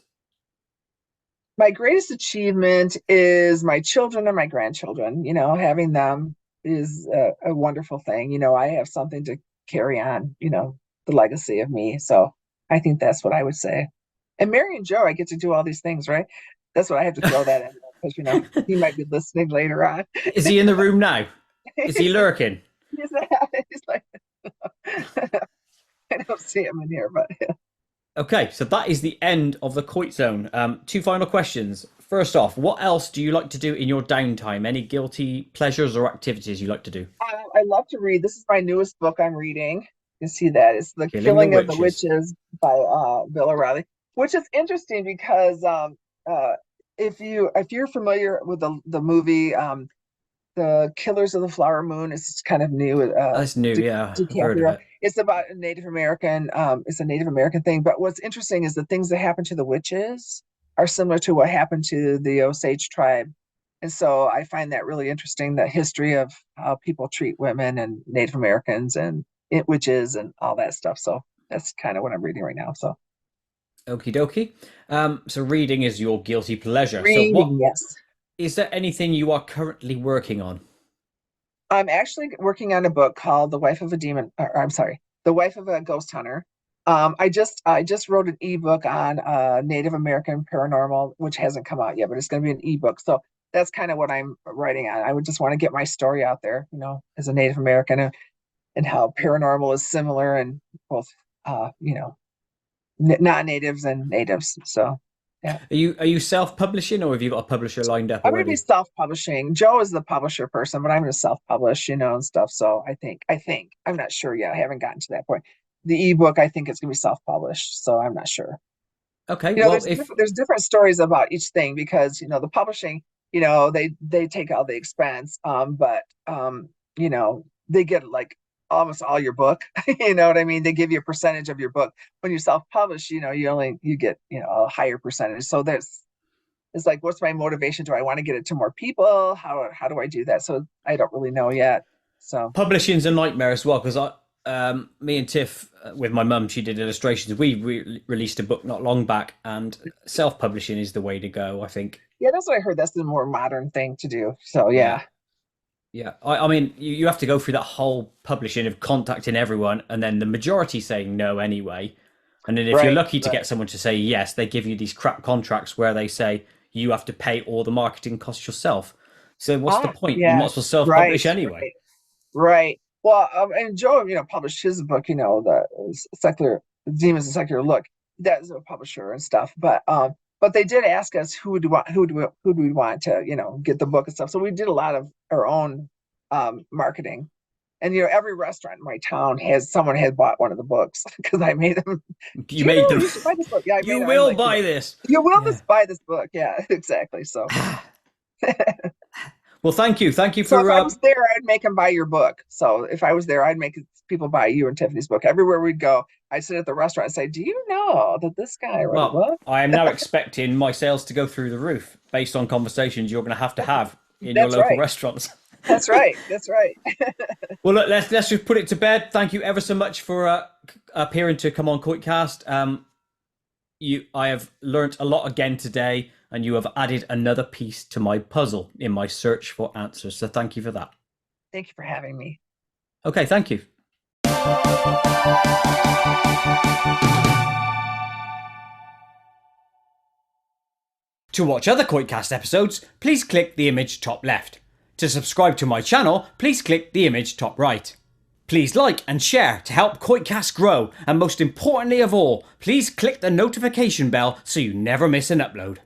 My greatest achievement is my children and my grandchildren. Having them is a wonderful thing. I have something to carry on, the legacy of me. So I think that's what I would say. And Mary and Joe, I get to do all these things, right? That's what I have to throw that in because, he might be listening later on. Is he in the room now? Is he lurking? He's like, I don't see him in here, but Okay, so that is the end of the Koit zone. Two final questions. First off, what else do you like to do in your downtime? Any guilty pleasures or activities you like to do? I love to read. This is my newest book I'm reading. You see that? It's The Killing the Killing of the Witches. Witches by Bill O'Reilly, which is interesting because if you're familiar with the movie The Killers of the Flower Moon, it's kind of new. That's new, yeah. I've heard of DiCaprio. it. It's about a Native American. It's a Native American thing. But what's interesting is the things that happen to the witches are similar to what happened to the Osage tribe. And so I find that really interesting, the history of how people treat women and Native Americans and witches and all that stuff. So that's kind of what I'm reading right now. So Okie dokie. So reading is your guilty pleasure. So what reading, yes. is there anything you are currently working on? I'm actually working on a book called The Wife of a Demon, or I'm sorry, The Wife of a Ghost Hunter. I just wrote an ebook on Native American paranormal, which hasn't come out yet, but it's going to be an ebook. So that's kind of what I'm writing on. I would just want to get my story out there, as a Native American, and how paranormal is similar in both, non-natives and natives. So yeah. Are you self-publishing or have you got a publisher lined up I'm going to be already? self-publishing. Joe is the publisher person, but I'm going to self-publish, and stuff. So I think I'm not sure yet. I haven't gotten to that point. The ebook, I think it's going to be self-published. So I'm not sure. Okay, You know, well there's if different, there's different stories about each thing because the publishing, they take all the expense, but they get like almost all your book. You know what I mean? They give you a percentage of your book. When you self-publish, you get a higher percentage. So it's like, what's my motivation? Do I want to get it to more people? How do I do that? So I don't really know yet. So publishing's a nightmare as well because me and Tiff with my mum, she did illustrations. We released a book not long back, and self-publishing is the way to go. I think. yeah, that's what I heard. That's the more modern thing to do. So Yeah, yeah, yeah. I mean, you have to go through that whole publishing of contacting everyone, and then the majority saying no anyway. And then if you're right, lucky to right, get someone to say yes, they give you these crap contracts where they say you have to pay all the marketing costs yourself. So what's the point? You might as well Yes, self-publish anyway. right, right. Well, and Joe, published his book, the secular demons and secular look. That's a publisher and stuff, but they did ask us who do we want to, get the book and stuff. So we did a lot of our own marketing. And every restaurant in my town someone had bought one of the books because I made them. You made them. You should buy this book. Yeah, You will buy this. You will buy this book. Yeah, exactly. So. Well, thank you for. So if I was there, I'd make them buy your book. So if I was there, I'd make people buy you and Tiffany's book. Everywhere we'd go, I'd sit at the restaurant and say, "Do you know that this guy wrote a book?" I am now expecting my sales to go through the roof based on conversations you're going to have in your local restaurants. That's right. That's right. Well, look, let's just put it to bed. Thank you ever so much for appearing to come on KoitCast. I have learnt a lot again today, and you have added another piece to my puzzle in my search for answers. So thank you for that. Thank you for having me. Okay, thank you. To watch other KoitCast episodes, please click the image top left. To subscribe to my channel, please click the image top right. Please like and share to help KoitCast grow, and most importantly of all, please click the notification bell so you never miss an upload.